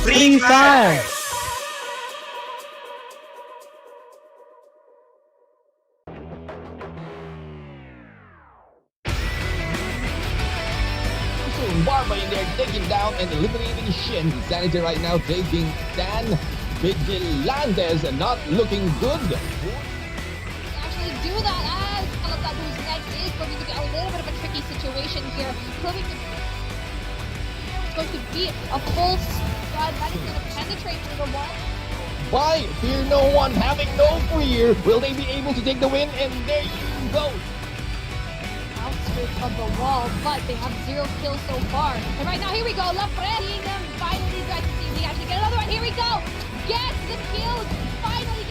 Free Fire! Barba in there taking down and eliminating Shin. Sanity right now taking Dan. Vigilantes not looking good. Actually do that as Alata, who's next, is going to be a little bit of a tricky situation here. Proving to it's going to be a full squad that is going to penetrate through the wall. Why? Fear no one, having no fear. Will they be able to take the win? And there you go. Outskirts of the wall, but they have 0 kills so far. And right now, here we go. Lafred seeing them finally. You guys see we actually get another one. Here we go. Gets the kill. Finally.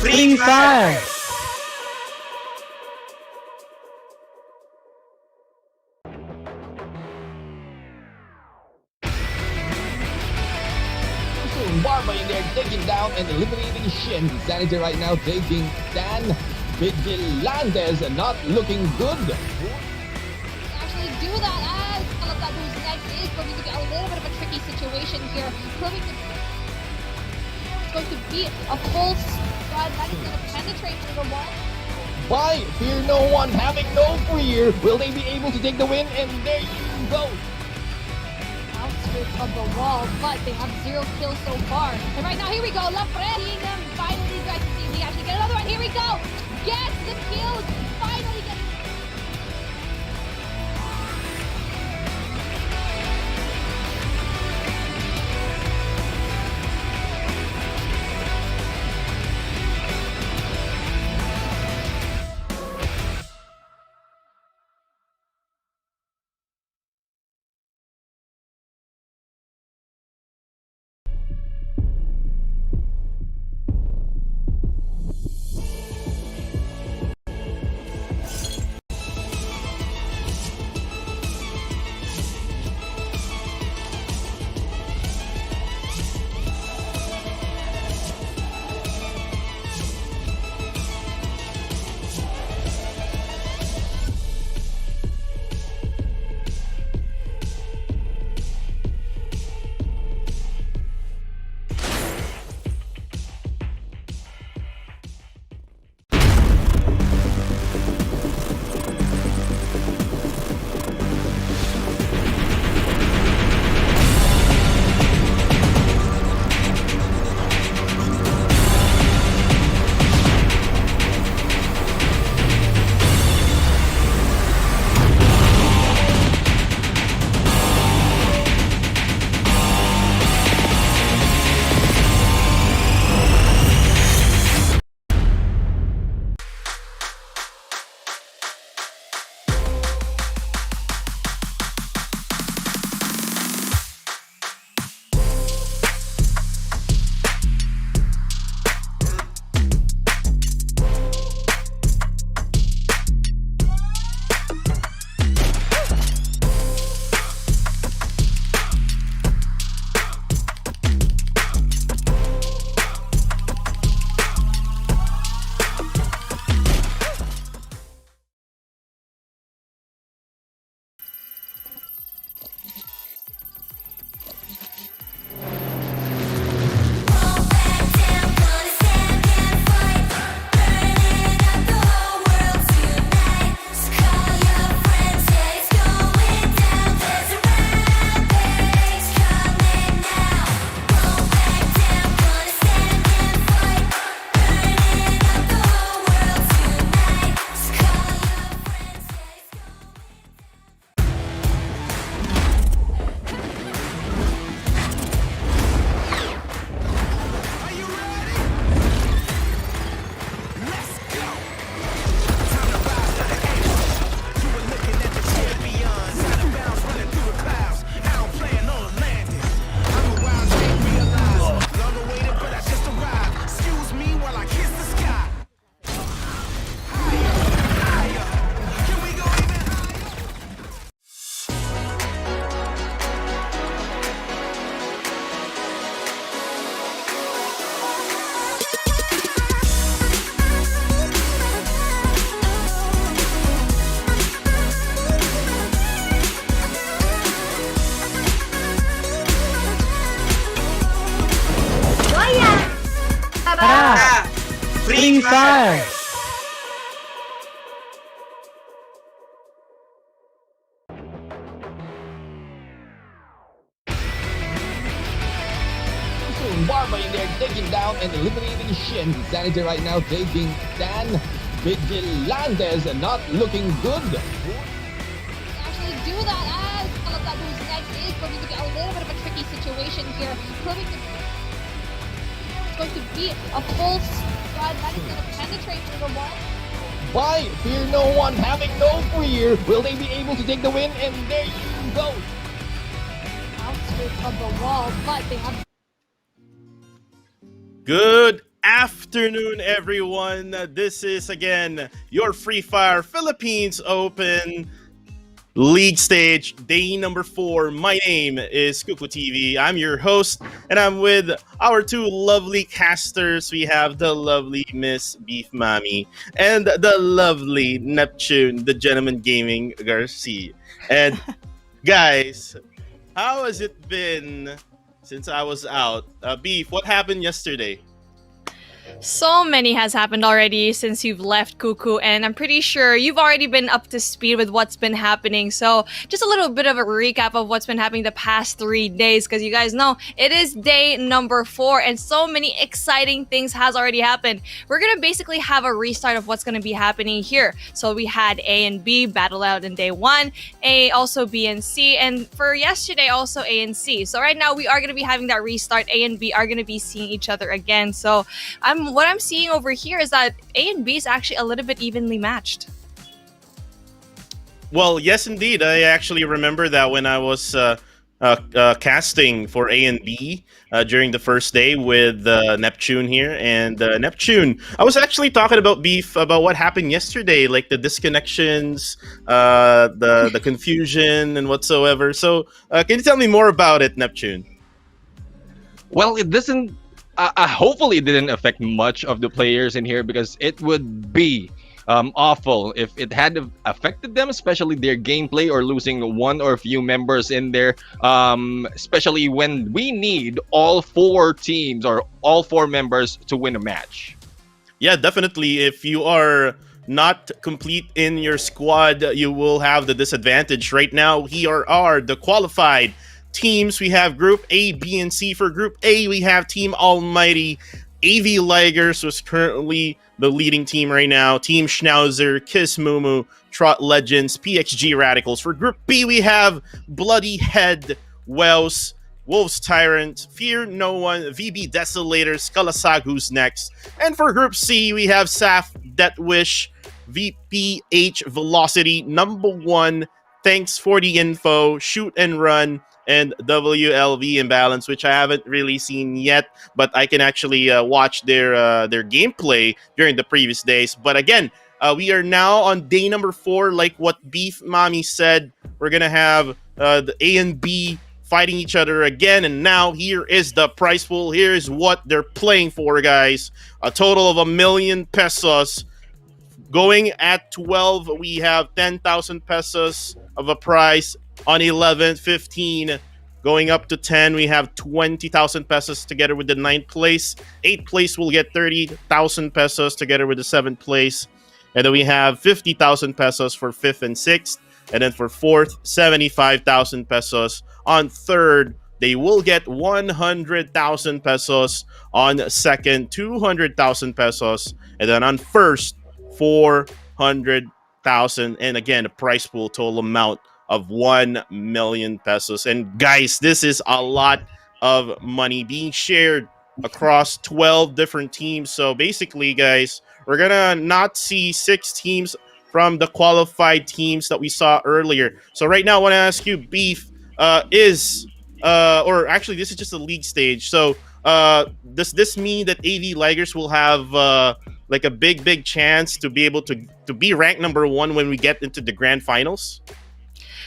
Free Fire! Barba in there taking down and eliminating Shin. Sanity right now taking Dan. Vigilantes not looking good. Actually do that as Alata, who's next, is going to be a little bit of a tricky situation here. Proving to it's going to be a full squad that is going to penetrate through the wall. Why? Fear no one, having no fear. Will they be able to take the win? And there you go. Outskirts of the wall, but they have 0 kills so far. And right now, here we go. Lafred seeing them finally. You guys see Tara! Free Fire! Barba in there taking down and eliminating Shin. Sanity right now taking Dan. Vigilantes not looking good. Actually do that as Kalata who's next is going to be a little bit of a tricky situation here. Proving it's going to be a full squad that is going to penetrate through the wall. Why? Fear no one, having no fear. Will they be able to take the win? And there you go. Outskirts of the wall, but they have. Good afternoon, everyone. This is again your Free Fire Philippines Open League Stage, day number 4. My name is Kuku TV. I'm your host, and I'm with our two lovely casters. We have the lovely Miss Beef Mami and the lovely Neptune, the Gentleman Gaming Garcia. And guys, how has it been since I was out? Beef, what happened yesterday? So many has happened already since you've left, Cuckoo, and I'm pretty sure you've already been up to speed with what's been happening. So just a little bit of a recap of what's been happening the past 3 days, because you guys know it is day number 4 and so many exciting things has already happened. We're going to basically have a restart of what's going to be happening here. So we had A and B battle out in day 1, A, also B and C, and for yesterday also A and C. So right now we are going to be having that restart. A and B are going to be seeing each other again. So what I'm seeing over here is that A and B is actually a little bit evenly matched. Well, yes, indeed. I actually remember that when I was casting for A and B during the first day with Neptune here. And Neptune, I was actually talking about Beef about what happened yesterday, like the disconnections, the confusion and whatsoever. So can you tell me more about it, Neptune? Well, it doesn't. Hopefully, it didn't affect much of the players in here, because it would be awful if it had affected them, especially their gameplay, or losing one or a few members in there. Especially when we need all 4 teams or all 4 members to win a match. Yeah, definitely. If you are not complete in your squad, you will have the disadvantage. Right now, here are the qualified teams. We have Group A, B, and C. For Group A, we have Team Almighty. AV Ligers was currently the leading team right now. Team Schnauzer, Kiss Mumu, Trot Legends, PXG Radicals. For Group B, we have Bloody Head, Wells, Wolves Tyrant, Fear No One, VB Desolators, Kalasag, who's next. And for Group C, we have Saf, Death Wish, VPH Velocity, Number 1, Thanks for the Info, Shoot and Run, and WLV Imbalance, which I haven't really seen yet, but I can actually watch their gameplay during the previous days. But again, we are now on day number 4. Like what Beef Mommy said, we're gonna have the A and B fighting each other again. And now here is the prize pool. Here is what they're playing for, guys. A total of 1 million pesos. Going at 12, we have 10,000 pesos of a prize. On 11, 15, going up to 10, we have 20,000 pesos together with the 9th place. 8th place will get 30,000 pesos together with the 7th place. And then we have 50,000 pesos for 5th and 6th. And then for 4th, 75,000 pesos. On 3rd, they will get 100,000 pesos. On 2nd, 200,000 pesos. And then on 1st, 400,000. And again, the prize pool total amount of 1 million pesos. And guys, this is a lot of money being shared across 12 different teams. So basically, guys, we're gonna not see 6 teams from the qualified teams that we saw earlier. So right now, I want to ask you, Beef, or actually, this is just a league stage. So does this mean that AV Ligers will have like a big chance to be able to be ranked number 1 when we get into the grand finals?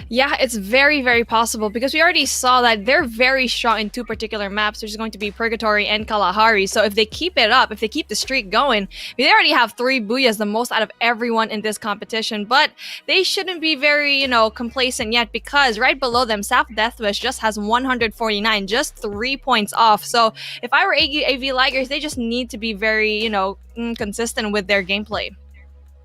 Yeah, it's very, very possible because we already saw that they're very strong in two particular maps, which is going to be Purgatory and Kalahari. So if they keep it up, if they keep the streak going, they already have 3 Booyahs, the most out of everyone in this competition. But they shouldn't be very, complacent yet because right below them, South Deathwish just has 149, just 3 points off. So if I were AV Ligers, they just need to be very, consistent with their gameplay.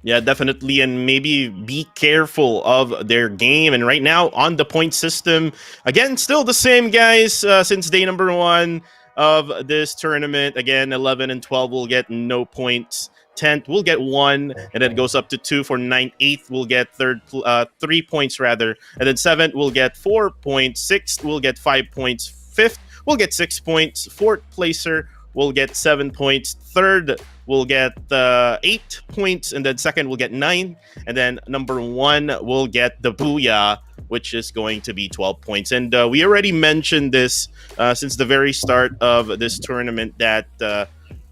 Yeah, definitely, and maybe be careful of their game. And right now, on the point system, again, still the same guys since day number 1 of this tournament. Again, 11 and 12 will get no points. 10th will get 1, and then it goes up to 2 for 9th. 8th will get 3 points rather, and then 7th will get 4 points. 6th will get 5 points. 5th will get 6 points. 4th placer will get 7 points. 3rd will get 8 points, and then 2nd will get 9, and then number 1 will get the Booyah, which is going to be 12 points. And we already mentioned this since the very start of this tournament that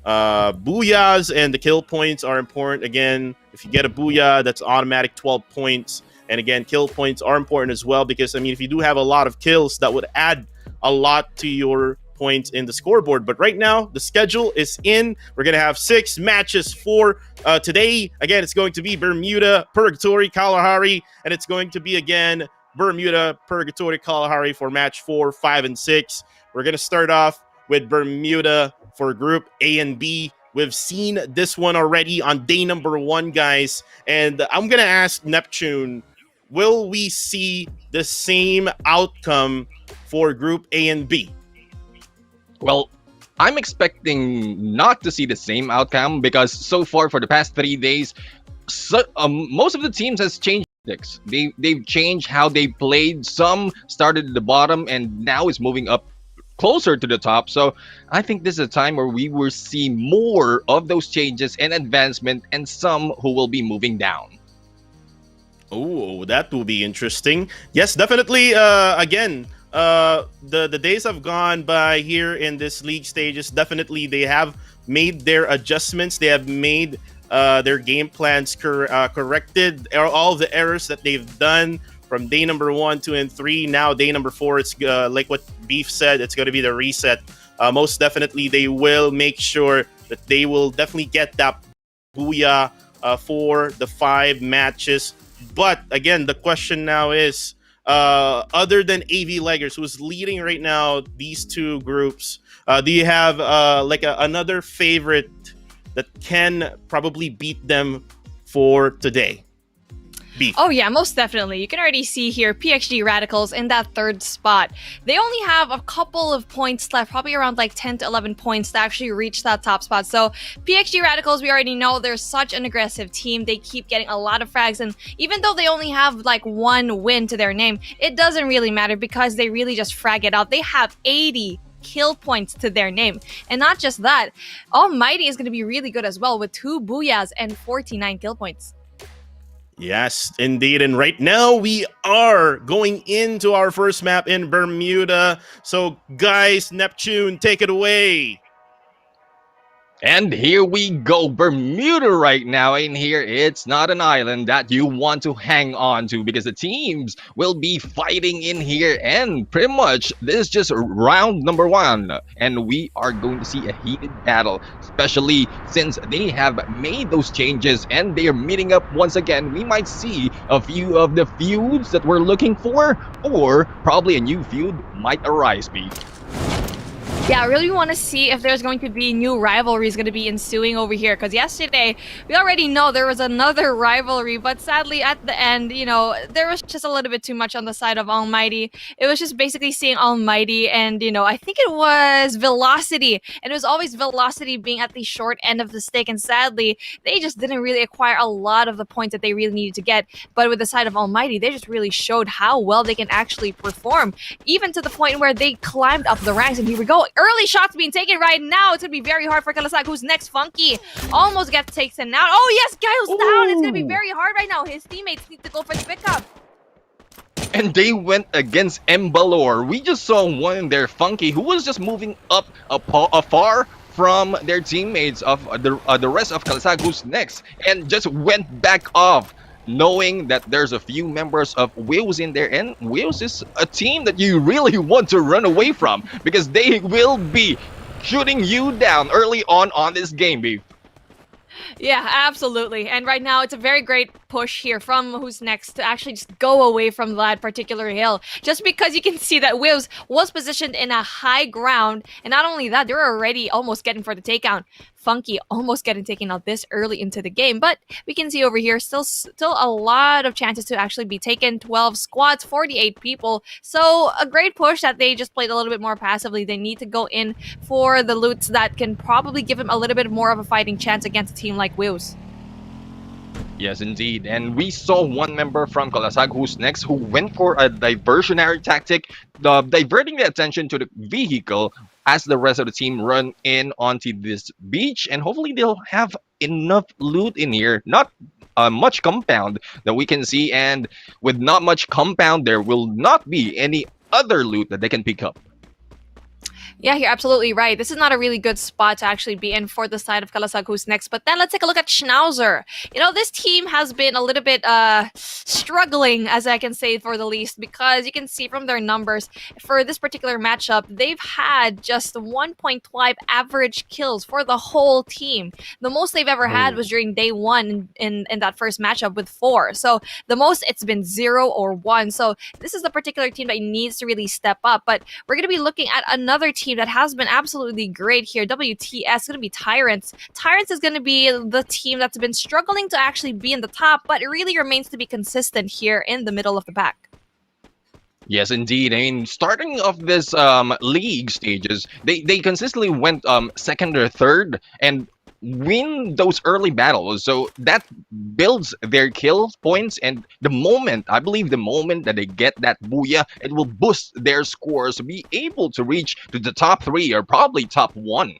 Booyahs and the kill points are important. Again, if you get a Booyah, that's automatic 12 points. And again, kill points are important as well because, if you do have a lot of kills, that would add a lot to your points in the scoreboard. But right now, the schedule is in. We're going to have 6 matches for today. Again, it's going to be Bermuda, Purgatory, Kalahari, and it's going to be, again, Bermuda, Purgatory, Kalahari for match 4, 5, and 6. We're going to start off with Bermuda for Group A and B. We've seen this one already on day number 1, guys. And I'm going to ask Neptune, will we see the same outcome for Group A and B? Well, I'm expecting not to see the same outcome because so far for the past 3 days, most of the teams has changed tactics. They've changed how they played. Some started at the bottom and now is moving up closer to the top. So I think this is a time where we will see more of those changes and advancement, and some who will be moving down. Oh, that will be interesting. Yes, definitely. Again, the days have gone by here in this league stages. Definitely, they have made their adjustments. They have made their game plans corrected all the errors that they've done from day number 1, 2, and 3. Now day number 4, it's like what Beef said, it's going to be the reset. Most definitely, they will make sure that they will definitely get that Booyah for the 5 matches. But again, the question now is, other than AV Leggers, who's leading right now these 2 groups, do you have another favorite that can probably beat them for today? Beef. Oh yeah, most definitely. You can already see here PXG Radicals in that 3rd spot. They only have a couple of points left, probably around like 10 to 11 points to actually reach that top spot. So PXG Radicals, we already know they're such an aggressive team. They keep getting a lot of frags, and even though they only have like 1 win to their name, it doesn't really matter because they really just frag it out. They have 80 kill points to their name. And not just that, Almighty is going to be really good as well with 2 Booyahs and 49 kill points. Yes, indeed. And right now we are going into our first map in Bermuda. So guys, Neptune, take it away. And here we go, Bermuda right now. In here, it's not an island that you want to hang on to because the teams will be fighting in here. And pretty much, this is just round number 1. And we are going to see a heated battle, especially since they have made those changes and they are meeting up once again. We might see a few of the feuds that we're looking for, or probably a new feud might arise, Pete. Yeah, I really want to see if there's going to be new rivalries going to be ensuing over here. Because yesterday, we already know there was another rivalry. But sadly, at the end, there was just a little bit too much on the side of Almighty. It was just basically seeing Almighty and, I think it was Velocity. And it was always Velocity being at the short end of the stick. And sadly, they just didn't really acquire a lot of the points that they really needed to get. But with the side of Almighty, they just really showed how well they can actually perform. Even to the point where they climbed up the ranks. And here we go. Early shots being taken right now. It's going to be very hard for Kalasag. Who's next? Funky almost gets taken out. Oh, yes, Gaio's down. It's going to be very hard right now. His teammates need to go for the pickup. And they went against Embalor. We just saw one there, Funky, who was just moving up afar from their teammates of the rest of Kalasag, who's next, and just went back off. knowing that there's a few members of Wheels in there, and Wheels is a team that you really want to run away from because they will be shooting you down early on this game, Beef. Yeah, absolutely. And right now, it's a very great push here from Who's Next to actually just go away from that particular hill. Just because you can see that Wiz was positioned in a high ground. And not only that, they're already almost getting for the takedown. Funky almost getting taken out this early into the game. But we can see over here, still a lot of chances to actually be taken. 12 squads, 48 people. So a great push that they just played a little bit more passively. They need to go in for the loots that can probably give them a little bit more of a fighting chance against a team like Wills. Yes, indeed. And we saw one member from Kalasag Who's Next who went for a diversionary tactic, diverting the attention to the vehicle as the rest of the team run in onto this beach. And hopefully they'll have enough loot in here. Not much compound that we can see. And with not much compound, there will not be any other loot that they can pick up. Yeah, you're absolutely right. This is not a really good spot to actually be in for the side of Kalasag Who's Next. But then let's take a look at Schnauzer. You know, this team has been a little bit struggling, as I can say for the least, because you can see from their numbers for this particular matchup, they've had just 1.5 average kills for the whole team. The most they've ever had was during day one in that first matchup with 4. So the most, it's been 0 or 1. So this is the particular team that needs to really step up. But we're going to be looking at another team that has been absolutely great here. WTS is going to be Tyrants. Tyrants is going to be the team that's been struggling to actually be in the top, but it really remains to be consistent here in the middle of the pack. Yes, indeed. I mean, starting off this league stages, they consistently went second or third and win those early battles. So that builds their kill points, and I believe the moment that they get that booyah, it will boost their scores to be able to reach to the top 3 or probably top 1.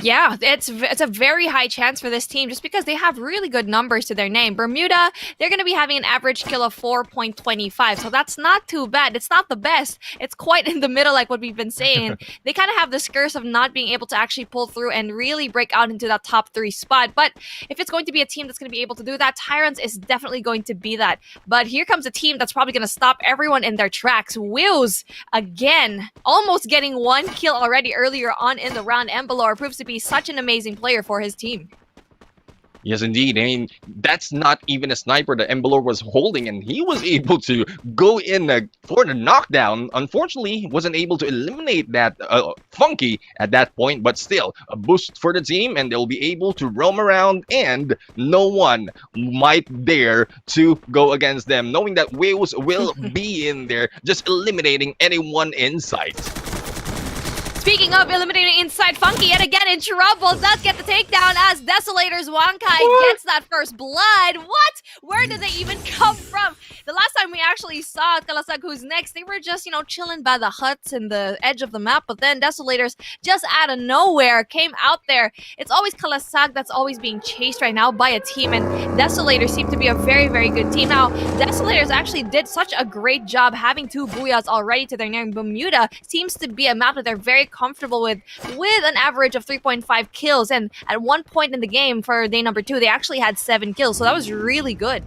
Yeah, it's a very high chance for this team just because they have really good numbers to their name. Bermuda, they're going to be having an average kill of 4.25, so that's not too bad. It's not the best. It's quite in the middle like what we've been saying. They kind of have this curse of not being able to actually pull through and really break out into that top 3 spot. But if it's going to be a team that's going to be able to do that, Tyrants is definitely going to be that. But here comes a team that's probably going to stop everyone in their tracks. Wills, again, almost getting 1 kill already earlier on in the round. Embelor proves to be such an amazing player for his team. Yes, indeed. I mean, that's not even a sniper that Embelor was holding, and he was able to go in for the knockdown. Unfortunately, he wasn't able to eliminate that Funky at that point, but still, a boost for the team, and they'll be able to roam around, and no one might dare to go against them, knowing that Wales will be in there, just eliminating anyone in sight. Speaking of eliminating inside, Funky yet again in trouble. Does get the takedown as Desolator's Wankai gets that first blood. What? Where did they even come from? The last time we actually saw Kalasag Who's Next, they were just, chilling by the huts in the edge of the map. But then Desolators just out of nowhere came out there. It's always Kalasag that's always being chased right now by a team. And Desolators seem to be a very, very good team. Now, Desolators actually did such a great job having 2 booyahs already to their name. Bermuda seems to be a map that they're very comfortable with an average of 3.5 kills, and at one point in the game for day number 2 they actually had 7 kills, so that was really good.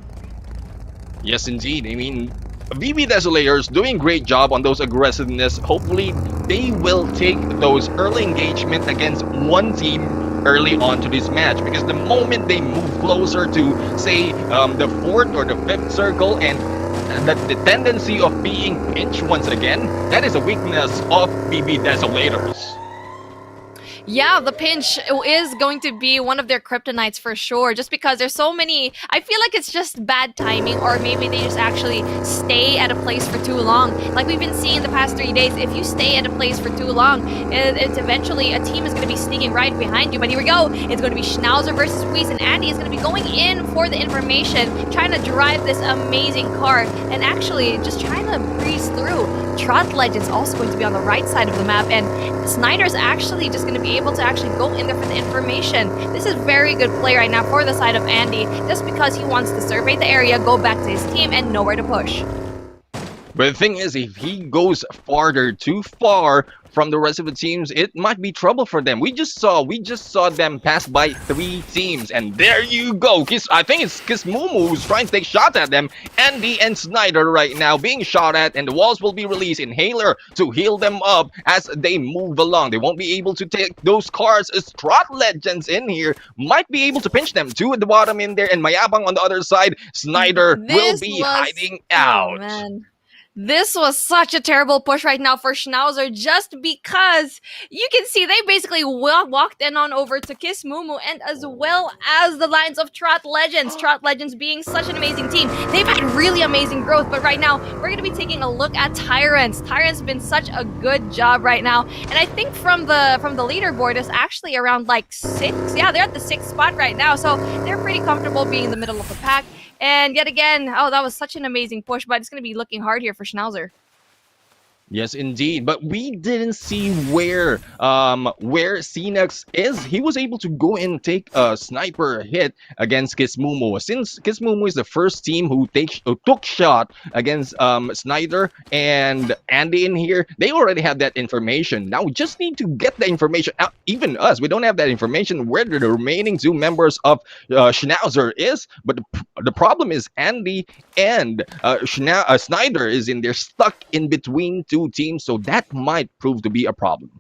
Yes, indeed. I mean, VB Desolators doing great job on those aggressiveness. Hopefully they will take those early engagement against one team early on to this match, because the moment they move closer to, say, the 4th or the 5th circle, and the tendency of being pinched once again, that is a weakness of BB Desolators. Yeah, the pinch is going to be one of their kryptonites for sure, just because there's so many. I feel like it's just bad timing, or maybe they just actually stay at a place for too long. Like we've been seeing the past 3 days, if you stay at a place for too long, it's eventually a team is going to be sneaking right behind you. But here we go. It's going to be Schnauzer versus Weiss, and Andy is going to be going in for the information, trying to drive this amazing car, and actually just trying to breeze through. Trot Legends also going to be on the right side of the map, and Snyder's actually just going to be able to actually go in there for the information. This is very good play right now for the side of Andy, just because he wants to survey the area, go back to his team, and know where to push. But the thing is, if he goes farther, too far from the rest of the teams, it might be trouble for them. We just saw them pass by 3 teams, and there you go. I think it's Kismumu who's trying to take shots at them. Andy and Snyder right now being shot at, and the walls will be released. Inhaler to heal them up as they move along. They won't be able to take those cars. Strat Legends in here might be able to pinch them. 2 at the bottom in there, and Mayabang on the other side. Snyder will This be was- hiding Oh, out. man. This was such a terrible push right now for Schnauzer, just because you can see they basically walked in on over to Kiss Mumu, and as well as the lines of Trot Legends. Trot Legends being such an amazing team. They've had really amazing growth, but right now we're going to be taking a look at Tyrants. Tyrants been such a good job right now, and I think from the leaderboard it's actually around like 6. Yeah, they're at the 6th spot right now, so they're pretty comfortable being in the middle of the pack. And yet again, oh, that was such an amazing push, but it's going to be looking hard here for Schnauzer. Yes, indeed. But we didn't see where Cnex is. He was able to go and take a sniper hit against Kismumu. Since Kismumu is the first team who took shot against Snyder and Andy in here, they already have that information. Now we just need to get the information out. Even us, we don't have that information where the remaining 2 members of Schnauzer is. But the problem is Andy and Snyder is in there, stuck in between 2 teams, so that might prove to be a problem.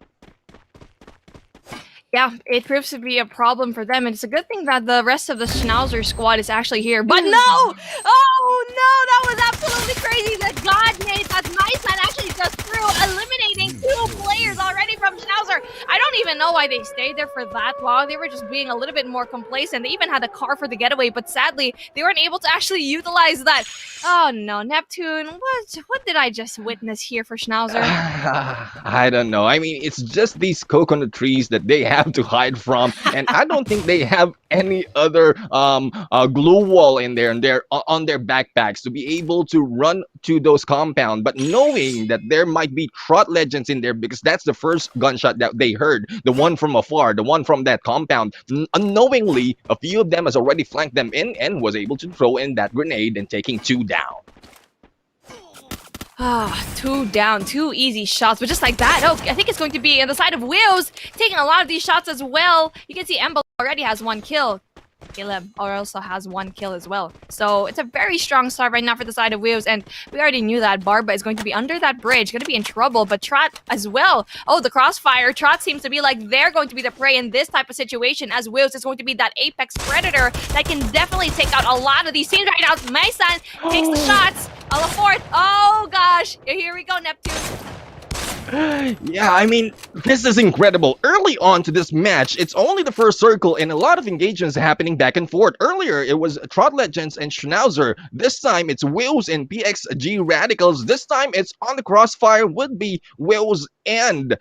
Yeah, it proves to be a problem for them, and it's a good thing that the rest of the Schnauzer squad is actually here. But no! Oh no, that was absolutely crazy. That Godmade, that Niceland actually just threw, eliminating 2 players already from Schnauzer. I don't even know why they stayed there for that long. They were just being a little bit more complacent. They even had a car for the getaway, but sadly, they weren't able to actually utilize that. Oh no, Neptune, what did I just witness here for Schnauzer? I don't know. I mean, it's just these coconut trees that they have to hide from, and I don't think they have any other glue wall in there and on their backpacks to be able to run to those compound. But knowing that there might be Trot Legends in there, because that's the first gunshot that they heard, the one from afar, the one from that compound, unknowingly a few of them has already flanked them in and was able to throw in that grenade and taking 2 down. 2 down, 2 easy shots, but just like that, oh, I think it's going to be on the side of Wills, taking a lot of these shots as well. You can see Emble already has 1 kill. Caleb also has 1 kill as well. So it's a very strong start right now for the side of Wills, and we already knew that Barba is going to be under that bridge, going to be in trouble, but Trot as well. Oh, the crossfire. Trot seems to be like they're going to be the prey in this type of situation, as Wills is going to be that apex predator that can definitely take out a lot of these teams right now. Mason takes the shots. On the 4th. Oh gosh, here we go, Neptune. Yeah, I mean, this is incredible. Early on to this match, it's only the first circle and a lot of engagements happening back and forth. Earlier, it was Trot Legends and Schnauzer. This time, it's Wills and PXG Radicals. This time, it's on the crossfire would be Wills and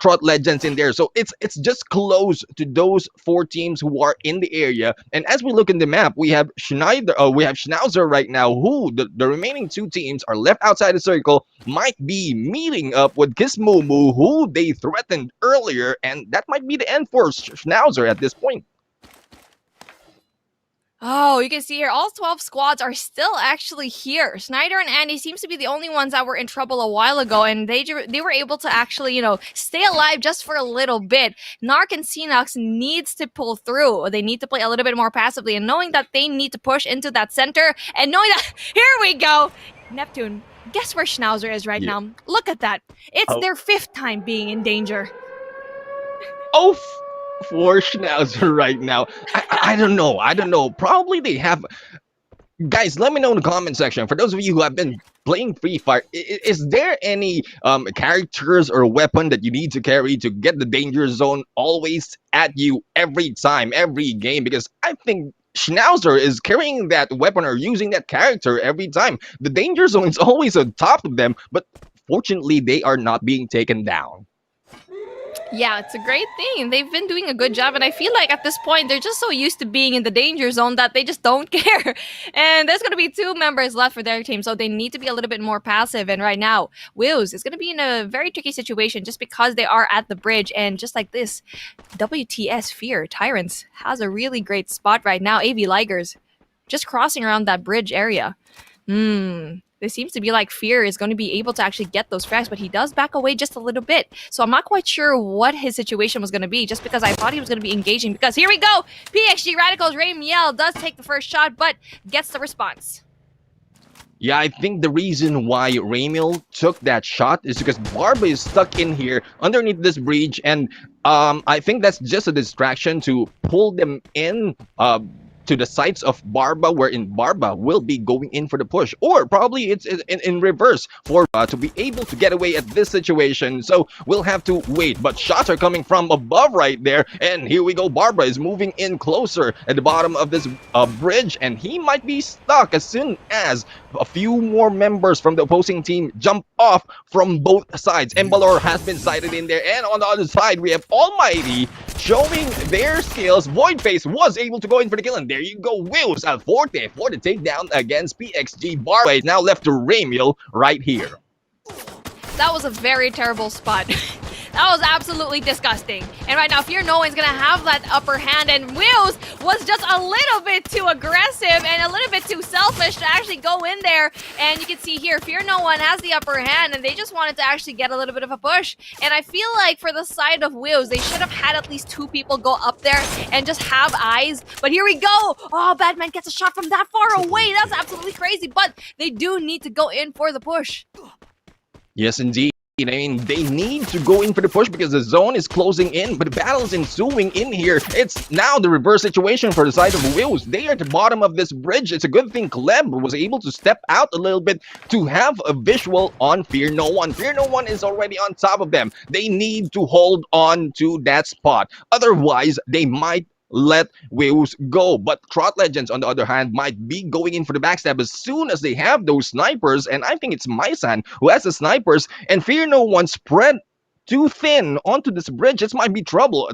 Trot Legends in there. So it's just close to those 4 teams who are in the area. And as we look in the map, we have Schnauzer right now, who the remaining 2 teams are left outside the circle, might be meeting up with Kismumu, who they threatened earlier, and that might be the end for Schnauzer at this point. Oh, you can see here, all 12 squads are still actually here. Snyder and Andy seems to be the only ones that were in trouble a while ago, and they were able to actually, stay alive just for a little bit. Narc and Cnox needs to pull through. They need to play a little bit more passively, and knowing that they need to push into that center, and knowing that, here we go, Neptune. Guess where Schnauzer is right now? Look at that. It's their 5th time being in danger. Oh, for Schnauzer right now. I don't know. Probably they have... Guys, let me know in the comment section. For those of you who have been playing Free Fire, is there any characters or weapon that you need to carry to get the danger zone always at you every time, every game? Because I think Schnauzer is carrying that weapon or using that character every time. The danger zone is always on top of them, but fortunately, they are not being taken down. Yeah, it's a great thing. They've been doing a good job, and I feel like at this point, they're just so used to being in the danger zone that they just don't care. And there's going to be 2 members left for their team, so they need to be a little bit more passive. And right now, Wills is going to be in a very tricky situation just because they are at the bridge. And just like this, WTS Fear, Tyrants, has a really great spot right now. AV Ligers just crossing around that bridge area. This seems to be like Fear is going to be able to actually get those frags, but he does back away just a little bit. So I'm not quite sure what his situation was going to be, just because I thought he was going to be engaging. Because here we go! PXG Radicals, Ray Miel does take the first shot, but gets the response. Yeah, I think the reason why Raymil took that shot is because Barba is stuck in here underneath this bridge, and I think that's just a distraction to pull them in to the sides of Barba, wherein Barba will be going in for the push, or probably it's in reverse for to be able to get away at this situation. So we'll have to wait, but shots are coming from above right there, and here we go. Barba is moving in closer at the bottom of this bridge, and he might be stuck as soon as a few more members from the opposing team jump off from both sides. Embalor has been sighted in there, and on the other side we have Almighty showing their skills. Voidface was able to go in for the kill, and there you go, Wills at Forte for the takedown against PXG. Barba is now left to Raymil right here. That was a very terrible spot. That was absolutely disgusting. And right now, Fear No One's gonna have that upper hand, and Wills was just a little bit too aggressive and a little bit too selfish to actually go in there. And you can see here, Fear No One has the upper hand, and they just wanted to actually get a little bit of a push. And I feel like for the side of Wills, they should have had at least 2 people go up there and just have eyes. But here we go! Oh, Batman gets a shot from that far away. That's absolutely crazy. But they do need to go in for the push. Yes, indeed. I mean, they need to go in for the push because the zone is closing in, but the battle is ensuing in here. It's now the reverse situation for the side of Wills. They are at the bottom of this bridge. It's a good thing Kleb was able to step out a little bit to have a visual on Fear No One. Fear No One is already on top of them. They need to hold on to that spot. Otherwise, they might let Wills go. But Trot Legends, on the other hand, might be going in for the backstab as soon as they have those snipers, and I think it's Maisan who has the snipers, and Fear No One spread too thin onto this bridge. This might be trouble.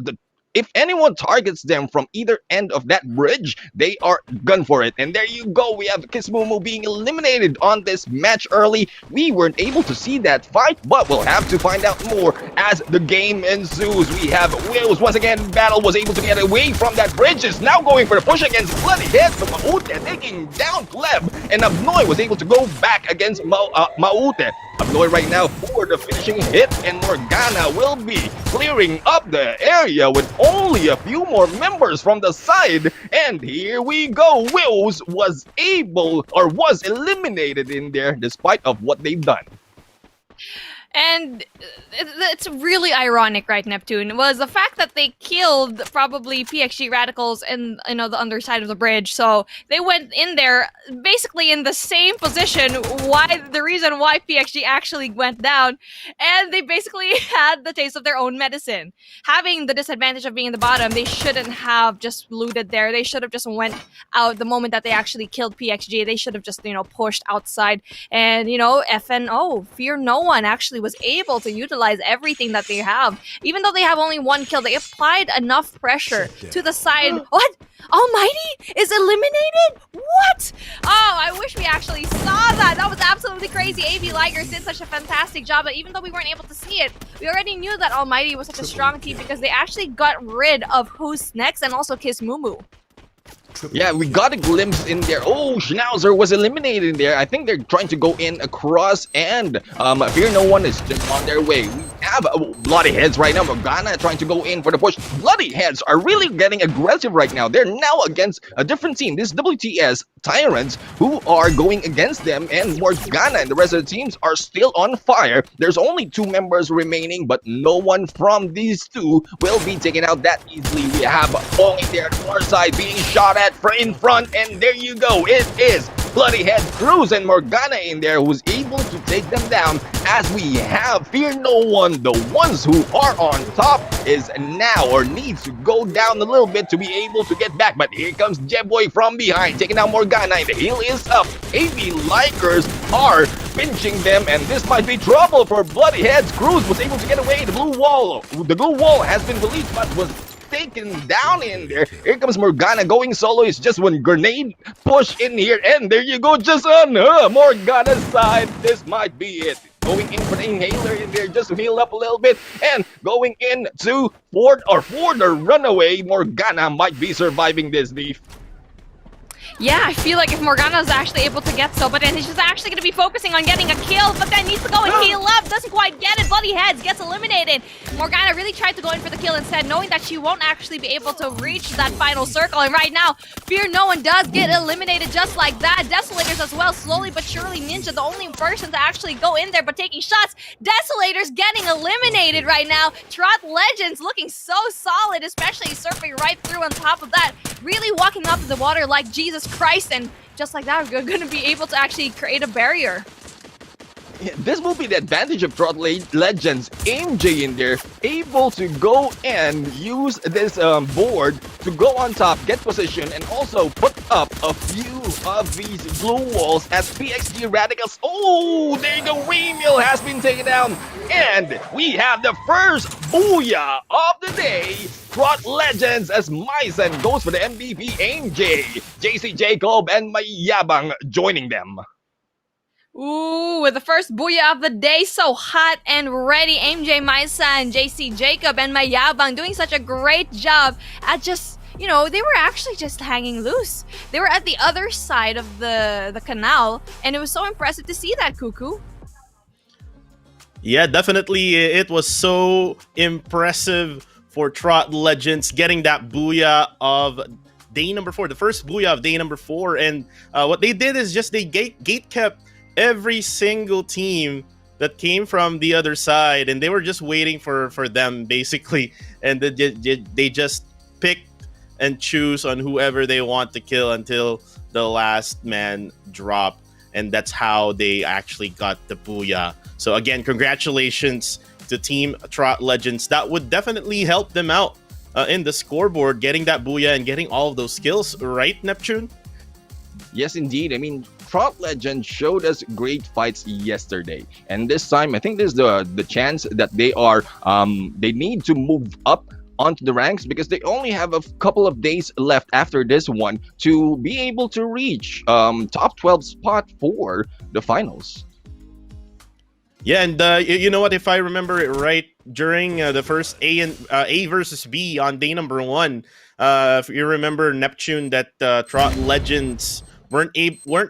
If anyone targets them from either end of that bridge, they are gun for it. And there you go. We have Kismumu being eliminated on this match early. We weren't able to see that fight, but we'll have to find out more as the game ensues. We have Wills once again. Battle was able to get away from that bridge. Is now going for the push against Bloody Head from Maute, taking down Kleb. And Abnoy was able to go back against Maute. Abnoy right now for the finishing hit, and Morgana will be clearing up the area with only a few more members from the side. And here we go. Wills was eliminated in there despite of what they've done. And it's really ironic, right, Neptune, was the fact that they killed probably PXG Radicals in, you know, the underside of the bridge. So they went in there basically in the same position. The reason why PXG actually went down, and they basically had the taste of their own medicine. Having the disadvantage of being in the bottom, they shouldn't have just looted there. They should have just went out the moment that they actually killed PXG. They should have just, you know, pushed outside. And, you know, FNO, Fear No One, actually was able to utilize everything that they have. Even though they have only 1 kill, they applied enough pressure to the side. What? Almighty is eliminated? What? Oh, I wish we actually saw that. That was absolutely crazy. AB Ligers did such a fantastic job, but even though we weren't able to see it, we already knew that Almighty was such a strong team because they actually got rid of Who's Next and also Kismumu. Yeah, we got a glimpse in there. Oh, Schnauzer was eliminated in there. I think they're trying to go in across, and Fear No One is just on their way. We have Bloody Heads right now. Morgana trying to go in for the push. Bloody Heads are really getting aggressive right now. They're now against a different team. This WTS Tyrants who are going against them, and Morgana and the rest of the teams are still on fire. There's only 2 members remaining, but no one from these 2 will be taken out that easily. We have Ong in there at the far side being shot at in front, and there you go. It is Bloody Head, Cruz, and Morgana in there who's able to take them down, as we have Fear No One. The ones who are on top is now, or needs to go down a little bit to be able to get back. But here comes Jeboy from behind, taking out Morgana, and the heal is up. AB Likers are pinching them, and this might be trouble for Bloody Heads. Cruz was able to get away. The blue wall has been released, but was taken down in there. Here comes Morgana going solo. It's just one grenade push in here, and there you go, just on Morgana's side. This might be it. Going in for the inhaler in there just to heal up a little bit, and going in to for the runaway. Morgana might be surviving this, Leaf. Yeah, I feel like if Morgana's actually able to get so, but then she's actually going to be focusing on getting a kill, but then needs to go and heal up, doesn't quite get it, Bloody Heads gets eliminated. Morgana really tried to go in for the kill instead, knowing that she won't actually be able to reach that final circle, and right now, Fear No One does get eliminated just like that. Desolators as well, slowly but surely, Ninja, the only person to actually go in there, but taking shots. Desolators getting eliminated right now. Trot Legends looking so solid, especially surfing right through on top of that, really walking up the water like Jesus Christ, and just like that, we're going to be able to actually create a barrier. Yeah, this will be the advantage of Trot Legends. MJ in there, able to go and use this board to go on top, get position, and also put up a few of these blue walls as PXG Radicals. Oh, there you go, Remiel has been taken down. And we have the first booyah of the day. Trot Legends as Myson goes for the MVP. MJ, JC Jacob, and Mayabang joining them. Ooh, with the first booyah of the day, so hot and ready. MJ Maisa, JC Jacob, and Mayabang doing such a great job at just, you know, they were actually just hanging loose. They were at the other side of the canal, and it was so impressive to see that, Cuckoo. Yeah, definitely. It was so impressive for Trot Legends getting that booyah of day number 4, the first booyah of day number 4. And what they did is just they gate kept every single team that came from the other side, and they were just waiting for them basically, and they just picked and choose on whoever they want to kill until the last man dropped, and that's how they actually got the booyah. So again, congratulations to Team Trot Legends. That would definitely help them out in the scoreboard, getting that booyah and getting all of those skills, right, Neptune? Yes, indeed. I mean, Trot Legend showed us great fights yesterday, and this time I think there's the chance that they need to move up onto the ranks, because they only have a couple of days left after this one to be able to reach top 12 spot for the finals. Yeah, and you know what? If I remember it right, during the first A versus B on day number 1, if you remember, Neptune, that Trot Legends weren't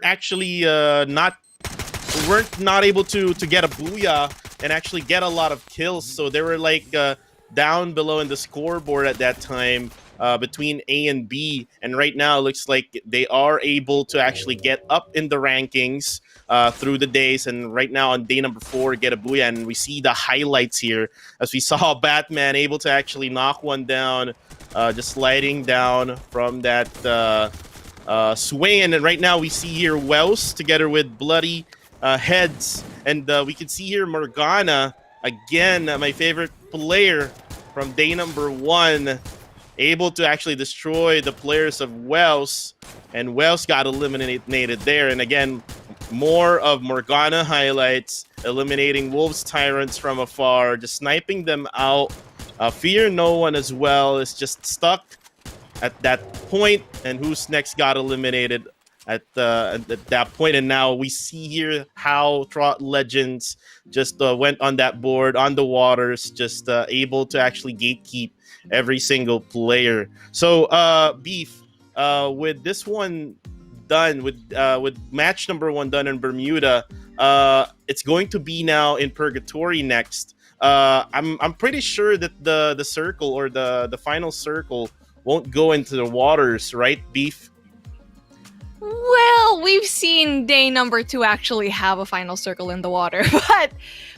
actually not able to get a booyah and actually get a lot of kills. So they were like down below in the scoreboard at that time, between A and B. And right now it looks like they are able to actually get up in the rankings through the days, and right now on day number 4 get a booyah. And we see the highlights here as we saw Batman able to actually knock one down, just sliding down from that swing. And then right now we see here Wells together with Bloody Heads, and we can see here Morgana again, my favorite player from day number 1, able to actually destroy the players of Wells, and Wells got eliminated there. And again, more of Morgana highlights, eliminating Wolves Tyrants from afar, just sniping them out. Fear No One as well is just stuck at that point, and Who's Next got eliminated at that point. And now we see here how Trot Legends just went on that board, on the waters, just able to actually gatekeep every single player. So Beef, with this one done, with match number 1 done in Bermuda, it's going to be now in Purgatory next. I'm pretty sure that the circle, or the final circle, won't go into the waters, right, Beef? Well, we've seen day number 2 actually have a final circle in the water, but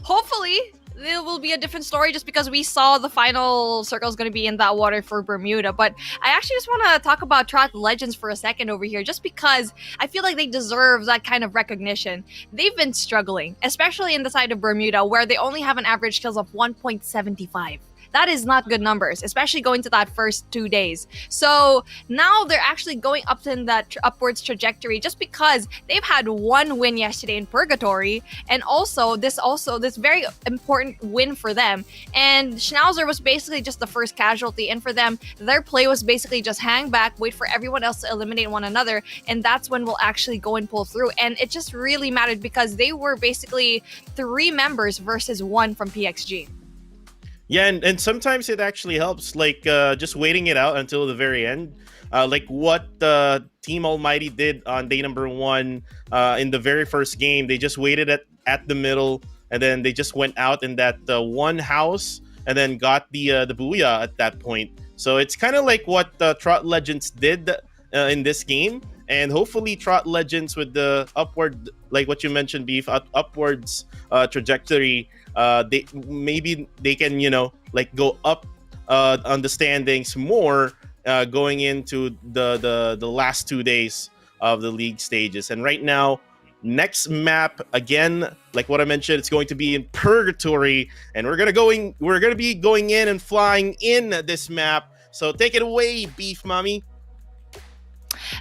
hopefully there will be a different story, just because we saw the final circle is going to be in that water for Bermuda. But I actually just want to talk about Trot Legends for a second over here, just because I feel like they deserve that kind of recognition. They've been struggling, especially in the side of Bermuda, where they only have an average kills of 1.75. That is not good numbers, especially going to that first 2 days. So now they're actually going up in that upwards trajectory, just because they've had 1 win yesterday in Purgatory, and also this very important win for them. And Schnauzer was basically just the first casualty, and for them, their play was basically just hang back, wait for everyone else to eliminate one another, and that's when we'll actually go and pull through. And it just really mattered, because they were basically 3 members versus 1 from PXG. Yeah, and sometimes it actually helps, like just waiting it out until the very end. Like what Team Almighty did on day number 1 in the very first game. They just waited at the middle, and then they just went out in that one house, and then got the booyah at that point. So it's kind of like what Trot Legends did in this game, and hopefully Trot Legends with the upward, like what you mentioned, Beef, upwards trajectory. They can like go up on the standings more going into the last 2 days of the league stages. And right now, next map again, like what I mentioned, it's going to be in Purgatory, and we're gonna be going in and flying in this map. So take it away, Beef Mommy.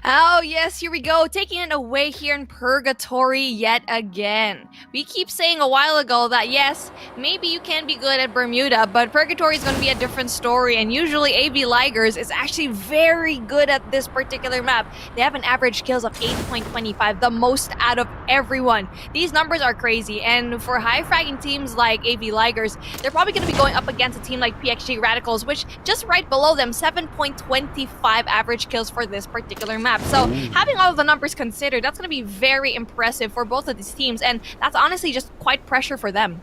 Oh, yes, here we go. Taking it away here in Purgatory yet again. We keep saying a while ago that, yes, maybe you can be good at Bermuda, but Purgatory is going to be a different story, and usually AB Ligers is actually very good at this particular map. They have an average kills of 8.25, the most out of everyone. These numbers are crazy, and for high-fragging teams like AB Ligers, they're probably going to be going up against a team like PXG Radicals, which just right below them, 7.25 average kills for this particular map. So having all of the numbers considered, that's going to be very impressive for both of these teams, and that's honestly just quite pressure for them.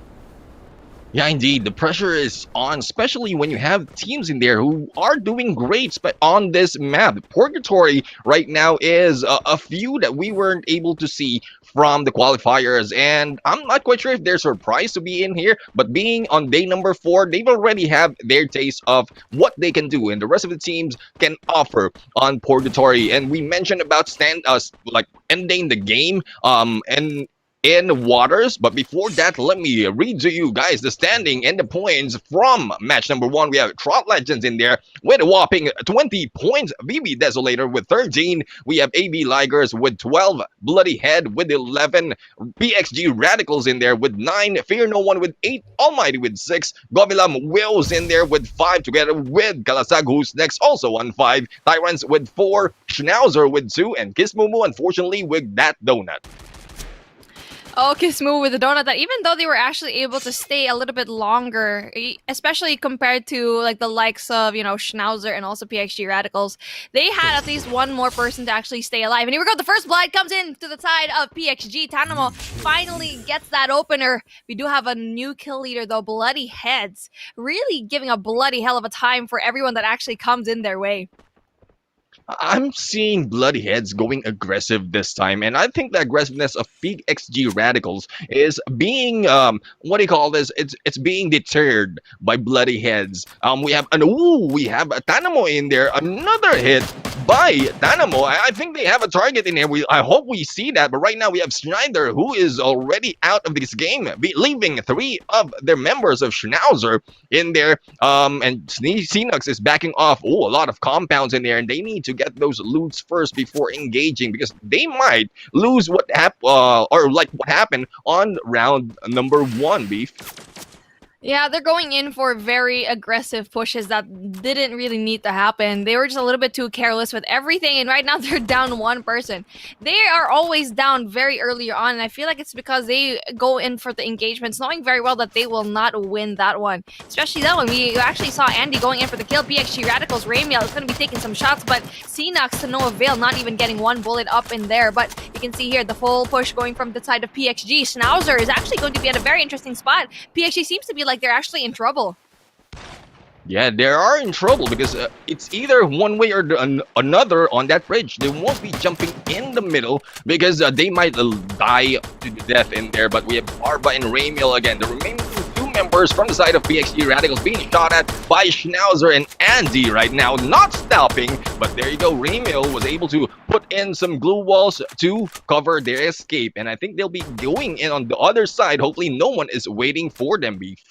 Yeah, indeed. The pressure is on, especially when you have teams in there who are doing great but on this map. Purgatory right now is a few that we weren't able to see from the qualifiers, and I'm not quite sure if they're surprised to be in here, but being on day number 4, they've already have their taste of what they can do, and the rest of the teams can offer on Purgatory. And we mentioned about like ending the game and in waters, but before that, let me read to you guys the standing and the points from match number 1. We have Trot Legends in there with a whopping 20 points, VB Desolator with 13, we have AB Ligers with 12, Bloody Head with 11, PXG Radicals in there with 9, Fear No One with 8, Almighty with 6, Govilam Wills in there with 5, together with Kalasag, who's next, also on 5, Tyrants with 4, Schnauzer with 2, and Kismumu, unfortunately, with that donut. Oh, Kismu with the donut, that even though they were actually able to stay a little bit longer, especially compared to like the likes of, Schnauzer and also PXG Radicals, they had at least one more person to actually stay alive. And here we go, the first blood comes in to the side of PXG. Tanamo finally gets that opener. We do have a new kill leader though, Bloody Heads, really giving a bloody hell of a time for everyone that actually comes in their way. I'm seeing Bloody Heads going aggressive this time, and I think the aggressiveness of PXG Radicals is being what do you call this? It's being deterred by Bloody Heads. We have a Tanamo in there, another hit by Tanamo. I think they have a target in there. I hope we see that, but right now we have Schneider, who is already out of this game, leaving 3 of their members of Schnauzer in there. And Xenox is backing off. A lot of compounds in there, and they need to get those loots first before engaging, because they might lose what happened on round number 1, Beef. Yeah, they're going in for very aggressive pushes that didn't really need to happen. They were just a little bit too careless with everything, and right now they're down 1 person. They are always down very early on, and I feel like it's because they go in for the engagements, knowing very well that they will not win that one. Especially that one. We actually saw Andy going in for the kill. PXG Radicals, Ramiel is going to be taking some shots, but Xenox to no avail, not even getting 1 bullet up in there. But you can see here the full push going from the side of PXG. Schnauzer is actually going to be at a very interesting spot. PXG seems to be like they're actually in trouble. Yeah, they are in trouble because it's either one way or another on that bridge. They won't be jumping in the middle because they might die to death in there. But we have Barba and Ramiel again. The remaining 2 members from the side of PXG Radicals being shot at by Schnauzer and Andy right now, not stopping. But there you go, Ramiel was able to put in some glue walls to cover their escape. And I think they'll be going in on the other side. Hopefully no one is waiting for them, Beef.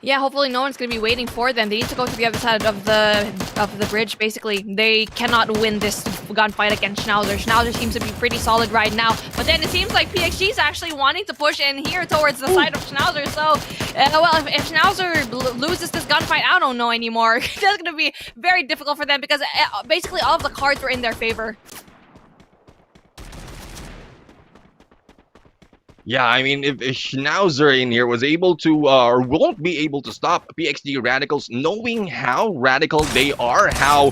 Yeah, hopefully no one's going to be waiting for them. They need to go to the other side of the bridge, basically. They cannot win this gunfight against Schnauzer. Schnauzer seems to be pretty solid right now. But then it seems like PXG is actually wanting to push in here towards the side of Schnauzer. So, well, if Schnauzer loses this gunfight, I don't know anymore. That's going to be very difficult for them because basically all of the cards were in their favor. Yeah, I mean, if Schnauzer in here was able to, or won't be able to stop PXG Radicals, knowing how radical they are, how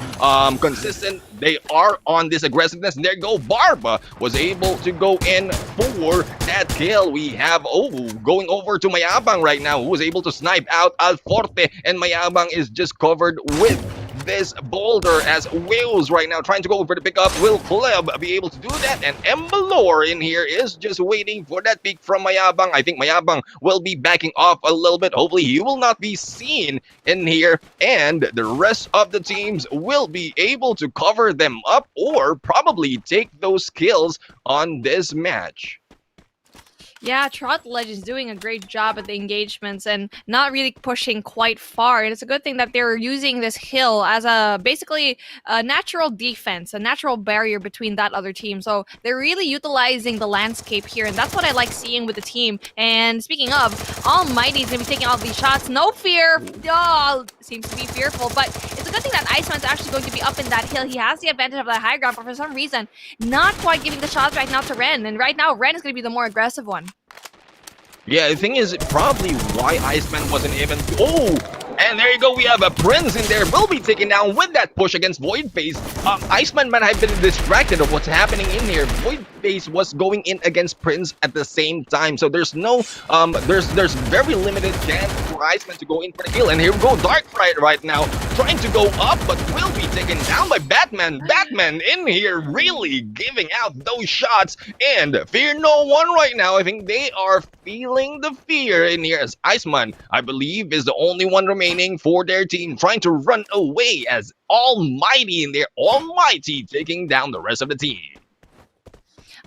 consistent they are on this aggressiveness, there go Barba was able to go in for that kill. We have, going over to Mayabang right now, who was able to snipe out Alforte, and Mayabang is just covered with this boulder as Wales right now trying to go for the pickup. Will Kleb be able to do that? And Embalor in here is just waiting for that peek from Mayabang. I think Mayabang will be backing off a little bit. Hopefully he will not be seen in here, and the rest of the teams will be able to cover them up or probably take those kills on this match. Yeah, Trot Legend's doing a great job at the engagements and not really pushing quite far. And it's a good thing that they're using this hill as basically a natural defense, a natural barrier between that other team. So they're really utilizing the landscape here, and that's what I like seeing with the team. And speaking of, Almighty's gonna be taking all these shots. No fear. Oh, seems to be fearful, but it's a good thing that Iceman's actually going to be up in that hill. He has the advantage of that high ground, but for some reason, not quite giving the shots right now to Ren. And right now, Ren is gonna be the more aggressive one. Yeah, the thing is probably why Iceman wasn't even... Oh! And there you go, we have a Prince in there. Will be taken down with that push against Voidface. Iceman might have been distracted of what's happening in here. Voidface was going in against Prince at the same time. So there's no... there's very limited chance for Iceman to go in for the kill. And here we go, Darkfright right now. Trying to go up, but will be taken down by Batman. Batman in here really giving out those shots. And Fear No One right now. I think they are feeling the fear in here as Iceman, I believe, is the only one remaining for their team, trying to run away as Almighty in there. Almighty taking down the rest of the team.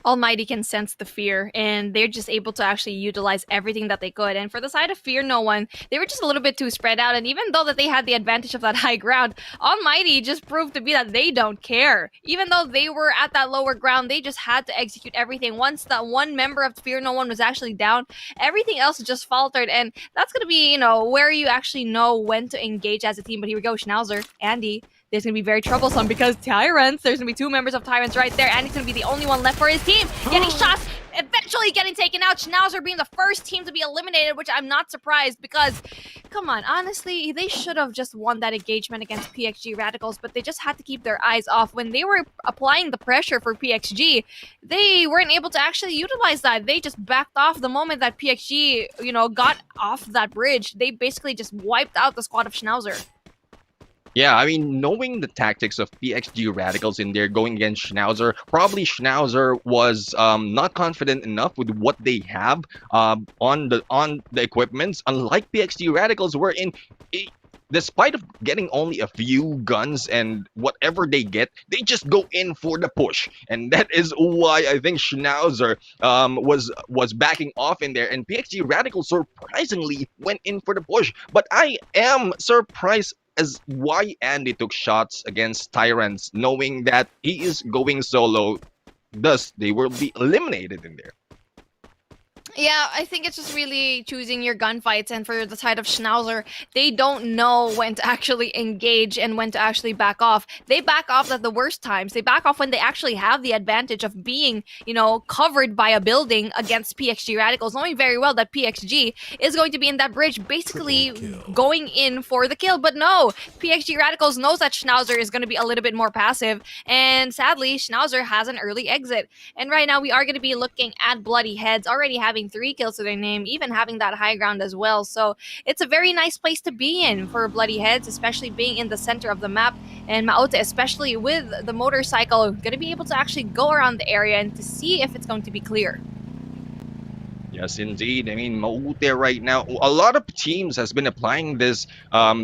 Almighty can sense the fear, and they're just able to actually utilize everything that they could. And for the side of Fear No One, they were just a little bit too spread out. And even though that they had the advantage of that high ground, Almighty just proved to be that they don't care. Even though they were at that lower ground, they just had to execute everything. Once that one member of Fear No One was actually down, everything else just faltered. And that's going to be, where you actually know when to engage as a team. But here we go, Schnauzer, Andy. There's going to be very troublesome because Tyrants, there's going to be two members of Tyrants right there. Andy's going to be the only one left for his team. Getting shots, eventually getting taken out. Schnauzer being the first team to be eliminated, which I'm not surprised because, come on, honestly, they should have just won that engagement against PXG Radicals, but they just had to keep their eyes off. When they were applying the pressure for PXG, they weren't able to actually utilize that. They just backed off the moment that PXG, got off that bridge. They basically just wiped out the squad of Schnauzer. Yeah, I mean, knowing the tactics of PXG Radicals in there going against Schnauzer, probably Schnauzer was not confident enough with what they have on the equipments. Unlike PXG Radicals, wherein despite of getting only a few guns and whatever they get, they just go in for the push, and that is why I think Schnauzer was backing off in there, and PXG Radicals surprisingly went in for the push. But I am surprised as why Andy took shots against Tyrants, knowing that he is going solo, thus they will be eliminated in there. Yeah, I think it's just really choosing your gunfights, and for the side of Schnauzer, they don't know when to actually engage and when to actually back off. They back off at the worst times. They back off when they actually have the advantage of being, covered by a building against PXG Radicals, knowing very well that PXG is going to be in that bridge, basically going in for the kill. But no, PXG Radicals knows that Schnauzer is going to be a little bit more passive, and sadly, Schnauzer has an early exit. And right now, we are going to be looking at Bloody Heads, already having 3 kills to their name, even having that high ground as well. So it's a very nice place to be in for Bloody Heads, especially being in the center of the map. And Maote, especially with the motorcycle, going to be able to actually go around the area and to see if it's going to be clear. Yes, indeed. I mean, Maute right now, a lot of teams has been applying this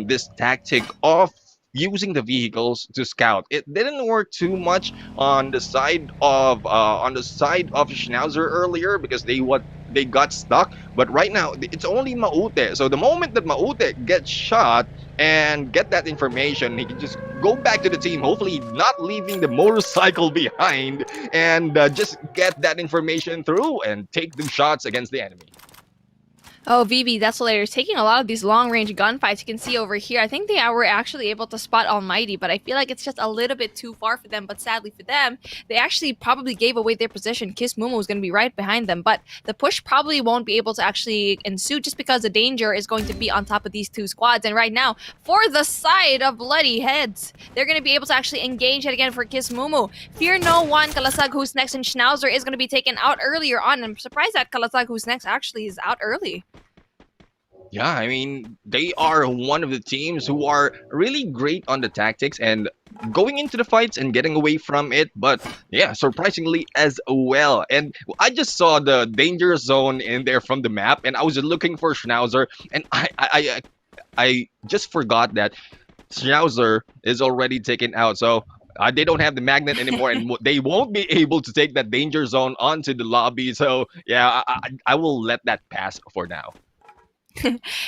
this tactic of using the vehicles to scout. It didn't work too much on the side of Schnauzer earlier because they got stuck. But right now it's only Maute. So the moment that Maute gets shot and get that information, he can just go back to the team, hopefully not leaving the motorcycle behind, and just get that information through and take the shots against the enemy. Oh, VB Desolator is taking a lot of these long-range gunfights. You can see over here. I think they were actually able to spot Almighty, but I feel like it's just a little bit too far for them. But sadly for them, they actually probably gave away their position. Kiss Momo is going to be right behind them, but the push probably won't be able to actually ensue just because the danger is going to be on top of these two squads. And right now, for the side of Bloody Heads, they're going to be able to actually engage it again for Kiss Momo. Fear no one, Kalasag who's next, and Schnauzer is going to be taken out earlier on. I'm surprised that Kalasag who's next actually is out early. Yeah, I mean, they are one of the teams who are really great on the tactics and going into the fights and getting away from it. But yeah, surprisingly as well. And I just saw the danger zone in there from the map, and I was looking for Schnauzer, and I just forgot that Schnauzer is already taken out. So they don't have the magnet anymore, and they won't be able to take that danger zone onto the lobby. So yeah, I will let that pass for now.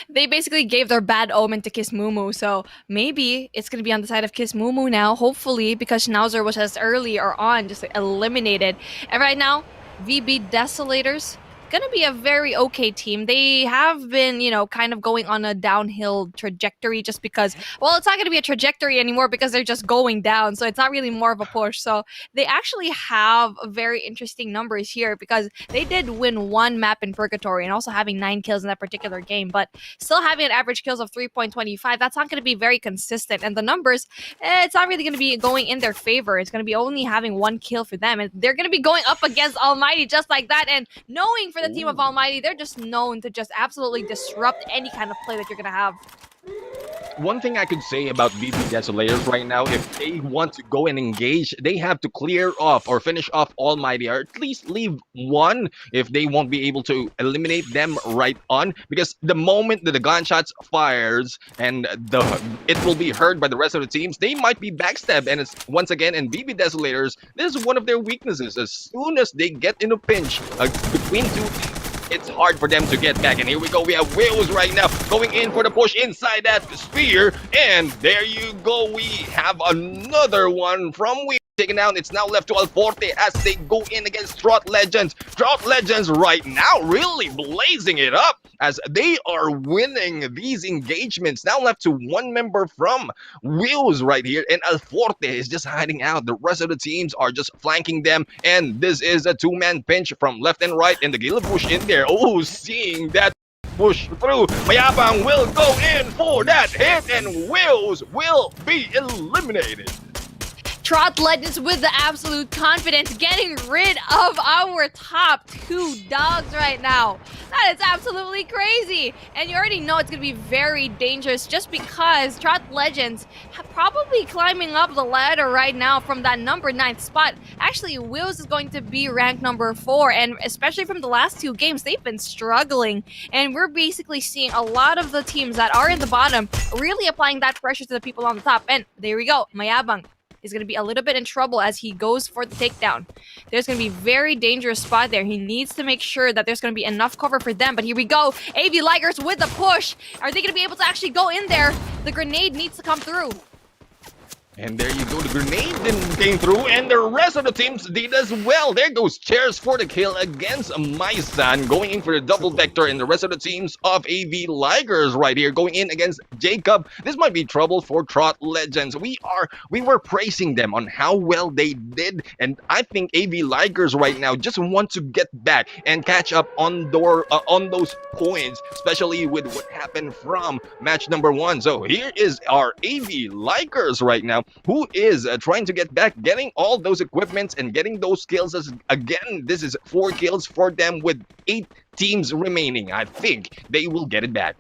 They basically gave their bad omen to Kiss Mumu, so maybe it's going to be on the side of Kiss Mumu now, hopefully, because Schnauzer was as earlier on, just eliminated. And right now, VB Desolators, gonna be a very okay team. They have been, you know, kind of going on a downhill trajectory just because, well, it's not gonna be a trajectory anymore because they're just going down, so it's not really more of a push. So they actually have very interesting numbers here because they did win one map in Purgatory and also having 9 kills in that particular game, but still having an average kills of 3.25, that's not gonna be very consistent. And the numbers, it's not really gonna be going in their favor. It's gonna be only having 1 kill for them, and they're gonna be going up against Almighty just like that. And knowing for the team of Almighty, they're just known to just absolutely disrupt any kind of play that you're gonna have. One thing I could say about VB Desolators right now, if they want to go and engage, they have to clear off or finish off Almighty, or at least leave one if they won't be able to eliminate them right on. Because the moment that the gunshots fires and it will be heard by the rest of the teams, they might be backstabbed. And it's once again, in VB Desolators, this is one of their weaknesses. As soon as they get in a pinch between two teams, it's hard for them to get back. And here we go, we have Wills right now going in for the push inside that sphere, and there you go, we have another one from Wills taken down. It's now left to Alforte as they go in against Drought Legends. Drought Legends right now really blazing it up as they are winning these engagements. Now left to one member from Wills right here, and Alforte is just hiding out. The rest of the teams are just flanking them, and this is a two-man pinch from left and right, and the Gila push in there. Oh, seeing that push through, Mayabang will go in for that hit, and Wills will be eliminated. Drought Legends with the absolute confidence, getting rid of our top 2 dogs right now. That is absolutely crazy. And you already know it's going to be very dangerous just because Drought Legends are probably climbing up the ladder right now from that number 9th spot. Actually, Wills is going to be ranked number 4, and especially from the last 2 games, they've been struggling. And we're basically seeing a lot of the teams that are in the bottom really applying that pressure to the people on the top. And there we go, Mayabang is going to be a little bit in trouble as he goes for the takedown. There's going to be a very dangerous spot there. He needs to make sure that there's going to be enough cover for them. But here we go. AV Ligers with the push. Are they going to be able to actually go in there? The grenade needs to come through. And there you go, the grenade didn't came through, and the rest of the teams did as well. There goes Chairs for the kill against Maisan, going in for the double vector, and the rest of the teams of AV Ligers right here going in against Jacob. This might be trouble for Drought Legends. We were praising them on how well they did, and I think AV Ligers right now just want to get back and catch up on those points, especially with what happened from match number 1. So here is our AV Ligers right now, who is trying to get back, getting all those equipments and getting those skills. Again, this is 4 kills for them with 8 teams remaining. I think they will get it back.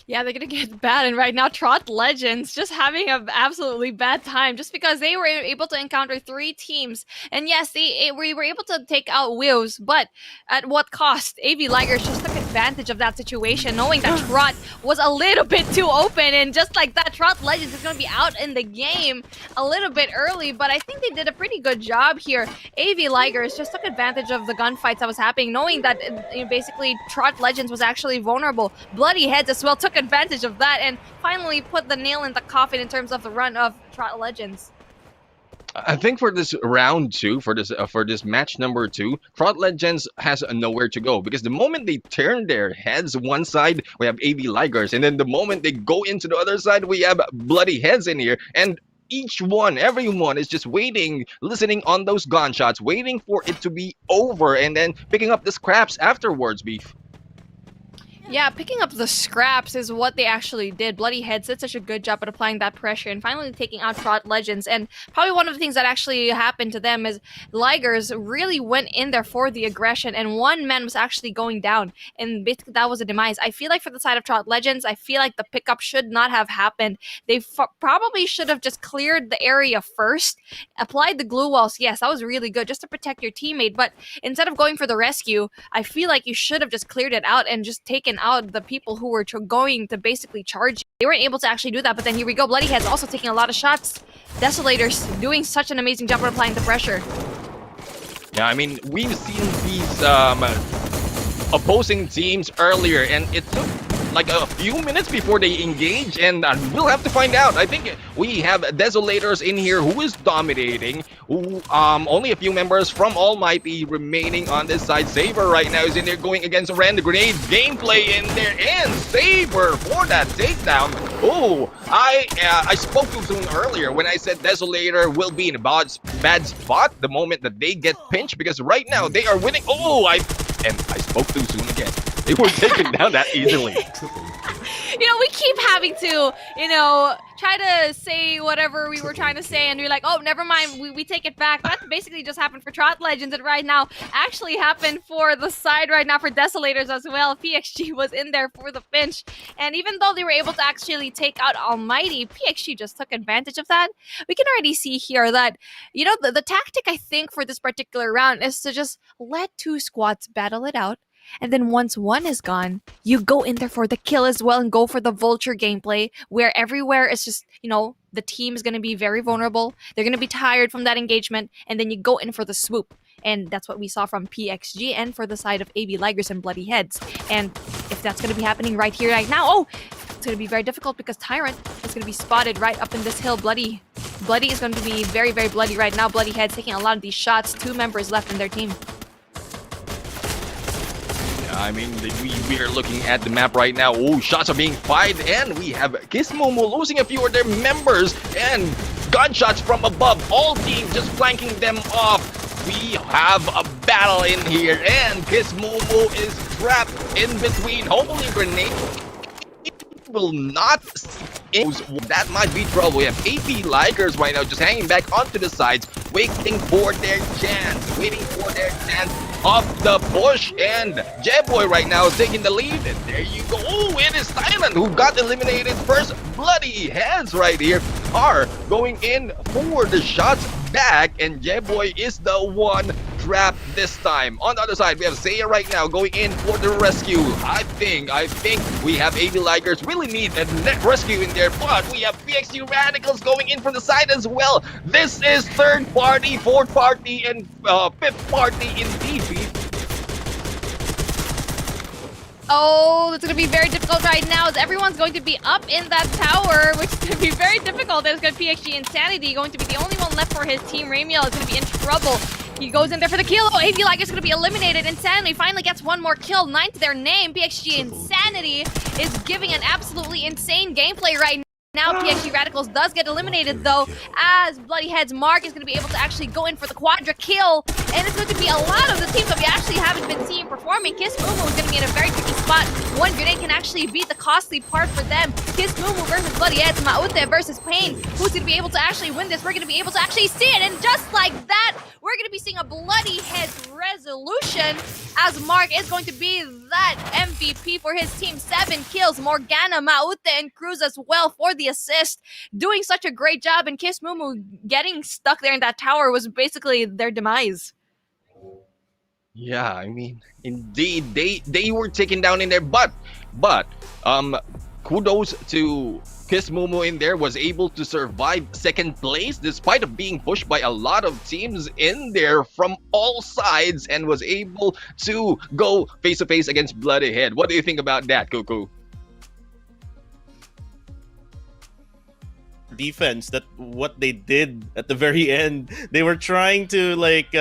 Yeah, they're going to get bad. And right now, Drought Legends just having an absolutely bad time just because they were able to encounter 3 teams. And yes, we were able to take out Wills, but at what cost? AV Ligers just took advantage of that situation, knowing that Drought was a little bit too open. And just like that, Drought Legends is going to be out in the game a little bit early. But I think they did a pretty good job here. AV Ligers just took advantage of the gunfights that was happening, knowing that basically Drought Legends was actually vulnerable. Bloody Heads as well took advantage of that and finally put the nail in the coffin in terms of the run of Drought Legends. I think for this round two, for this match number two, Trot Legends has nowhere to go because the moment they turn their heads one side, we have AV Ligers, and then the moment they go into the other side, we have Bloody Heads in here, and everyone is just waiting, listening on those gunshots, waiting for it to be over, and then picking up the scraps afterwards. Beef. Yeah, picking up the scraps is what they actually did. Bloody Heads did such a good job at applying that pressure and finally taking out Trot Legends. And probably one of the things that actually happened to them is Ligers really went in there for the aggression, and one man was actually going down. And basically, that was a demise. I feel like for the side of Trot Legends, I feel like the pickup should not have happened. They probably should have just cleared the area first, applied the glue walls. Yes, that was really good just to protect your teammate. But instead of going for the rescue, I feel like you should have just cleared it out and just taken out the people who were going to basically charge you. They weren't able to actually do that, but then here we go. Bloody Heads also taking a lot of shots. Desolators doing such an amazing job of applying the pressure. Yeah, I mean, we've seen these opposing teams earlier, and it took like a few minutes before they engage, and we'll have to find out. I think we have Desolators in here who is dominating, who only a few members from Almighty remaining on this side. Saber right now is in there going against Rand Grenade gameplay in there, and Saber for that takedown. Oh, I spoke too soon earlier when I said Desolator will be in a bad spot the moment that they get pinched, because right now they are winning. Oh, I spoke too soon again. They were taken down that easily. We keep having to, try to say whatever we were trying to say, and we're like, oh, never mind, we take it back. That basically just happened for Trot Legends, and right now actually happened for the side right now for Desolators as well. PXG was in there for the pinch, and even though they were able to actually take out Almighty, PXG just took advantage of that. We can already see here that, the tactic, I think, for this particular round is to just let two squads battle it out. And then once one is gone, you go in there for the kill as well and go for the vulture gameplay where everywhere is just, the team is going to be very vulnerable. They're going to be tired from that engagement. And then you go in for the swoop. And that's what we saw from PXG and for the side of AV Ligers and Bloody Heads. And if that's going to be happening right here, right now, it's going to be very difficult because Tyrant is going to be spotted right up in this hill. Bloody is going to be very, very bloody right now. Bloody Heads taking a lot of these shots. 2 members left in their team. I mean, we are looking at the map right now. Oh, shots are being fired, and we have Gizmomo losing a few of their members, and gunshots from above. All teams just flanking them off. We have a battle in here, and Gizmomo is trapped in between. Hopefully, Grenade will not that might be trouble. We have AP Ligers right now just hanging back onto the sides, waiting for their chance of the push, and J-Boy right now is taking the lead, and there you go. Oh, it is Thailand who got eliminated first. Bloody Heads right here are going in for the shots back, and J-Boy is the one trapped this time. On the other side, we have Zaya right now going in for the rescue. I think we have AV Ligers really need a net rescue in there, but we have PXG Radicals going in from the side as well. This is third party, fourth party, and fifth party indeed. Oh, it's going to be very difficult right now as everyone's going to be up in that tower, which is going to be very difficult. There's going to be PXG Insanity going to be the only one left for his team. Ramiel is going to be in trouble. He goes in there for the kill. Oh, AV Liger is going to be eliminated. Insanity finally gets one more kill. 9 to their name. PXG Insanity is giving an absolutely insane gameplay right now. PXG Radicals does get eliminated though, as Bloody Heads Mark is going to be able to actually go in for the quadra kill, and it's going to be a lot of the teams that we actually haven't been seeing performing. Kiss Mumu is going to be in a very tricky spot. One grenade can actually beat the costly part for them. Kiss Mumu versus Bloody Heads, Maute versus Pain. Who's going to be able to actually win this? We're going to be able to actually see it, and just like that, we're going to be seeing a Bloody Heads resolution, as Mark is going to be that MVP for his team. 7 kills, Morgana, Maute, and Cruz as well for the assist, doing such a great job, and Kiss Mumu getting stuck there in that tower was basically their demise. Yeah, I mean, indeed, they were taken down in there, but kudos to Kiss Mumu in there, was able to survive second place despite of being pushed by a lot of teams in there from all sides, and was able to go face to face against Bloody Head. What do you think about that, Cuckoo? defense that what they did at the very end. They were trying to like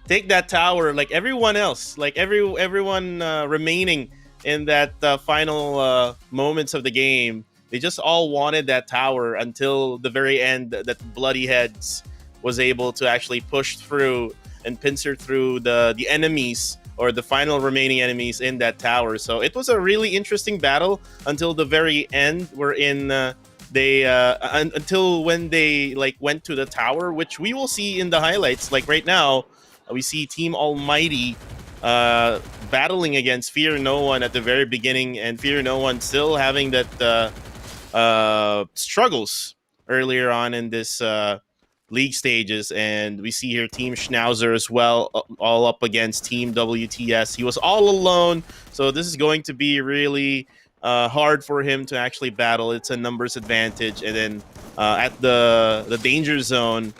take that tower like everyone else, like everyone remaining in that final moments of the game. They just all wanted that tower until the very end that Bloody Heads was able to actually push through and pincer through the enemies or the final remaining enemies in that tower. So it was a really interesting battle until the very end. Until when they like went to the tower, which we will see in the highlights. Like right now, we see Team Almighty battling against Fear No One at the very beginning, and Fear No One still having that struggles earlier on in this league stages. And we see here Team Schnauzer as well, all up against Team WTS. He was all alone, so this is going to be really hard for him to actually battle. It's a numbers advantage. And then at the danger zone,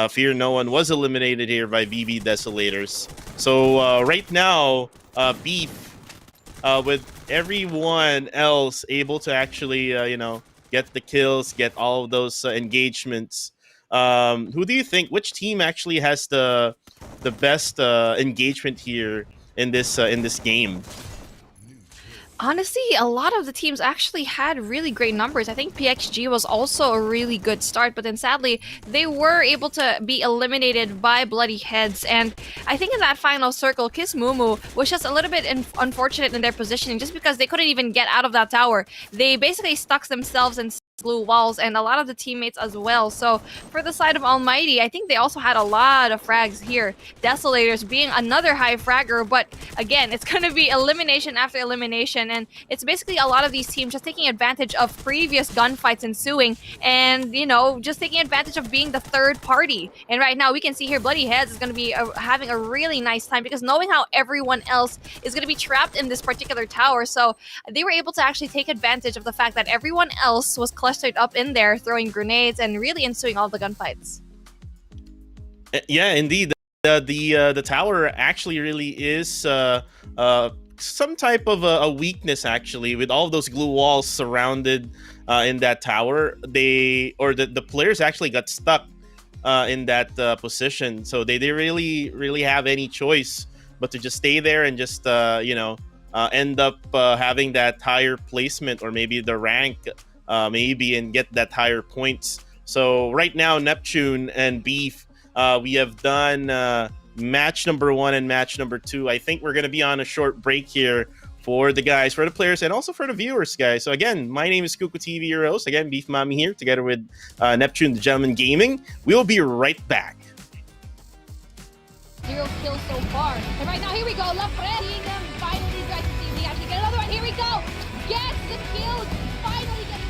Fear No One was eliminated here by BB Desolators. So right now, Beef, with everyone else able to actually, get the kills, get all of those engagements. Who do you think? Which team actually has the best engagement here in this game? Honestly, a lot of the teams actually had really great numbers. I think PXG was also a really good start, but then sadly, they were able to be eliminated by Bloody Heads. And I think in that final circle, Kiss Mumu was just a little bit unfortunate in their positioning just because they couldn't even get out of that tower. They basically stuck themselves in blue walls, and a lot of the teammates as well. So for the side of Almighty, I think they also had a lot of frags here. Desolators being another high fragger, but again, it's going to be elimination after elimination, and it's basically a lot of these teams just taking advantage of previous gunfights ensuing and, just taking advantage of being the third party. And right now, we can see here Bloody Heads is going to be having a really nice time because knowing how everyone else is going to be trapped in this particular tower, so they were able to actually take advantage of the fact that everyone else was clustered up in there, throwing grenades and really ensuing all the gunfights. Yeah, indeed. The tower actually really is some type of a weakness, actually, with all those glue walls surrounded in that tower. The players actually got stuck in that position, so they really have any choice but to just stay there and just end up having that higher placement or maybe the rank and get that higher points. So right now, Neptune and Beef, we have done match number 1 and match number 2. I think we're going to be on a short break here for the guys, for the players, and also for the viewers, guys. So again, my name is Kuku TV, your host. Again, Beef Mommy here, together with Neptune, the Gentleman Gaming. We'll be right back. 0 kills so far. And right now, here we go. Lafre seeing them finally try to see me actually get another one. Here we go. Gets the kills. Finally getting.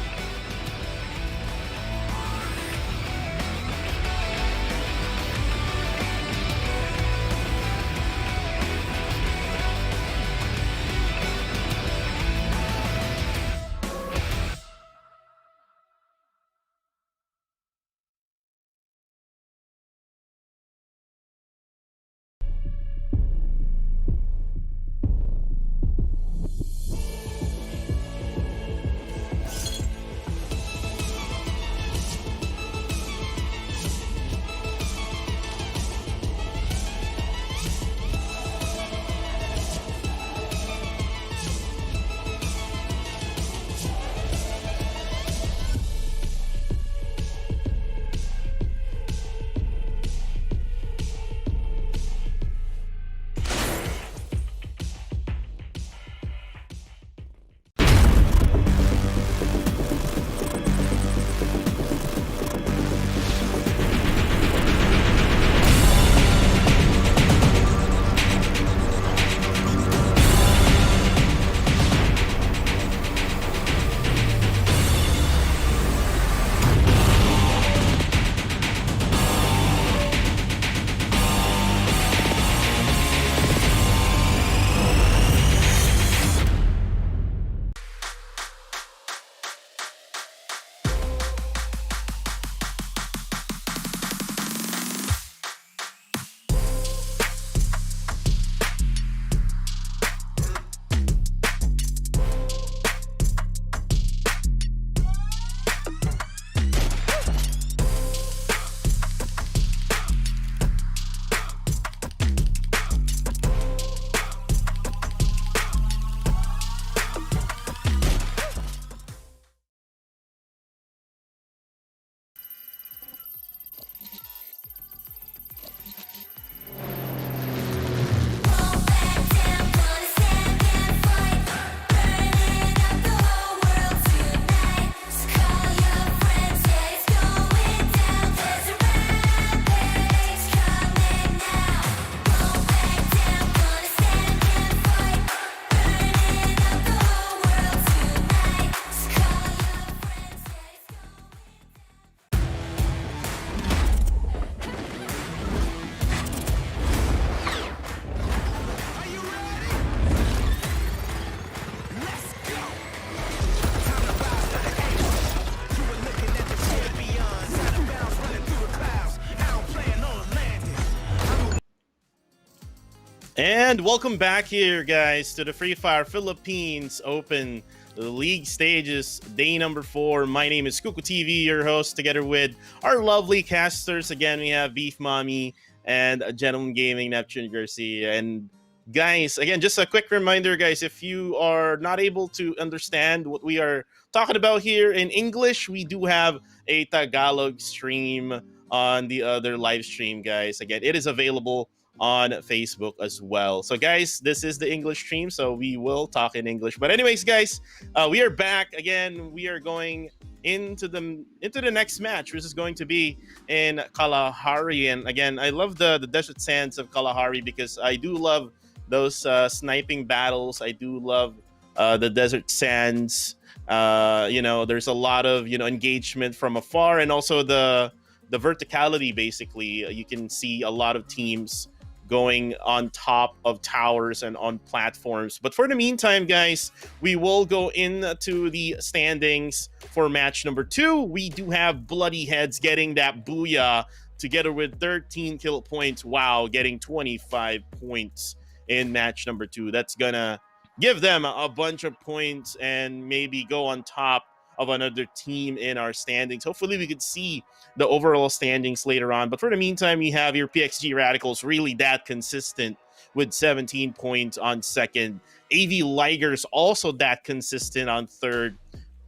And welcome back here, guys, to the Free Fire Philippines Open League stages, day number 4. My name is Kuku TV, your host, together with our lovely casters. Again, we have Beef Mommy and Gentleman Gaming, Neptune Garcia. And guys, again, just a quick reminder, guys, if you are not able to understand what we are talking about here in English, we do have a Tagalog stream on the other live stream, guys. Again, it is available on Facebook as well. So guys, this is the English stream, so we will talk in English. But anyways, guys, we are back again. We are going into the next match, which is going to be in Kalahari. And again, I love the desert sands of Kalahari because I do love those sniping battles. I do love the desert sands. There's a lot of engagement from afar, and also the verticality. Basically, you can see a lot of teams going on top of towers and on platforms. But for the meantime, guys, we will go into the standings for match number 2. We do have Bloody Heads getting that booyah together with 13 kill points. Wow, getting 25 points in match number 2. That's gonna give them a bunch of points and maybe go on top of another team in our standings. Hopefully we could see the overall standings later on. But for the meantime, we have your PXG Radicals, really that consistent with 17 points on second. AV Ligers also that consistent on third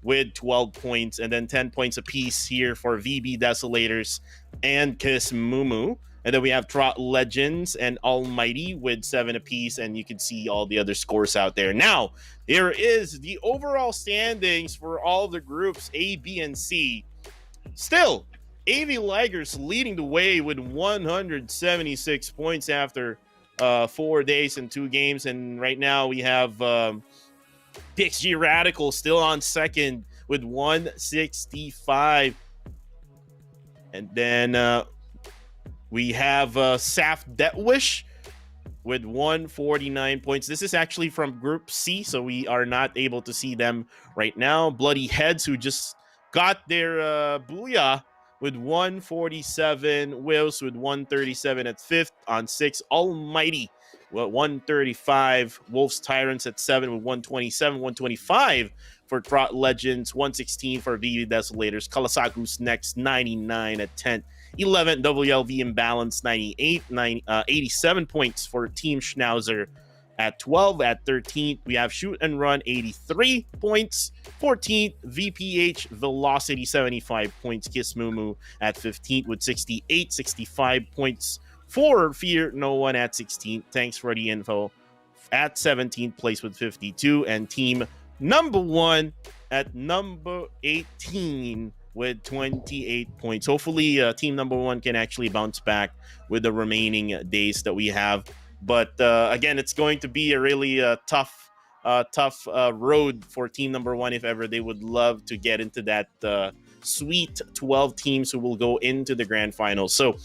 with 12 points. And then 10 points apiece here for VB Desolators and Kiss Mumu. And then we have Trot Legends and Almighty with 7 apiece, and you can see all the other scores out there. Now, here is the overall standings for all the groups A, B, and C. Still, AV Ligers leading the way with 176 points after 4 days and 2 games. And right now we have PXG Radical still on second with 165. And then we have Saf Detwish with 149 points. This is actually from Group C, so we are not able to see them right now. Bloody Heads, who just got their booyah with 147. Wills with 137 at 5th. On 6, Almighty with 135. Wolf's Tyrants at 7 with 127. 125 for Trot Legends. 116 for VV Desolators. Kalasaku's next, 99 at 10th. 11 WLV Imbalance, 98, 87 points for Team Schnauzer at 12. At 13th, we have Shoot and Run, 83 points. 14th, VPH Velocity, 75 points. Kiss Mumu at 15th with 68, 65 points. For Fear No One at 16th. Thanks for the info. At 17th place with 52. And Team Number 1 at number 18 with 28 points. Hopefully, Team Number 1 can actually bounce back with the remaining days that we have. But again, it's going to be a really tough road for Team Number 1 if ever they would love to get into that sweet 12 teams who will go into the grand finals. So,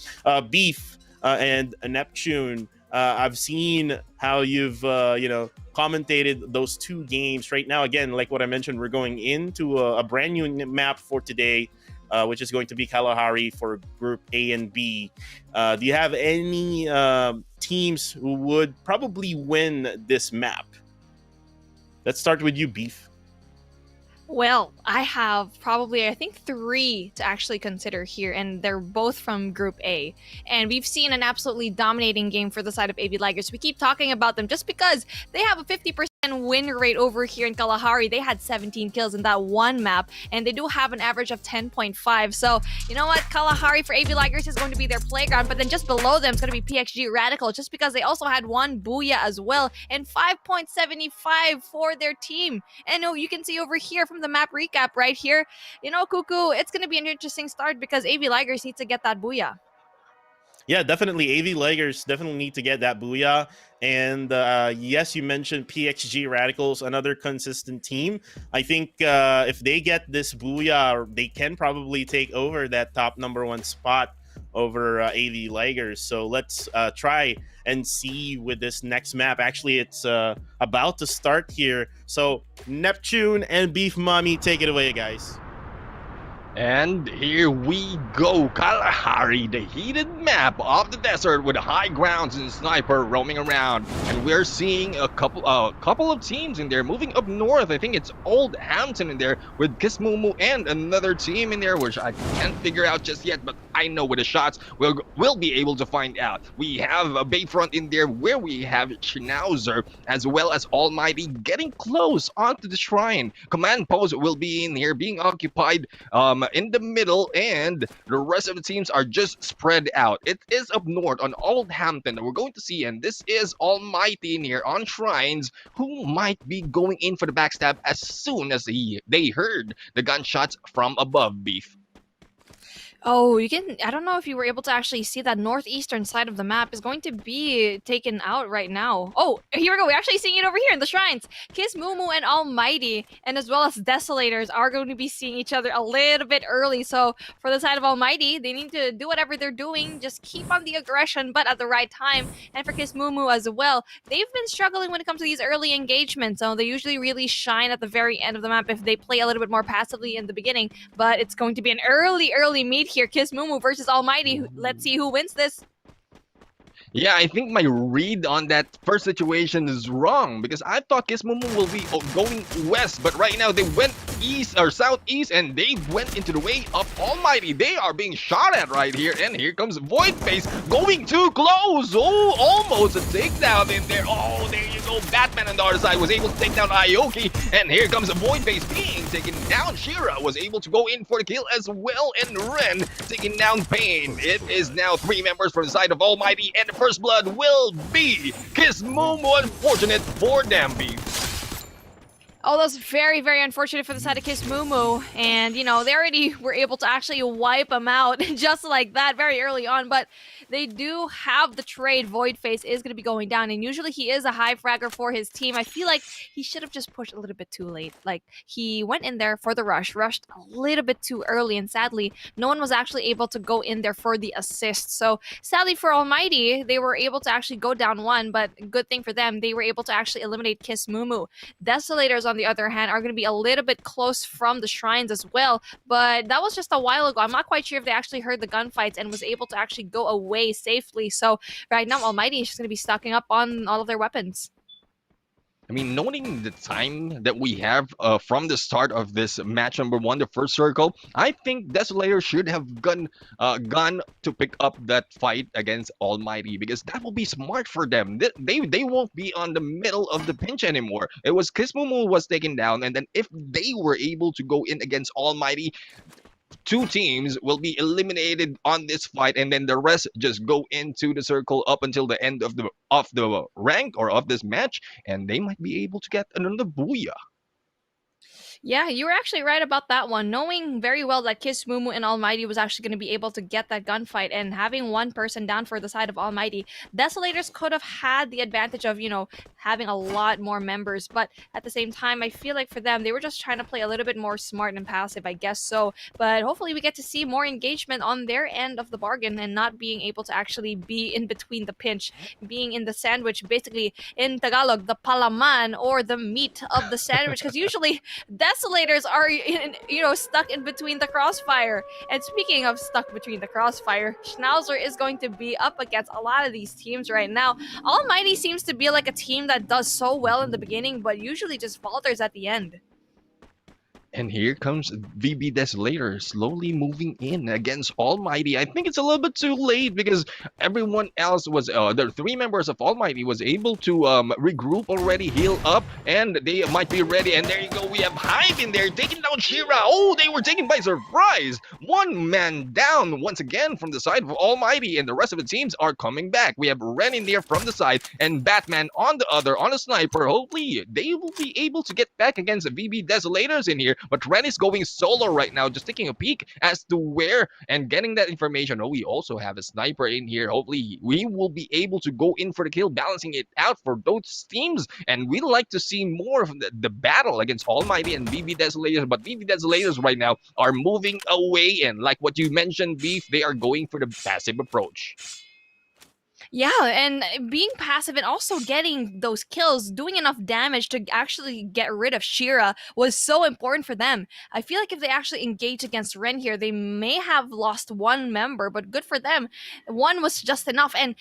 Beef and Neptune, I've seen how you've commentated those 2 games. Right now, again, like what I mentioned, we're going into a brand new map for today, which is going to be Kalahari for Group A and B. Do you have any teams who would probably win this map? Let's start with you, Beef. Well, I have probably, I think, 3 to actually consider here, and they're both from Group A. And we've seen an absolutely dominating game for the side of AV Ligers. We keep talking about them just because they have a 50% win rate over here in Kalahari. They had 17 kills in that one map, and they do have an average of 10.5. So, you know what? Kalahari for AV Ligers is going to be their playground, but then just below them is going to be PXG Radical, just because they also had 1 booyah as well, and 5.75 for their team. And you can see over here from the map recap right here, Kuku, it's going to be an interesting start because AV Ligers need to get that booyah. Yeah, definitely. AV Ligers definitely need to get that booyah. And yes, you mentioned PXG Radicals, another consistent team. I think if they get this booyah, they can probably take over that top number 1 spot over AV Ligers. So let's try and see with this next map. Actually, it's about to start here. So Neptune and Beef Mommy, take it away, guys. And here we go, Kalahari, the heated map of the desert with high grounds and sniper roaming around. And we're seeing a couple of teams in there moving up north. I think it's Old Hampton in there with Kismumu and another team in there, which I can't figure out just yet, but I know with the shots we'll be able to find out. We have a Bayfront in there where we have Schnauzer as well as Almighty getting close onto the shrine. Command post will be in here being occupied in the middle, and the rest of the teams are just spread out. It is up north on Old Hampton that we're going to see, and this is Almighty in here on Shrines, who might be going in for the backstab as soon as they heard the gunshots from above, Beef. Oh, you can. I don't know if you were able to actually see that northeastern side of the map is going to be taken out right now. Oh, here we go. We're actually seeing it over here in the shrines. Kismumu and Almighty, and as well as Desolators, are going to be seeing each other a little bit early. So for the side of Almighty, they need to do whatever they're doing, just keep on the aggression, but at the right time. And for Kismumu as well, they've been struggling when it comes to these early engagements. So they usually really shine at the very end of the map if they play a little bit more passively in the beginning. But it's going to be an early meet here. Kismumu versus Almighty. Let's see who wins this. Yeah, I think my read on that first situation is wrong because I thought Kismumu will be going west, but right now they went east or southeast and they went into the way of Almighty. They are being shot at right here, and here comes Voidface going too close. Oh, almost a takedown in there. Oh, there you go. Batman on the other side was able to take down Aoki, and here comes Voidface being taken down. Shira was able to go in for the kill as well, and Ren taking down Pain. It is now 3 members from the side of Almighty, and the first blood will be Kismumu. Unfortunate for them, Beef. Oh, that's very, very unfortunate for the side of Kismumu. And, you know, they already were able to actually wipe him out just like that very early on. But they do have the trade. Voidface is going to be going down. And usually he is a high fragger for his team. I feel like he should have just pushed a little bit too late. Like, he went in there for the rushed a little bit too early. And sadly, no one was actually able to go in there for the assist. So, sadly for Almighty, they were able to actually go down 1. But good thing for them, they were able to actually eliminate Kismumu. Desolators, on the other hand, are going to be a little bit close from the shrines as well, but that was just a while ago. I'm not quite sure if they actually heard the gunfights and was able to actually go away safely. So right now, Almighty is just going to be stocking up on all of their weapons. I mean, noting the time that we have from the start of this match number 1, the first circle, I think Desolator should have gone to pick up that fight against Almighty because that will be smart for them. They won't be on the middle of the pinch anymore. It was Kismumu was taken down, and then if they were able to go in against Almighty, 2 teams will be eliminated on this fight, and then the rest just go into the circle up until the end of the rank or of this match, and they might be able to get another booyah. Yeah, you were actually right about that one. Knowing very well that Kismumu and Almighty was actually going to be able to get that gunfight and having one person down for the side of Almighty, Desolators could have had the advantage of, you know, having a lot more members. But at the same time, I feel like for them, they were just trying to play a little bit more smart and passive, I guess so. But hopefully we get to see more engagement on their end of the bargain and not being able to actually be in between the pinch, being in the sandwich, basically in Tagalog, the palaman or the meat of the sandwich. Because usually Desolators are, stuck in between the crossfire. And speaking of stuck between the crossfire, Schnauzer is going to be up against a lot of these teams right now. Almighty seems to be like a team that does so well in the beginning, but usually just falters at the end. And here comes VB Desolator slowly moving in against Almighty. I think it's a little bit too late because everyone else was, the 3 members of Almighty was able to regroup already, heal up, and they might be ready. And there you go, we have Hive in there taking down Shira. Oh, they were taken by surprise. 1 man down once again from the side of Almighty, and the rest of the teams are coming back. We have Ren in there from the side and Batman on the other, on a sniper. Hopefully, they will be able to get back against the VB Desolators in here. But Ren is going solo right now, just taking a peek as to where and getting that information. Oh, we also have a sniper in here. Hopefully, we will be able to go in for the kill, balancing it out for those teams. And we'd like to see more of the battle against Almighty and VB Desolators. But VB Desolators right now are moving away. And like what you mentioned, Beef, they are going for the passive approach. Yeah, and being passive and also getting those kills, doing enough damage to actually get rid of Shira was so important for them. I feel like if they actually engage against Ren here, they may have lost one member, but good for them. One was just enough. And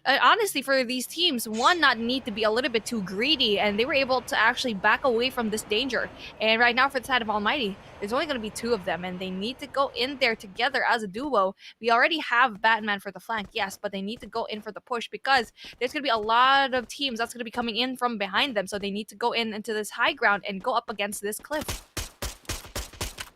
honestly, for these teams, one not need to be a little bit too greedy, and they were able to actually back away from this danger. And right now, for the side of Almighty, there's only going to be two of them, and they need to go in there together as a duo. We already have Batman for the flank, yes, but they need to go in for the push because there's going to be a lot of teams that's going to be coming in from behind them. So they need to go into this high ground and go up against this cliff.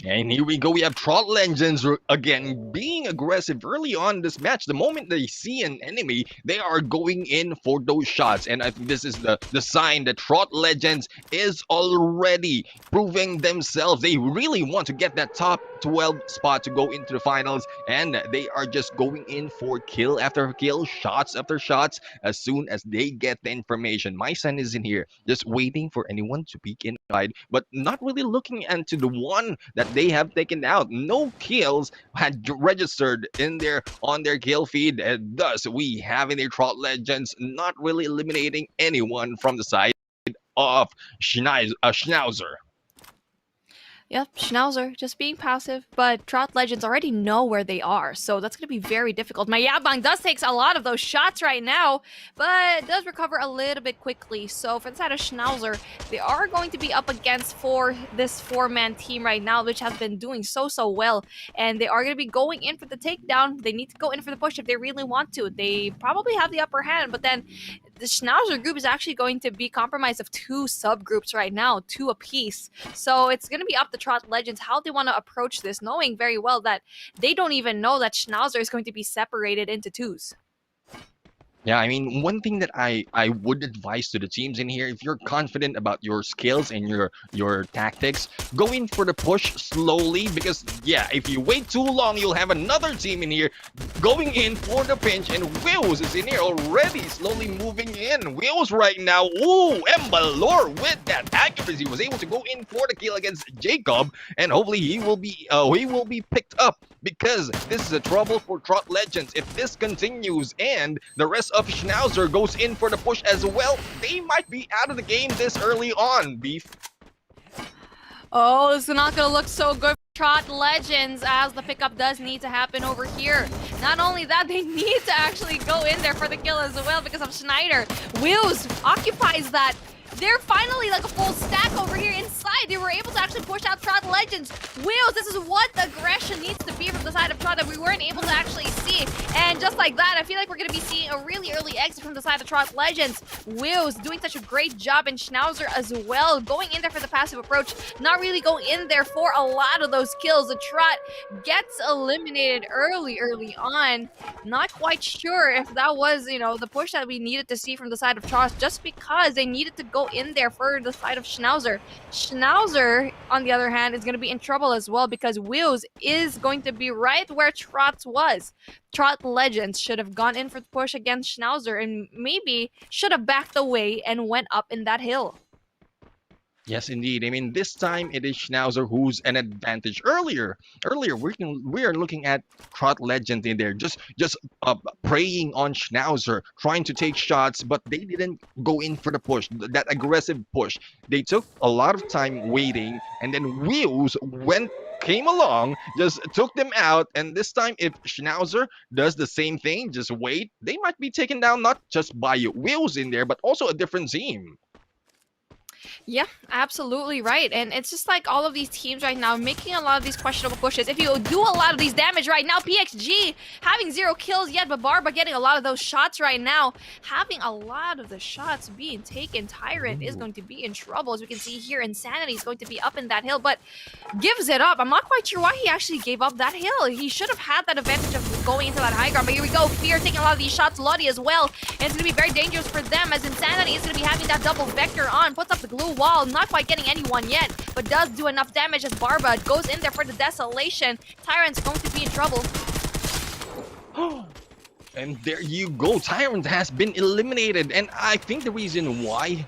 And here we go. We have Trot Legends again being aggressive early on this match. The moment they see an enemy, they are going in for those shots. And I think this is the sign that Trot Legends is already proving themselves. They really want to get that top 12 spot to go into the finals. And they are just going in for kill after kill, shots after shots as soon as they get the information. My son is in here just waiting for anyone to peek inside, but not really looking into the one that they have taken out. No kills had registered in on their kill feed, and thus we have in their Trot Legends not really eliminating anyone from the side of Schnauzer. Yep, Schnauzer just being passive, but Trot Legends already know where they are, so that's going to be very difficult. My Yabang does take a lot of those shots right now, but does recover a little bit quickly. So for the side of Schnauzer, they are going to be up against this four-man team right now, which has been doing so well, and they are going to be going in for the takedown. They need to go in for the push if they really want to. They probably have the upper hand, but then the Schnauzer group is actually going to be compromised of two subgroups right now, two apiece. So it's going to be up to Trot Legends how they want to approach this, knowing very well that they don't even know that Schnauzer is going to be separated into twos. Yeah, I mean, one thing that I would advise to the teams in here, if you're confident about your skills and your tactics, go in for the push slowly, because yeah, if you wait too long, you'll have another team in here going in for the pinch, and Wills is in here already slowly moving in. Wills right now, ooh, Embalor with that accuracy was able to go in for the kill against Jacob, and hopefully he will be picked up, because this is a trouble for Trot Legends. If this continues and the rest of Schnauzer goes in for the push as well, they might be out of the game this early on, Beef. Oh, it's not going to look so good for Trot Legends, as the pickup does need to happen over here. Not only that, they need to actually go in there for the kill as well because of Schneider. Wills occupies that. They're finally like a full stack over here inside. They were able to actually push out Trot Legends. Wills, this is what the aggression needs to be from the side of Trot that we weren't able to actually see. And just like that, I feel like we're going to be seeing a really early exit from the side of Trot Legends. Wills doing such a great job, and Schnauzer as well, going in there for the passive approach, not really going in there for a lot of those kills. The Trot gets eliminated early on. Not quite sure if that was, the push that we needed to see from the side of Trot, just because they needed to go in there for the side of Schnauzer. Schnauzer, on the other hand, is going to be in trouble as well, because Wills is going to be right where Trot was. Trot Legends should have gone in for the push against Schnauzer and maybe should have backed away and went up in that hill. Yes, indeed. I mean, this time it is Schnauzer who's an advantage. Earlier, we are looking at Trot Legend in there, just preying on Schnauzer, trying to take shots, but they didn't go in for the push, that aggressive push. They took a lot of time waiting, and then Wheels came along, just took them out. And this time, if Schnauzer does the same thing, just wait, they might be taken down not just by Wheels in there, but also a different team. Yeah, absolutely right. And it's just like all of these teams right now making a lot of these questionable pushes. If you do a lot of these damage right now, PXG having 0 kills yet, but Barba getting a lot of those shots right now, having a lot of the shots being taken. Tyrant is going to be in trouble. As we can see here, Insanity is going to be up in that hill, but gives it up. I'm not quite sure why he actually gave up that hill. He should have had that advantage of going into that high ground, but here we go. Fear taking a lot of these shots, Lottie as well, and it's going to be very dangerous for them, as Insanity is going to be having that double vector on, puts up the glue wall, not quite getting anyone yet, but does do enough damage as Barba goes in there for the desolation. Tyrant's going to be in trouble. And there you go, Tyrant has been eliminated. And I think the reason why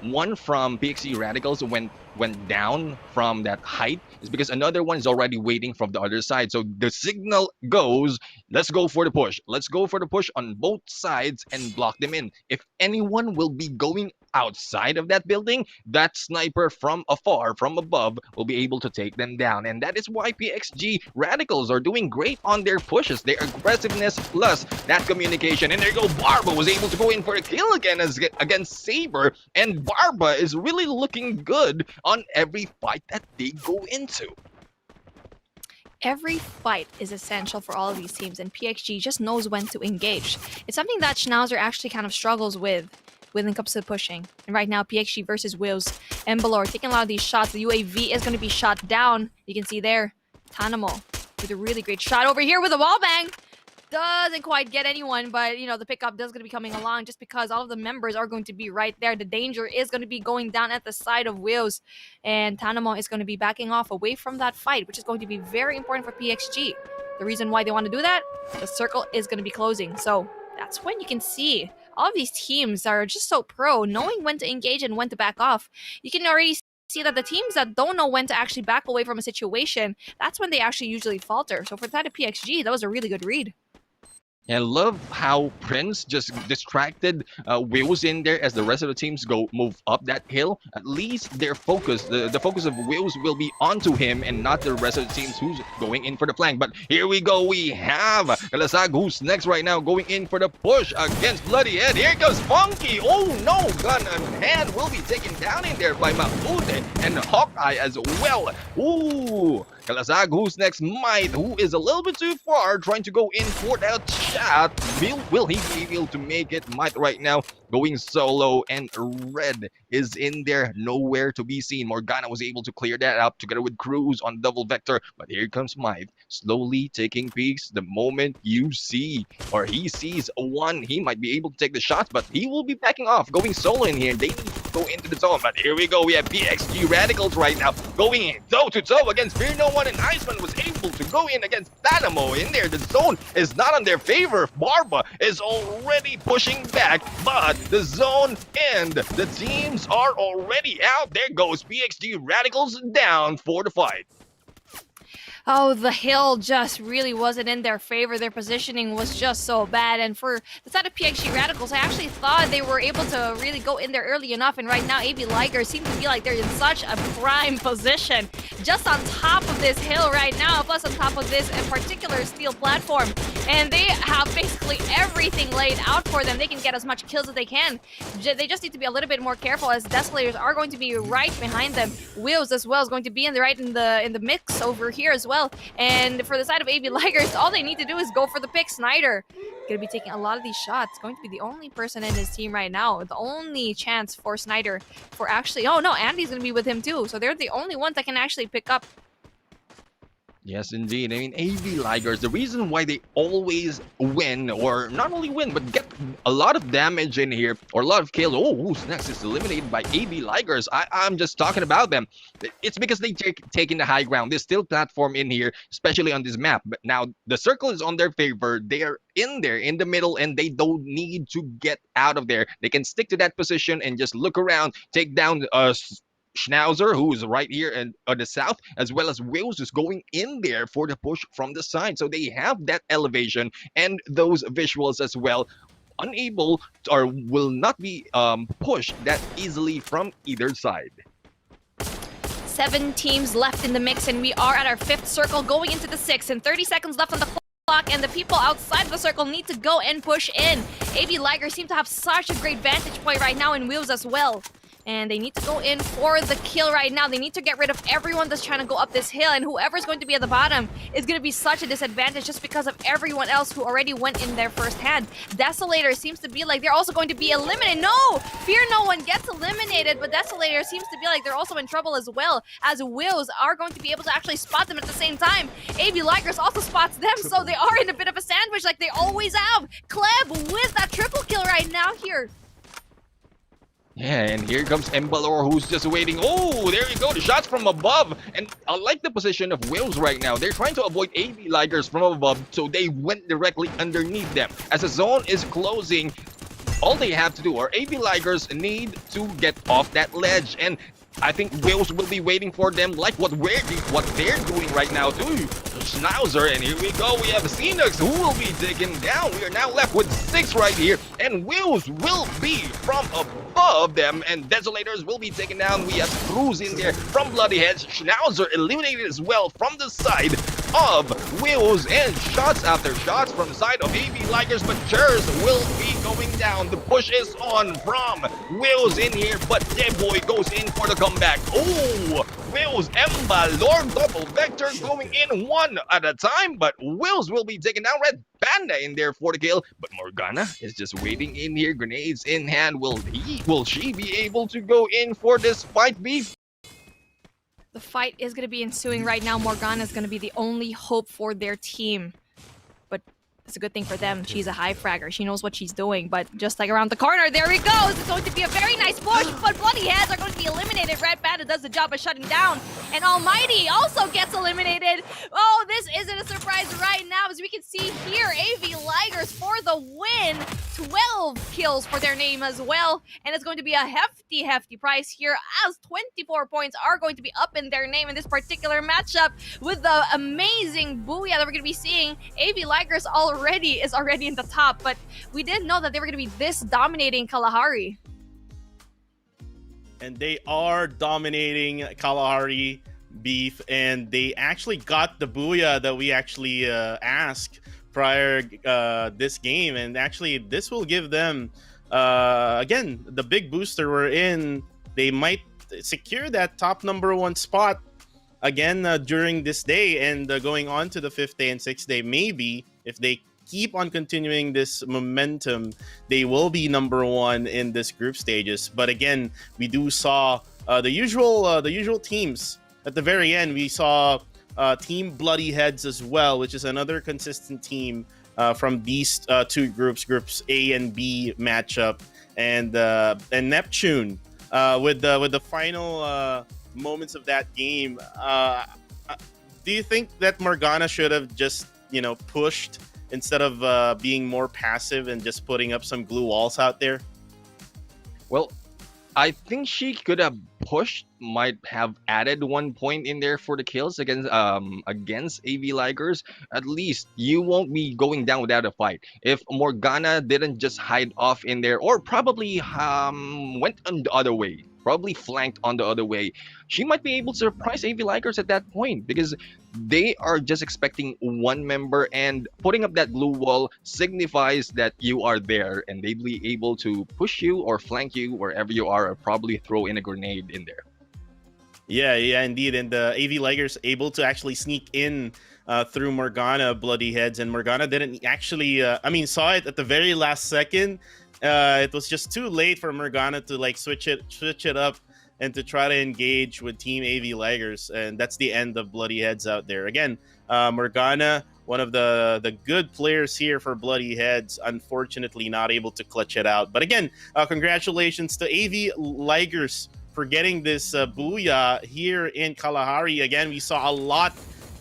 one from PXC Radicals went went down from that height is because another one is already waiting from the other side. So the signal goes, let's go for the push. Let's go for the push on both sides and block them in. If anyone will be going outside of that building, that sniper from afar, from above, will be able to take them down. And that is why PXG Radicals are doing great on their pushes, their aggressiveness plus that communication. And there you go, Barba was able to go in for a kill again against Saber. And Barba is really looking good on every fight that they go into. Every fight is essential for all of these teams, and PXG just knows when to engage. It's something that Schnauzer actually kind of struggles with when it comes to pushing. And right now, PXG versus Wills. Embelor taking a lot of these shots. The UAV is going to be shot down. You can see there, Tanamo with a really great shot over here with a wall bang. Doesn't quite get anyone, but you know, the pickup does going to be coming along just because all of the members are going to be right there. The danger is going to be going down at the side of Wills, and Tanamo is going to be backing off away from that fight, which is going to be very important for PXG. The reason why they want to do that, the circle is going to be closing. So that's when you can see all of these teams are just so pro, knowing when to engage and when to back off. You can already see that the teams that don't know when to actually back away from a situation, that's when they actually usually falter. So for the side of PXG, that was a really good read. And I love how Prince just distracted Wills in there as the rest of the teams move up that hill. At least their focus, the focus of Wills will be onto him and not the rest of the teams who's going in for the flank. But here we go, we have Kalasag who's next right now going in for the push against Bloody Ed. Here goes Funky. Oh no, gun and hand will be taken down in there by Mafude and Hawkeye as well. Ooh. Kalasag who's next, Might, who is a little bit too far, trying to go in for that shot. Will he be able to make it? Might right now going solo, and Red is in there, nowhere to be seen. Morgana was able to clear that up together with Cruz on double vector, but here comes Might, slowly taking peeks. The moment you see, or he sees one, he might be able to take the shots, but he will be backing off, going solo in here. They need to go into the zone, but here we go. We have PXG Radicals right now going in toe-to-toe against Fear No One, and Iceman was able to go in against Dynamo in there. The zone is not on their favor. Barba is already pushing back, but the zone and the teams are already out. There goes PXG Radicals down for the fight. Oh, the hill just really wasn't in their favor. Their positioning was just so bad. And for the side of PXG Radicals, I actually thought they were able to really go in there early enough. And right now, AB Liger seems to be like they're in such a prime position. Just on top of this hill right now, plus on top of this in particular steel platform. And they have basically everything laid out for them. They can get as much kills as they can. They just need to be a little bit more careful, as Desolators are going to be right behind them. Wills as well is going to be in the mix over here as well. And for the side of AB Ligers, all they need to do is go for the pick. Snyder gonna be taking a lot of these shots. Going to be the only person in his team right now. The only chance for Snyder for actually... Oh no, Andy's gonna be with him too. So they're the only ones that can actually pick up. Yes, indeed. I mean, AB Ligers, the reason why they always win, or not only win, but get a lot of damage in here, or a lot of kills. Oh, who's next is eliminated by AB Ligers. I'm just talking about them. It's because they taking the high ground. There's still platform in here, especially on this map. But now the circle is on their favor. They are in there, in the middle, and they don't need to get out of there. They can stick to that position and just look around, take down Schnauzer, who is right here on the south, as well as Wills is going in there for the push from the side. So they have that elevation and those visuals as well. Unable or will not be pushed that easily from either side. 7 teams left in the mix, and we are at our 5th circle going into the 6th, and 30 seconds left on the clock, and the people outside the circle need to go and push in. AB Liger seem to have such a great vantage point right now, and Wills as well. And they need to go in for the kill right now. They need to get rid of everyone that's trying to go up this hill. And whoever's going to be at the bottom is going to be such a disadvantage just because of everyone else who already went in there firsthand. Desolator seems to be like they're also going to be eliminated. No! Fear No One gets eliminated, but Desolator seems to be like they're also in trouble as well, as Wills are going to be able to actually spot them at the same time. AB Ligers also spots them, so they are in a bit of a sandwich like they always have. Kleb with that triple kill right now here. Yeah, and here comes Embalor, who's just waiting. Oh, there you go, the shots from above. And I like the position of Wills right now. They're trying to avoid AB Ligers from above, so they went directly underneath them. As the zone is closing, all they have to do, or AB Ligers need to get off that ledge. And I think Wills will be waiting for them like what they're doing right now too. Schnauzer, and here we go. We have Xenox who will be taken down. We are now left with 6 right here, and Wills will be from above them, and Desolators will be taken down. We have Cruz in there from Bloody Heads. Schnauzer eliminated as well from the side of Wills, and shots after shots from the side of AV Ligers, but Chers will be going down. The push is on from Wills in here, but Deadboy goes in for the comeback. Oh, Wills, Emba, Lord Double Vector going in one at a time, but Wills will be taken down. Red Panda in there for the kill, but Morgana is just waiting in here, grenades in hand. Will she be able to go in for this fight, Beef? The fight is going to be ensuing right now. Morgana is going to be the only hope for their team. But it's a good thing for them. She's a high fragger. She knows what she's doing. But just like around the corner, there he goes. It's going to be a very nice push, but Bloody Heads are going to be eliminated. Red Panda does the job of shutting down. And Almighty also gets eliminated. Oh, this isn't a surprise right now. As we can see here, AV Ligers for the win. 12 kills for their name as well. And it's going to be a hefty price here, as 24 points are going to be up in their name in this particular matchup with the amazing Booyah that we're going to be seeing. AV Ligers is already in the top, but we didn't know that they were going to be this dominating Kalahari. And they are dominating Kalahari, Beef, and they actually got the Booyah that we actually asked prior this game, and actually this will give them again the big booster we're in. They might secure that top #1 spot again during this day, and going on to the 5th day and 6th day. Maybe if they keep on continuing this momentum, they will be #1 in this group stages. But again, we do saw the usual teams at the very end. We saw Team Bloody Heads as well, which is another consistent team from these two groups A and B matchup, and Neptune with the final moments of that game. Do you think that Morgana should have just pushed instead of being more passive and just putting up some glue walls out there? Well, I think she could have pushed, might have added 1 point in there for the kills against AV Ligers. At least you won't be going down without a fight. If Morgana didn't just hide off in there, or probably went on the other way, probably flanked on the other way, she might be able to surprise AV Ligers at that point, because they are just expecting one member, and putting up that glue wall signifies that you are there, and they'd be able to push you or flank you wherever you are, or probably throw in a grenade in there. Yeah, indeed. And the AV Ligers able to actually sneak in through Morgana, Bloody Heads, and Morgana didn't actually, saw it at the very last second. It was just too late for Morgana to switch it up and to try to engage with Team AV Ligers, and that's the end of Bloody Heads out there. Again, Morgana, one of the good players here for Bloody Heads, unfortunately not able to clutch it out. But again, congratulations to AV Ligers for getting this Booyah here in Kalahari. Again, we saw a lot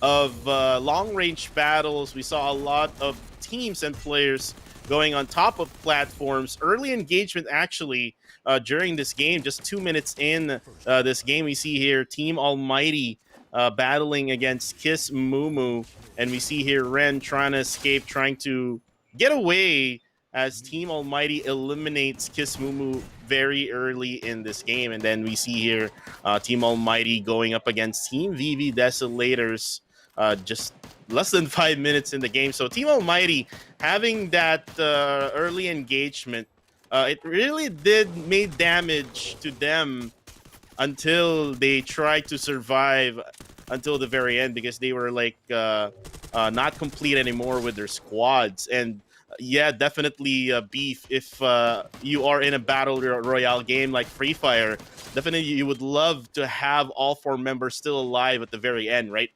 of long-range battles. We saw a lot of teams and players going on top of platforms. Early engagement, actually, during this game. Just 2 minutes in this game, we see here Team Almighty battling against Kiss Mumu. And we see here Ren trying to escape, trying to get away, as Team Almighty eliminates Kiss Mumu very early in this game. And then we see here Team Almighty going up against Team VV Desolators just less than 5 minutes in the game. So Team Almighty having that early engagement, it really did make damage to them until they tried to survive until the very end, because they were not complete anymore with their squads. And yeah, definitely Beef, if you are in a battle royale game like Free Fire, definitely you would love to have all 4 members still alive at the very end, right?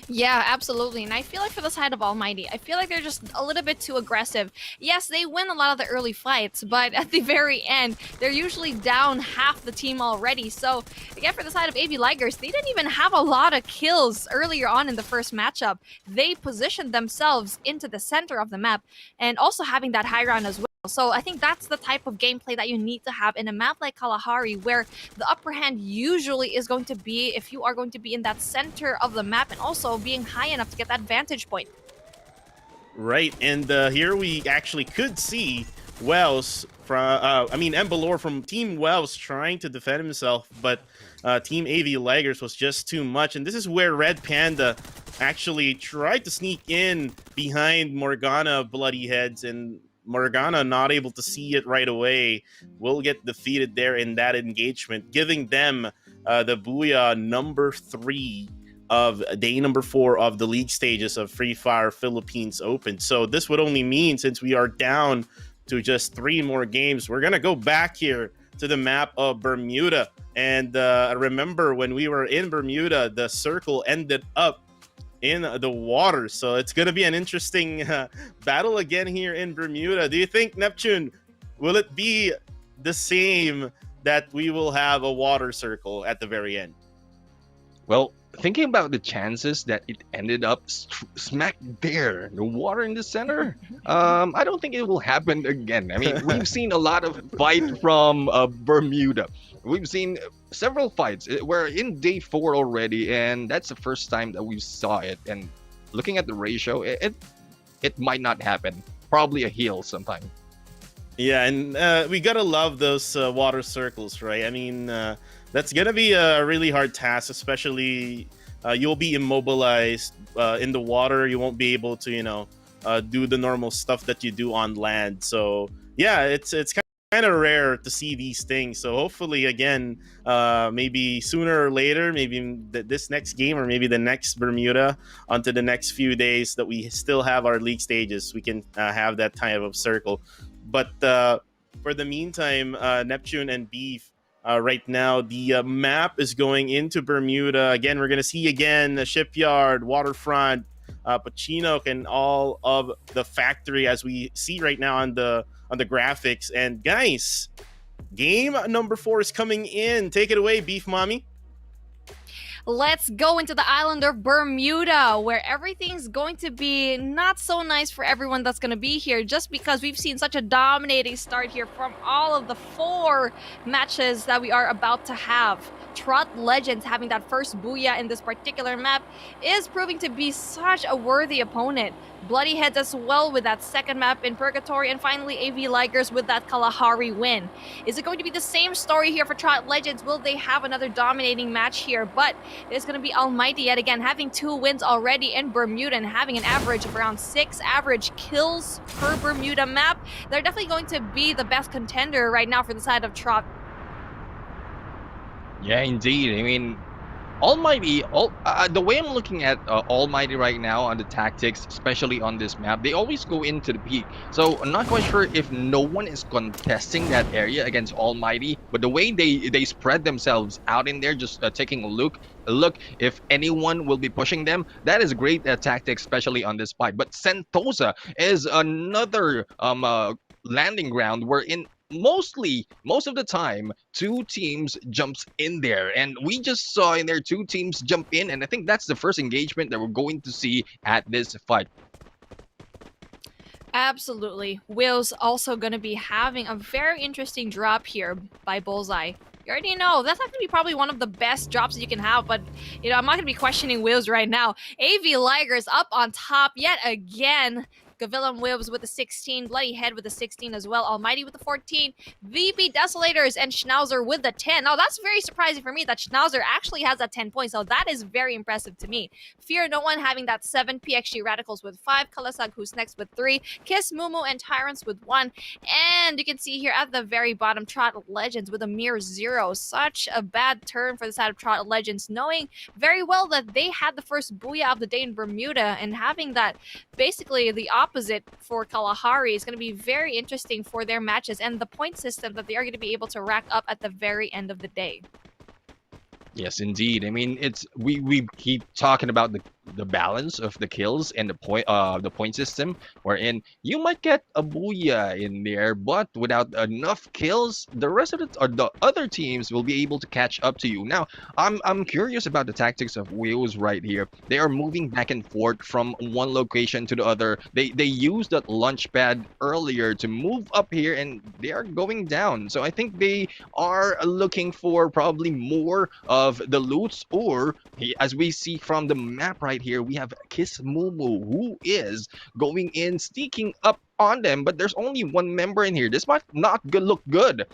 Yeah, absolutely. And I feel like for the side of Almighty, I feel like they're just a little bit too aggressive. Yes, they win a lot of the early fights, but at the very end, they're usually down half the team already. So again, for the side of AV Ligers, they didn't even have a lot of kills earlier on in the first matchup. They positioned themselves into the center of the map, and also having that high ground as well. So I think that's the type of gameplay that you need to have in a map like Kalahari, where the upper hand usually is going to be if you are going to be in that center of the map and also being high enough to get that vantage point. Right, and here we actually could see Wells from, Embalor from Team Wells trying to defend himself, but Team AV Laggers was just too much, and this is where Red Panda actually tried to sneak in behind Morgana Bloody Heads, and Morgana, not able to see it right away, will get defeated there in that engagement, giving them the Booyah number 3 of day number 4 of the league stages of Free Fire Philippines Open. So this would only mean, since we are down to just 3 more games, we're gonna go back here to the map of Bermuda. And remember, when we were in Bermuda, the circle ended up in the water, so it's gonna be an interesting battle again here in Bermuda. Do you think, Neptune, will it be the same, that we will have a water circle at the very end? Well, thinking about the chances that it ended up smack there, the water in the center, I don't think it will happen again. I mean, we've seen a lot of fight from Bermuda. We've seen several fights. We're in day 4 already, and that's the first time that we saw it. And looking at the ratio, it might not happen. Probably a heal sometime. Yeah, and we gotta love those water circles, right? I mean, that's gonna be a really hard task, especially you'll be immobilized in the water. You won't be able to, do the normal stuff that you do on land. So yeah, it's kind of rare to see these things. So hopefully, again, maybe sooner or later, maybe in this next game or maybe the next Bermuda, onto the next few days that we still have our league stages, we can have that type of circle. But for the meantime, Neptune and Beef, right now, the map is going into Bermuda. Again, we're going to see again the shipyard, waterfront, Pachinok, and all of the factory as we see right now on the graphics. And guys, game number 4 is coming in. Take it away, Beef Mommy. Let's go into the island of Bermuda, where everything's going to be not so nice for everyone that's going to be here, just because we've seen such a dominating start here from all of the 4 matches that we are about to have. Trot Legends having that first Booyah in this particular map is proving to be such a worthy opponent. Bloody Heads as well with that second map in Purgatory, and finally AV Ligers with that Kalahari win. Is it going to be the same story here for Trot Legends? Will they have another dominating match here? But it's going to be Almighty yet again, having 2 wins already in Bermuda and having an average of around 6 average kills per Bermuda map. They're definitely going to be the best contender right now for the side of Trot. Yeah, indeed. I mean, Almighty, the way I'm looking at Almighty right now on the tactics, especially on this map, they always go into the peak. So I'm not quite sure if no one is contesting that area against Almighty, but the way they spread themselves out in there, just taking a look if anyone will be pushing them, that is great tactics, especially on this fight. But Sentosa is another landing ground wherein most of the time 2 teams jumps in there, and we just saw in there 2 teams jump in, and I think that's the first engagement that we're going to see at this fight. Absolutely. Will's also going to be having a very interesting drop here by Bullseye. You already know that's not going to be probably one of the best drops that you can have, but I'm not going to be questioning Wills right now. AV Ligers up on top yet again. Gavillam Wibbs with the 16, Bloody Head with the 16 as well, Almighty with the 14, VP Desolators and Schnauzer with the 10. Now that's very surprising for me that Schnauzer actually has that 10 points, so that is very impressive to me. Fear No One having that 7, PXG Radicals with 5, Kalasag who's next with 3, Kiss Mumu and Tyrants with 1, and you can see here at the very bottom, Trot Legends with a mere 0. Such a bad turn for the side of Trot Legends, knowing very well that they had the first Booyah of the day in Bermuda, and having that basically the opposite for Kalahari is going to be very interesting for their matches and the point system that they are going to be able to rack up at the very end of the day. Yes, indeed. I mean, we keep talking about the balance of the kills and the point system, wherein you might get a booyah in there, but without enough kills, the rest of the other teams will be able to catch up to you. Now, I'm curious about the tactics of Wheels right here. They are moving back and forth from one location to the other. They used that launch pad earlier to move up here, and they are going down. So I think they are looking for probably more of the loots, or as we see from the map right here, we have Kiss Mumu, who is going in, sneaking up on them, but there's only one member in here. This might not look good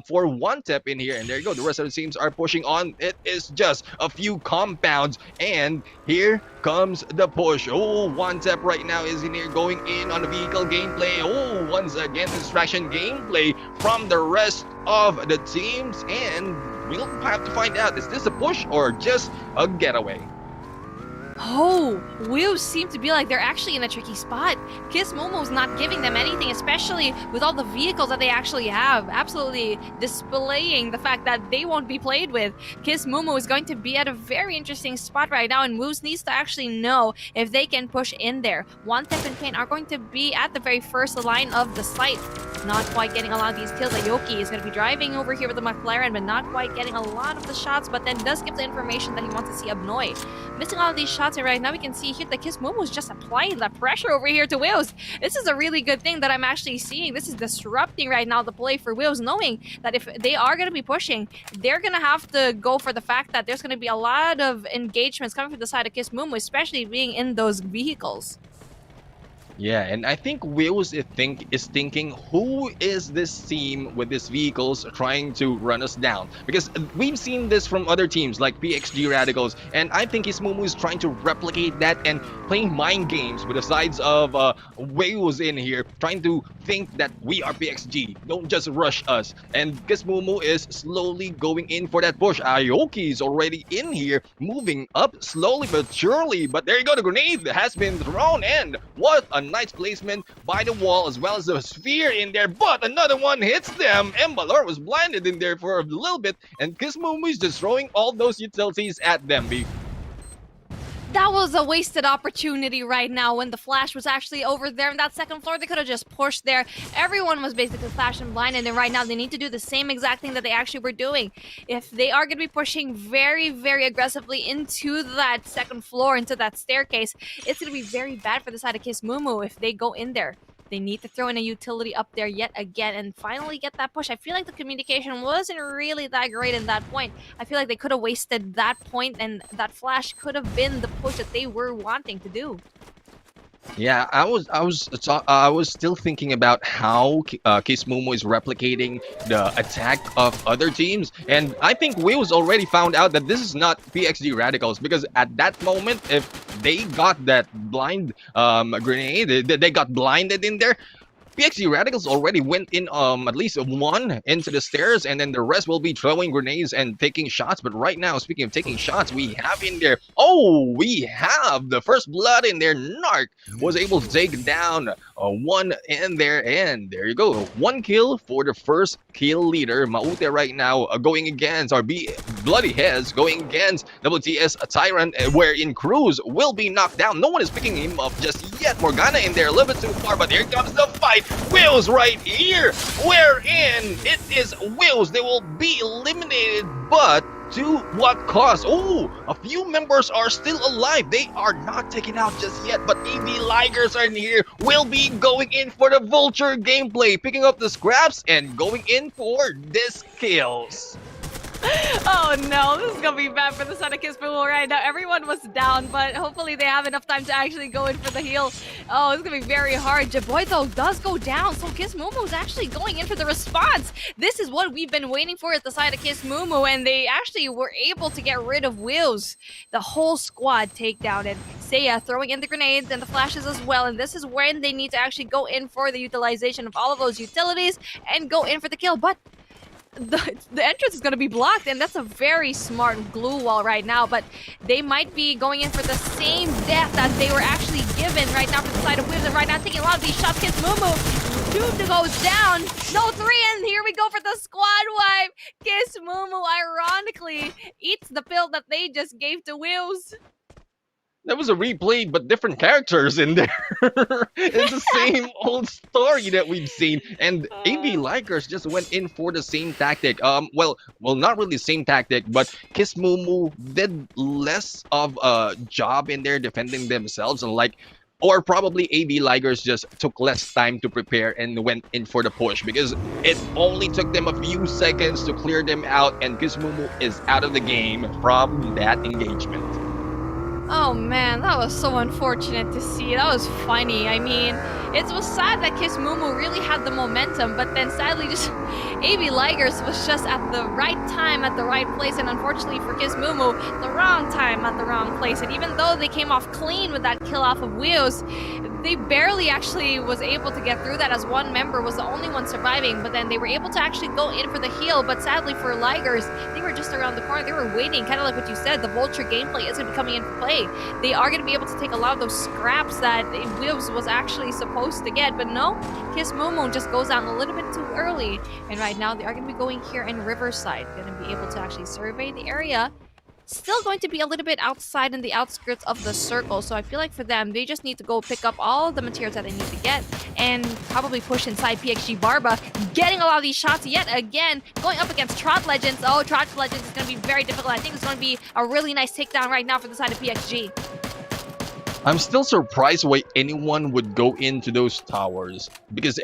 for one tap in here, and there you go. The rest of the teams are pushing on. It is just a few compounds, and here comes the push. Oh, one tap right now is in here, going in on the vehicle gameplay. Oh, once again, distraction gameplay from the rest of the teams, and we'll have to find out, is this a push or just a getaway? Oh, Wheels seem to be like they're actually in a tricky spot. Kiss Momo's not giving them anything, especially with all the vehicles that they actually have. Absolutely displaying the fact that they won't be played with. Kiss Momo is going to be at a very interesting spot right now, and Wheels needs to actually know if they can push in there. One Tep and Pain are going to be at the very first line of the site. Not quite getting a lot of these kills. Aoki is going to be driving over here with the McLaren, but not quite getting a lot of the shots, but then does give the information that he wants to see Abnoy. Missing all of these shots, and right now we can see here that Kiss Momo's just applying that pressure over here to Wheels. This is a really good thing that I'm actually seeing. This is disrupting right now the play for Wheels, knowing that if they are going to be pushing, they're going to have to go for the fact that there's going to be a lot of engagements coming from the side of Kiss Momo, especially being in those vehicles. Yeah, and I think Wheels is thinking, who is this team with these vehicles trying to run us down? Because we've seen this from other teams like PXG Radicals, and I think Ismumu is trying to replicate that and playing mind games with the sides of Wheels in here, trying to think that we are PXG, don't just rush us. And Kismumu is slowly going in for that push. Aoki is already in here, moving up slowly but surely. But there you go, the grenade has been thrown, and what a nice placement by the wall as well as the sphere in there. But another one hits them. Embalor was blinded in there for a little bit, and Kismumu is just throwing all those utilities at them. That was a wasted opportunity right now when the flash was actually over there in that second floor. They could have just pushed there. Everyone was basically flash and blind, and then right now they need to do the same exact thing that they actually were doing. If they are going to be pushing very, very aggressively into that second floor, into that staircase, it's going to be very bad for the side of Kismumu if they go in there. They need to throw in a utility up there yet again and finally get that push. I feel like the communication wasn't really that great in that point. I feel like they could have wasted that point, and that flash could have been the push that they were wanting to do. Yeah, I was still thinking about how Kismumu is replicating the attack of other teams, and I think Wheels already found out that this is not PXG Radicals, because at that moment, if they got that blind grenade, they got blinded in there. PXG Radicals already went in at least one into the stairs, and then the rest will be throwing grenades and taking shots. But right now, speaking of taking shots, we have in there, we have the first blood in there. Narc was able to take down one in there, and there you go. One kill for the first kill leader. Maute right now going against, or Bloody Hez going against WTS Tyrant, wherein Cruz will be knocked down. No one is picking him up just yet. Morgana in there a little bit too far, but here comes the fight. Wheels right here, wherein it is Wheels. They will be eliminated, but to what cost? A few members are still alive. They are not taken out just yet, but EV Ligers are in here. Will be going in for the Vulture gameplay, picking up the scraps and going in for this kills. Oh no, this is gonna be bad for the Sonic Kiss Pool right now. Everyone was down, but hopefully they have enough time to actually go in for the heal. Oh, it's gonna be very hard. Jaboy though does go down, so Kiss Mumu is actually going in for the response. This is what we've been waiting for at the side of Kiss Mumu, and they actually were able to get rid of Wheels. The whole squad takedown, and Seiya throwing in the grenades and the flashes as well, and this is when they need to actually go in for the utilization of all of those utilities and go in for the kill, but the entrance is going to be blocked, and that's a very smart glue wall right now, but they might be going in for the same death that they were actually given right now from the side of Wheels, and right now taking a lot of these shots. Kiss Mumu, 2 goes down, no 3, and here we go for the squad wipe. Kiss Mumu ironically eats the pill that they just gave to Wheels. That was a replay, but different characters in there. It's the same old story that we've seen, and AB Likers just went in for the same tactic. Well, not really same tactic, but Kiss Mumu did less of a job in there defending themselves, and or probably AB Ligers just took less time to prepare and went in for the push because it only took them a few seconds to clear them out, and Kiss Mumu is out of the game from that engagement. Oh man, that was so unfortunate to see. That was funny. I mean, it was sad that Kiss Mumu really had the momentum, but then sadly just AB Ligers was just at the right time at the right place, and unfortunately for Kiss Mumu, the wrong time at the wrong place. And even though they came off clean with that kill off of Wheels, they barely actually was able to get through that, as one member was the only one surviving, but then they were able to actually go in for the heal. But sadly for Ligers, they were just around the corner. They were waiting, kind of like what you said, the vulture gameplay is going to be coming into play. They are going to be able to take a lot of those scraps that Wheels was actually supposed to get, but no, Kiss Momo just goes out a little bit too early. And right now they are going to be going here in Riverside, going to be able to actually survey the area. Still going to be a little bit outside in the outskirts of the circle, so I feel like for them, they just need to go pick up all the materials that they need to get and probably push inside PXG Barba, getting a lot of these shots yet again, going up against Trot Legends. Oh, Trot Legends is going to be very difficult. I think it's going to be a really nice takedown right now for the side of PXG. I'm still surprised why anyone would go into those towers because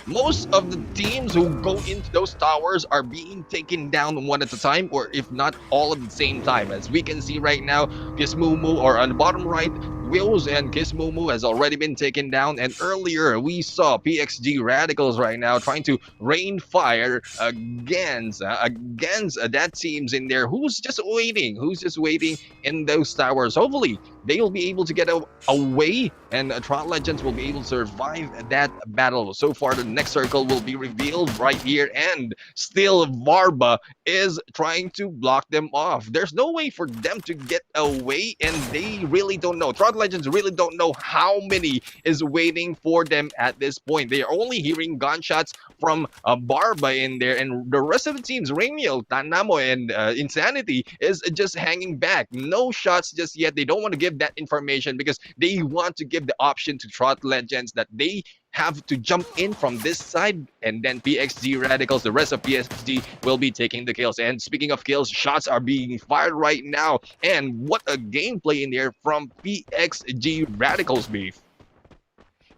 most of the teams who go into those towers are being taken down one at a time, or if not all at the same time. As we can see right now, Kiss Mumu, or on the bottom right, Wills and Kiss Mumu has already been taken down, and earlier we saw PXG Radicals right now trying to rain fire against that teams in there who's just waiting in those towers. Hopefully they will be able to get away, and Tron Legends will be able to survive that battle. So far, the next circle will be revealed right here, and still Varba is trying to block them off. There's no way for them to get away, and they really don't know. Tron Legends really don't know how many is waiting for them at this point. They are only hearing gunshots from Barba in there, and the rest of the teams, Ramiel, Tanamo, and Insanity, is just hanging back. No shots just yet. They don't want to give that information because they want to give the option to Trot Legends that they have to jump in from this side, and then PXG Radicals, the rest of PXG, will be taking the kills. And speaking of kills, shots are being fired right now, and what a gameplay in there from PXG Radicals, Beef.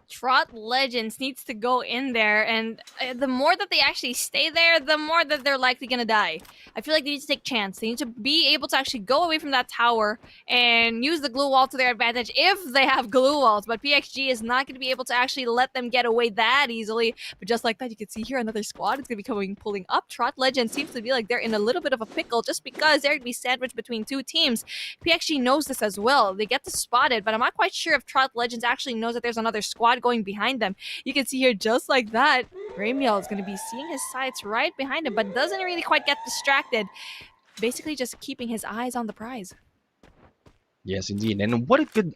Trot Legends needs to go in there, and the more that they actually stay there, the more that they're likely gonna die. I feel like they need to take chance. They need to be able to actually go away from that tower and use the glue wall to their advantage if they have glue walls. But PXG is not going to be able to actually let them get away that easily. But just like that, you can see here another squad is going to be pulling up. Trot Legends seems to be like they're in a little bit of a pickle just because they're going to be sandwiched between two teams. PXG knows this as well. They get to spot it, but I'm not quite sure if Trot Legends actually knows that there's another squad going behind them. You can see here just like that, Ramiel is going to be seeing his sights right behind him, but doesn't really quite get distracted. Basically just keeping his eyes on the prize. Yes, indeed. And what a good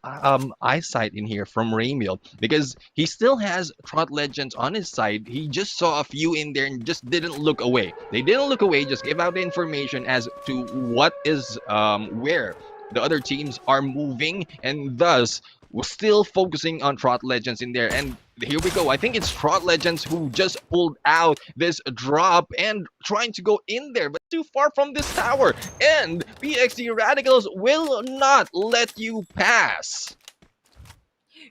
eyesight in here from Ramiel, because he still has Trot Legends on his side. He just saw a few in there and just didn't look away. They didn't look away, just gave out the information as to what is where the other teams are moving, and thus was still focusing on Trot Legends in there. And here we go. I think it's Trot Legends who just pulled out this drop and trying to go in there, but too far from this tower. And PXG Radicals will not let you pass.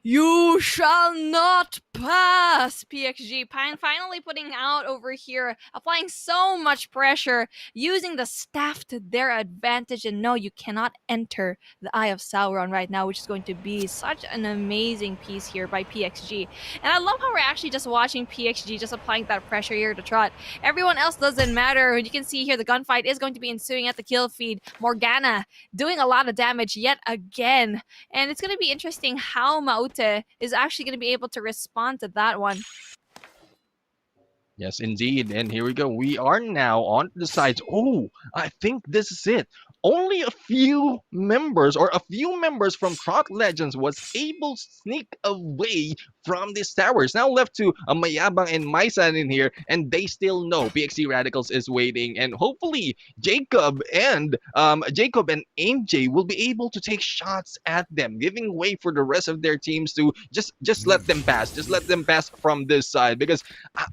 You shall not pass! PXG finally putting out over here, applying so much pressure, using the staff to their advantage, and no, you cannot enter the Eye of Sauron right now, which is going to be such an amazing piece here by PXG. And I love how we're actually just watching PXG just applying that pressure here to Trot. Everyone else doesn't matter. You can see here the gunfight is going to be ensuing at the kill feed. Morgana doing a lot of damage yet again, and it's going to be interesting how Maute is actually going to be able to respond to that one. Yes, indeed. And here we go. We are now on the sides. Oh, I think this is it. only a few members from Trot Legends was able to sneak away from these towers. Now left to Mayabang and Maisan in here, and they still know PXC Radicals is waiting, and hopefully Jacob and AimJ will be able to take shots at them, giving way for the rest of their teams to just let them pass, from this side, because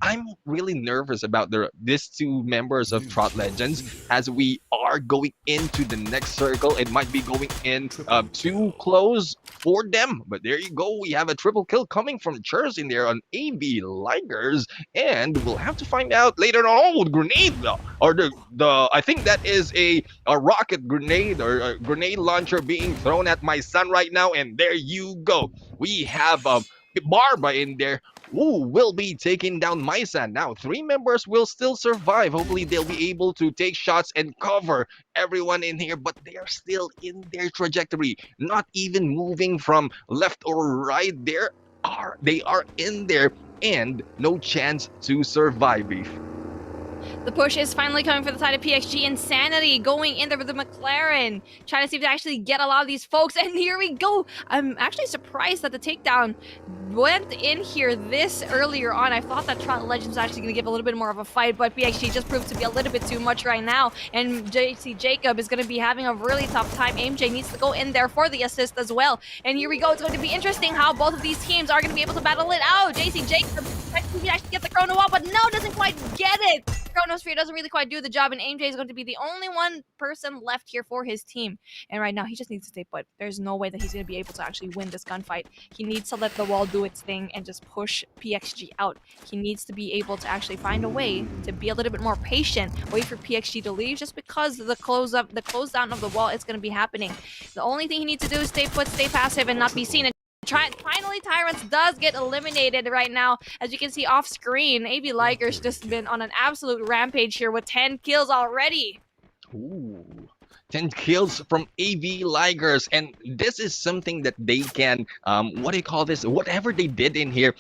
I'm really nervous about these two members of Trot Legends as we are going into the next circle. It might be going in too close for them, but there you go. We have a triple kill coming from Chers in there on AB Ligers, and we'll have to find out later on. Oh, grenade, or the I think that is a rocket grenade or a grenade launcher being thrown at my son right now, and there you go. We have Barba in there who will be taking down Maisan. Now, 3 members will still survive. Hopefully, they'll be able to take shots and cover everyone in here, but they are still in their trajectory, not even moving from left or right. They are in there, and no chance to survive, Beef. The push is finally coming for the side of PXG. Insanity going in there with the McLaren, trying to see if they actually get a lot of these folks, and here we go. I'm actually surprised that the takedown went in here this earlier on. I thought that Trot Legends was actually going to give a little bit more of a fight, but PXG just proved to be a little bit too much right now, and JC Jacob is going to be having a really tough time. AimJ needs to go in there for the assist as well, and here we go. It's going to be interesting how both of these teams are going to be able to battle it out. JC Jacob actually get the chrono wall, but no, doesn't quite get it. Chronosphere doesn't really quite do the job, and AimJ is going to be the only one person left here for his team. And right now, he just needs to stay put. There's no way that he's going to be able to actually win this gunfight. He needs to let the wall do its thing and just push PXG out. He needs to be able to actually find a way to be a little bit more patient, wait for PXG to leave, just because the close down of the wall is going to be happening. The only thing he needs to do is stay put, stay passive, and not be seen. Finally, Tyrants does get eliminated right now. As you can see off screen, AB Liger's just been on an absolute rampage here with 10 kills already. Ooh. 10 kills from AV Ligers, and this is something that they can, what do you call this? Whatever they did in here,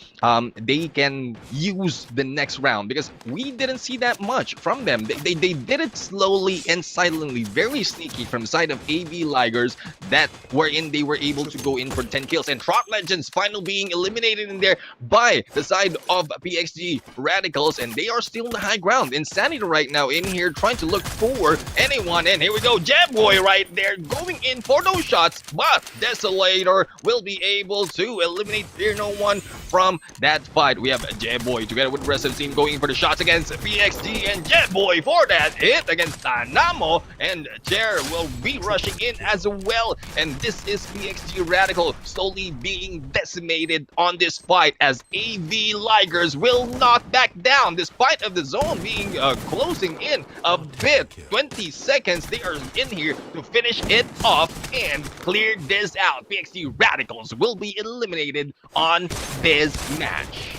they can use the next round, because we didn't see that much from them. They did it slowly and silently, very sneaky from the side of AV Ligers, that wherein they were able to go in for 10 kills, and Trot Legends finally being eliminated in there by the side of PXG Radicals, and they are still on the high ground. Insanity right now in here trying to look for anyone, and here we go. Boy right there going in for those shots, but Desolator will be able to eliminate Fear No One from that fight. We have J-Boy together with the rest of the team going in for the shots against PXG, and J-Boy for that hit against Tanamo, and Chair will be rushing in as well, and this is PXG Radical slowly being decimated on this fight, as AV Ligers will not back down despite of the zone being closing in a bit. 20 seconds, they are in here to finish it off and clear this out. PXG Radicals will be eliminated on this match.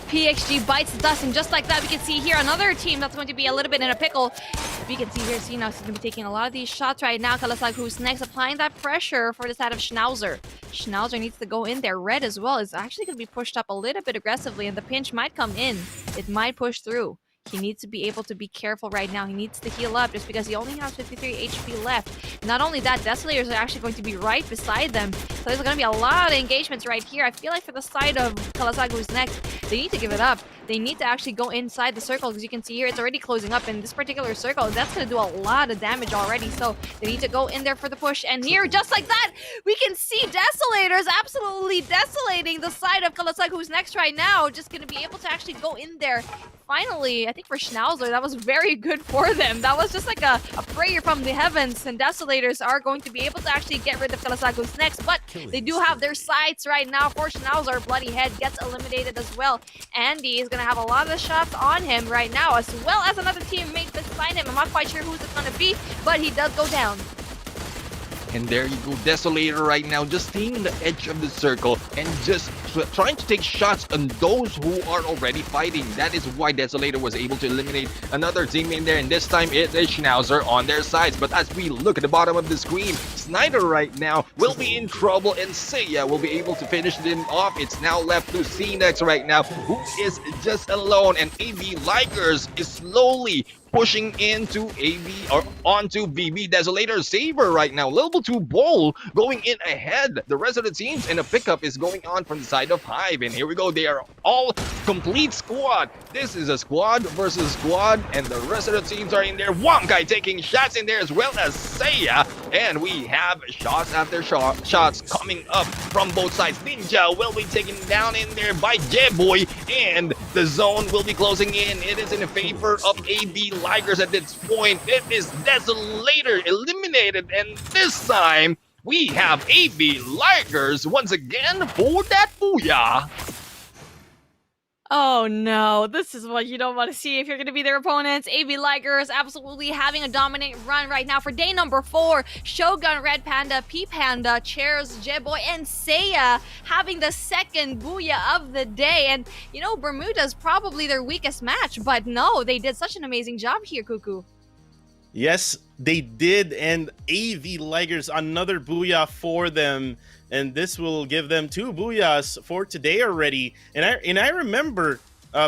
PXG bites the dust, and just like that, we can see here another team that's going to be a little bit in a pickle. We can see here, now he's going to be taking a lot of these shots right now. Kalasag, who's next, applying that pressure for the side of Schnauzer. Schnauzer needs to go in there. Red as well is actually going to be pushed up a little bit aggressively, and the pinch might come in. It might push through. He needs to be able to be careful right now. He needs to heal up just because he only has 53 HP left. Not only that, Desolators are actually going to be right beside them. So there's going to be a lot of engagements right here. I feel like for the side of Kalasag, who's next, they need to give it up. They need to actually go inside the circle, because you can see here it's already closing up in this particular circle. That's going to do a lot of damage already. So they need to go in there for the push. And here, just like that, we can see Desolators absolutely desolating the side of Kalasag, who's next right now. Just going to be able to actually go in there. Finally, I think for Schnauzer, that was very good for them. That was just like a prayer from the heavens, and Desolators are going to be able to actually get rid of Kalasag, who's next, but they do have their sights right now for Schnauzer. Bloody Head gets eliminated as well. Andy is going to have a lot of shots on him right now, as well as another teammate beside him. I'm not quite sure who's it going to be, but he does go down. And there you go, Desolator right now, just staying on the edge of the circle and just trying to take shots on those who are already fighting. That is why Desolator was able to eliminate another team in there, and this time it is Schnauzer on their sides. But as we look at the bottom of the screen, Snyder right now will be in trouble, and Seiya will be able to finish them off. It's now left to C-Nex right now, who is just alone, and AV Ligers is slowly pushing into AV or onto VB Desolator Saber right now. Level 2 Bowl going in ahead. The rest of the teams and a pickup is going on from the side of Hive. And here we go. They are all complete squad. This is a squad versus squad, and the rest of the teams are in there. Wonkai taking shots in there as well as Seiya. And we have shots after shots coming up from both sides. Ninja will be taken down in there by J-Boy, and the zone will be closing in. It is in favor of AB Ligers at this point. It is Desolator eliminated, and this time we have AB Ligers once again for that booyah. Oh no, this is what you don't want to see if you're going to be their opponents. AB Liger is absolutely having a dominant run right now for day number 4. Shogun, Red Panda, P Panda, Chairs, J-Boy, and Seiya having the second booyah of the day. And, you know, Bermuda's probably their weakest match, but no, they did such an amazing job here, Cuckoo. Yes, they did, and AV Ligers, another booyah for them, and this will give them 2 booyahs for today already. And I remember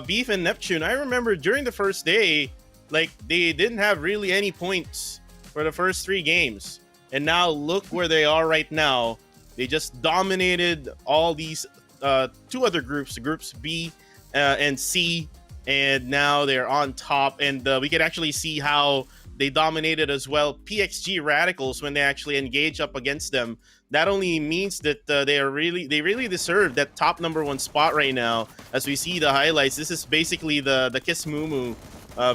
Beef and Neptune. I remember during the first day, like, they didn't have really any points for the first 3 games, and now look where they are right now. They just dominated all these 2 other groups, groups B and C, and now they're on top. And we can actually see how they dominated as well PXG Radicals when they actually engage up against them. That only means that they really deserve that top #1 spot right now. As we see the highlights, this is basically the Kiss Mumu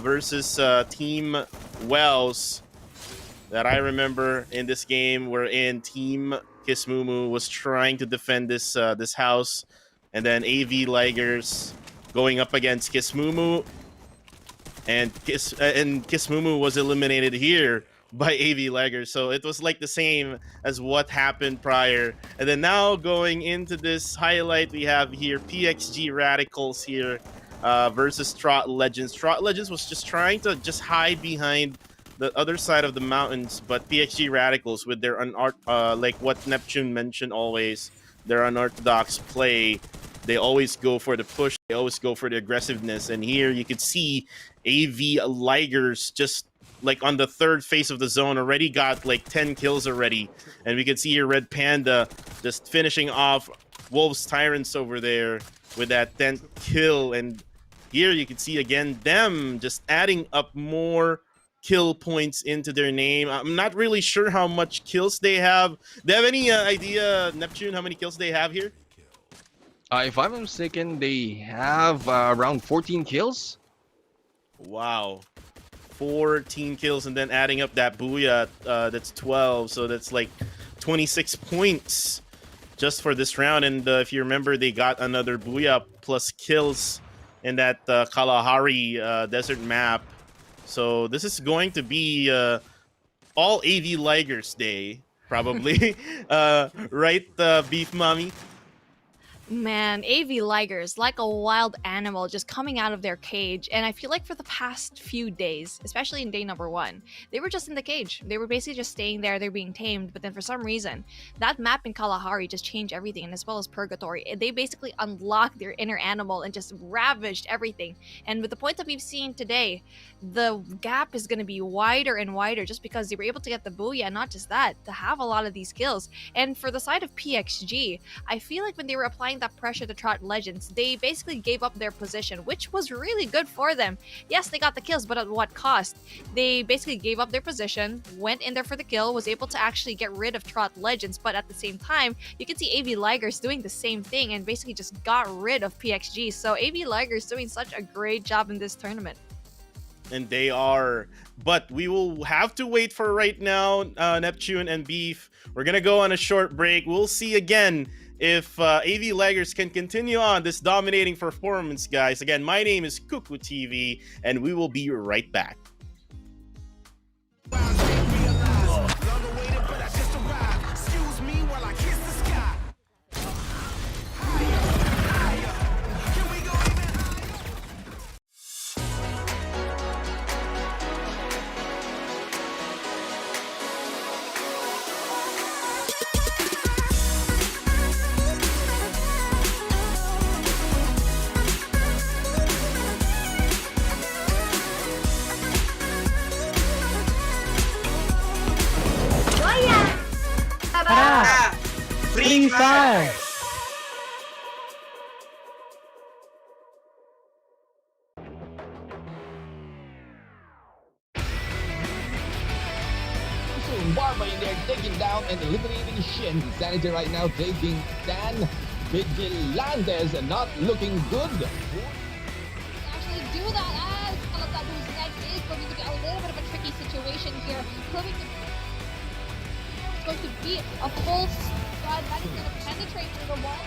versus Team Wells that I remember in this game, wherein Team Kiss Mumu was trying to defend this this house, and then AV Ligers going up against Kiss Mumu. And Kiss Mumu was eliminated here by AV Ligers. So it was like the same as what happened prior. And then now going into this highlight, we have here PXG Radicals here versus Trot Legends. Trot Legends was just trying to just hide behind the other side of the mountains, but PXG Radicals with their like what Neptune mentioned always, their unorthodox play. They always go for the push. They always go for the aggressiveness. And here you could see AV Ligers just like on the 3rd phase of the zone already got like 10 kills already. And we can see here Red Panda just finishing off Wolves Tyrants over there with that 10th kill. And here you can see again them just adding up more kill points into their name. I'm not really sure how much kills they have. Do you have any idea, Neptune, how many kills they have here? If I'm not mistaken, they have around 14 kills. Wow. 14 kills, and then adding up that booyah, that's 12. So that's like 26 points just for this round. And if you remember, they got another booyah plus kills in that Kalahari desert map. So this is going to be all AV Ligers day, probably. Right, Beef Mommy? Man, AV Ligers, like a wild animal just coming out of their cage. And I feel like for the past few days, especially in day number 1, they were just in the cage. They were basically just staying there. They're being tamed. But then for some reason, that map in Kalahari just changed everything, and as well as Purgatory. They basically unlocked their inner animal and just ravaged everything. And with the points that we've seen today, the gap is going to be wider and wider just because they were able to get the booyah. Not just that, to have a lot of these kills. And for the side of PXG, I feel like when they were applying that pressure to Trot Legends, they basically gave up their position, which was really good for them. Yes, they got the kills, but at what cost? They basically gave up their position, went in there for the kill, was able to actually get rid of Trot Legends, but at the same time, you can see AV Ligers doing the same thing and basically just got rid of PXG. So AV Ligers doing such a great job in this tournament. And they are, but we will have to wait for right now, Neptune and Beef. We're gonna go on a short break. We'll see again if AV Ligers can continue on this dominating performance, guys. Again, my name is Cuckoo TV, and we will be right back. Fire! Barba in there taking down and eliminating Shin. Sanity right now taking Dan. Vigilantes not looking good. Actually do that as Kalata, who's next, is going to get a little bit of a tricky situation here. Proving it's going to be a full squad that is going to penetrate through the wall.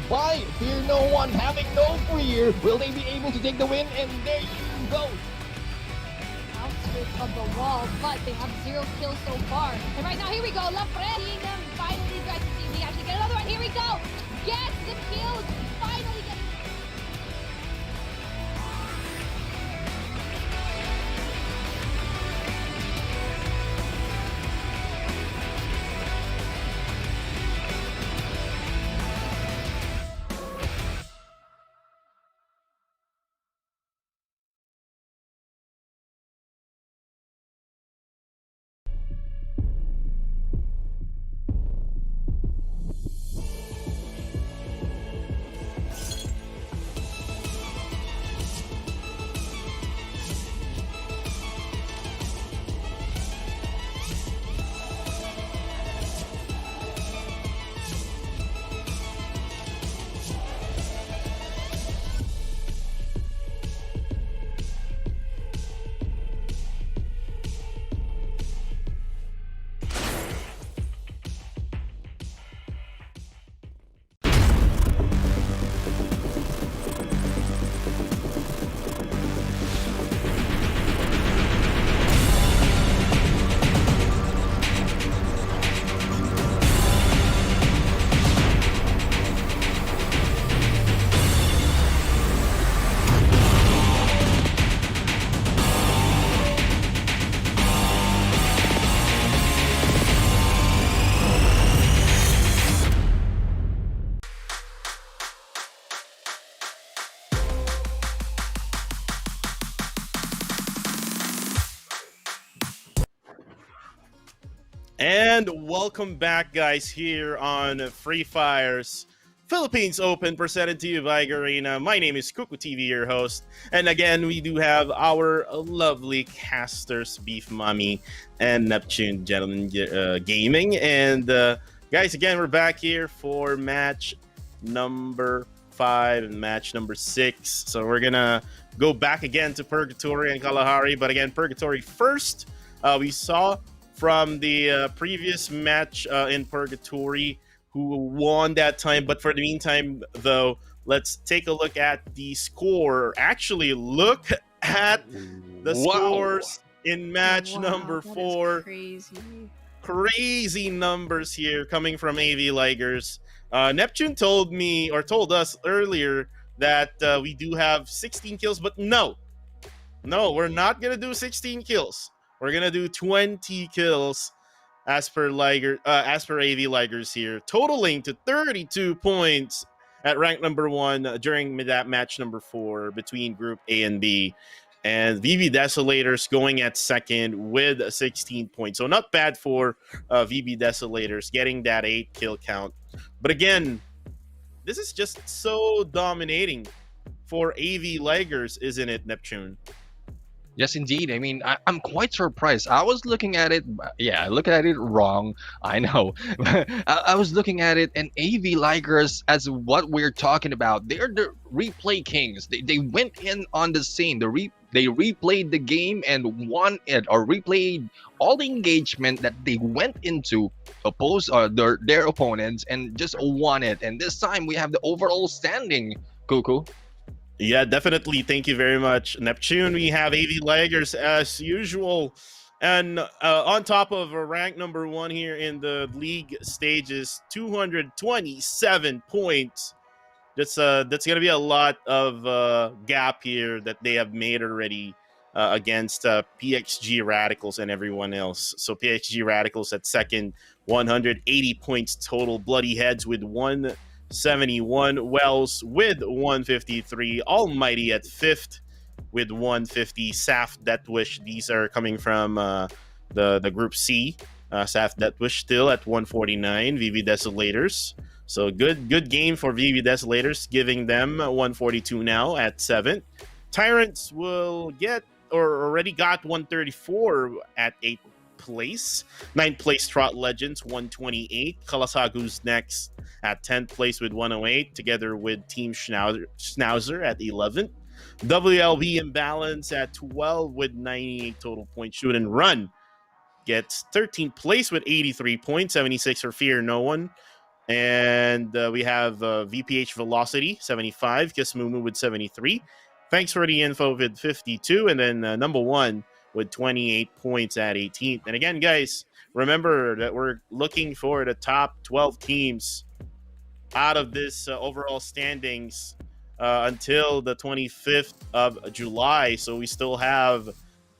By Fear No One having no fear, will they be able to take the win? And there you go. Outskirts of the wall, but they have 0 kills so far. And right now, here we go. Lapre seeing them finally try to see me actually get another one. Here we go. Gets the kills. Finally getting. And welcome back, guys, here on Free Fire's Philippines Open, presented to you by Garena. My name is Kuku TV, your host. And again, we do have our lovely casters, Beef Mommy and Neptune Gentleman Gaming. And guys, again, we're back here for match number 5 and match number 6. So we're going to go back again to Purgatory and Kalahari. But again, Purgatory first. We saw from the previous match in Purgatory who won that time. But for the meantime, though, let's take a look at the score. Actually, look at the scores in match number 4. Crazy. Crazy numbers here coming from AV Ligers. Neptune told me, or told us earlier, that we do have 16 kills, but no, we're not going to do 16 kills. We're gonna do 20 kills as per AV Ligers here, totaling to 32 points at rank number 1 during that match number 4 between Group A and B. And VB Desolators going at second with 16 points. So not bad for VB Desolators getting that 8 kill count. But again, this is just so dominating for AV Ligers, isn't it, Neptune? Yes, indeed. I mean, I'm quite surprised. I was looking at it. Yeah, I look at it wrong. I know. I was looking at it, and AV Ligers, as what we're talking about, they're the replay kings. They went in on the scene. They replayed the game and won it, or replayed all the engagement that they went into oppose their opponents and just won it. And this time we have the overall standing, Kuku. Yeah, definitely. Thank you very much, Neptune. We have AV Ligers as usual. And on top of rank number 1 here in the league stages, 227 points. That's going to be a lot of gap here that they have made already against PXG Radicals and everyone else. So PXG Radicals at second, 180 points total. Bloody Heads with 171, Wells with 153, Almighty at 5th with 150, Saf Deathwish, these are coming from the Group C. Saf Deathwish still at 149, VV Desolators So good game for VV Desolators, giving them 142 now at 7th. Tyrants will get, or already got, 134 at 8th place. 9th place Trot Legends 128. Kalasagu's next at 10th place with 108, together with Team Schnauzer at 11th. WLB Imbalance at 12 with 98 total points. Shoot and Run gets 13th place with 83 points, 76 for Fear No One. And we have VPH Velocity 75, Kismumu with 73. Thanks for the info with 52, and then number 1 with 28 points at 18th. And again, guys, remember that we're looking for the top 12 teams out of this overall standings until the 25th of July. So we still have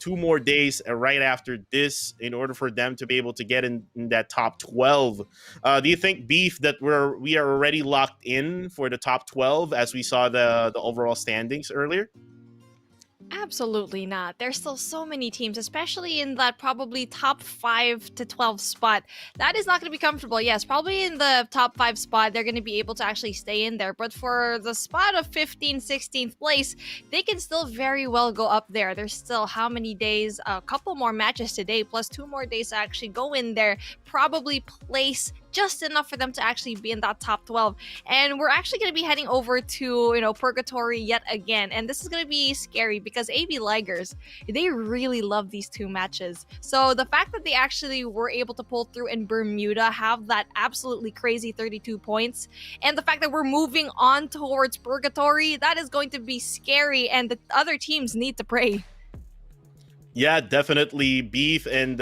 2 more days right after this in order for them to be able to get in that top 12. Do you think, Beef, that we are already locked in for the top 12 as we saw the overall standings earlier? Absolutely not. There's still so many teams, especially in that probably top 5 to 12 spot. That is not going to be comfortable. Yes, probably in the top 5 spot, they're going to be able to actually stay in there. But for the spot of 15th, 16th place, they can still very well go up there. There's still how many days? A couple more matches today, plus 2 more days to actually go in there, probably place just enough for them to actually be in that top 12. And we're actually going to be heading over to, Purgatory yet again. And this is going to be scary because AB Ligers, they really love these 2 matches. So the fact that they actually were able to pull through in Bermuda, have that absolutely crazy 32 points, and the fact that we're moving on towards Purgatory, that is going to be scary, and the other teams need to pray. Yeah, definitely, Beef. And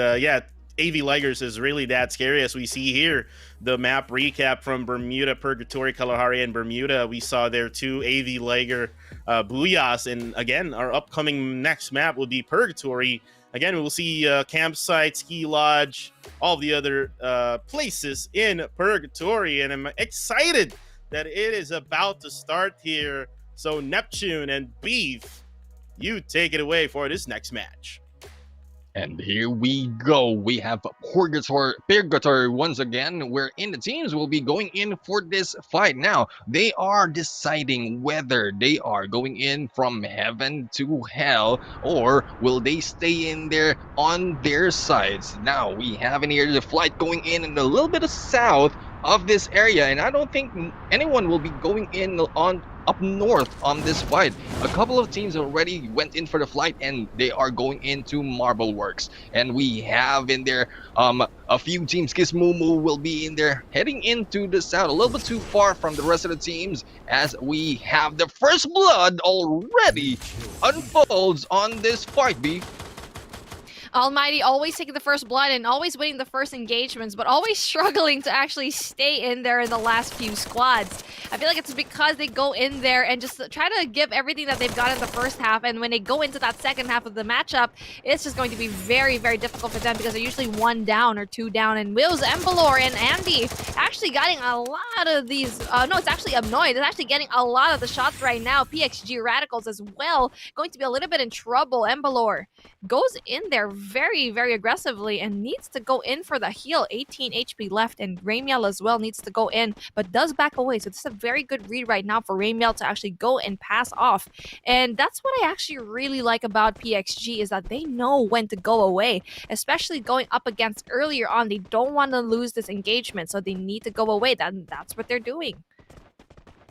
AV Ligers is really that scary, as we see here. The map recap from Bermuda, Purgatory, Kalahari, and Bermuda. We saw there 2 AV Liger Booyahs. And again, our upcoming next map will be Purgatory. Again, we'll see campsite, ski lodge, all the other places in Purgatory. And I'm excited that it is about to start here. So Neptune and Beef, you take it away for this next match. And here we go. We have Purgatory once again, wherein the teams will be going in for this fight. Now, they are deciding whether they are going in from heaven to hell, or will they stay in there on their sides. Now, we have in here the flight going in a little bit of south of this area, and I don't think anyone will be going in on up north on this fight. A couple of teams already went in for the flight, and they are going into Marble Works. And we have in there a few teams. Kismumu will be in there heading into the south, a little bit too far from the rest of the teams, as we have the first blood already unfolds on this fight, Beef. Almighty always taking the first blood and always winning the first engagements, but always struggling to actually stay in there in the last few squads. I feel like it's because they go in there and just try to give everything that they've got in the first half, and when they go into that second half of the matchup, it's just going to be very, very difficult for them because they're usually 1 down or 2 down. And Wills, Embalor, and Andy actually getting a lot of these. No, it's actually Abnoid. It's actually getting a lot of the shots right now. PXG Radicals as well, going to be a little bit in trouble. Embalor goes in there very, very aggressively and needs to go in for the heal. 18 HP left, and Ramiel as well needs to go in, but does back away. So this is a very good read right now for Ramiel to actually go and pass off. And that's what I actually really like about PXG, is that they know when to go away, especially going up against earlier on. They don't want to lose this engagement, so they need to go away. That's what they're doing.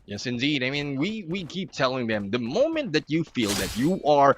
Yes, indeed. I mean, we keep telling them the moment that you feel that you are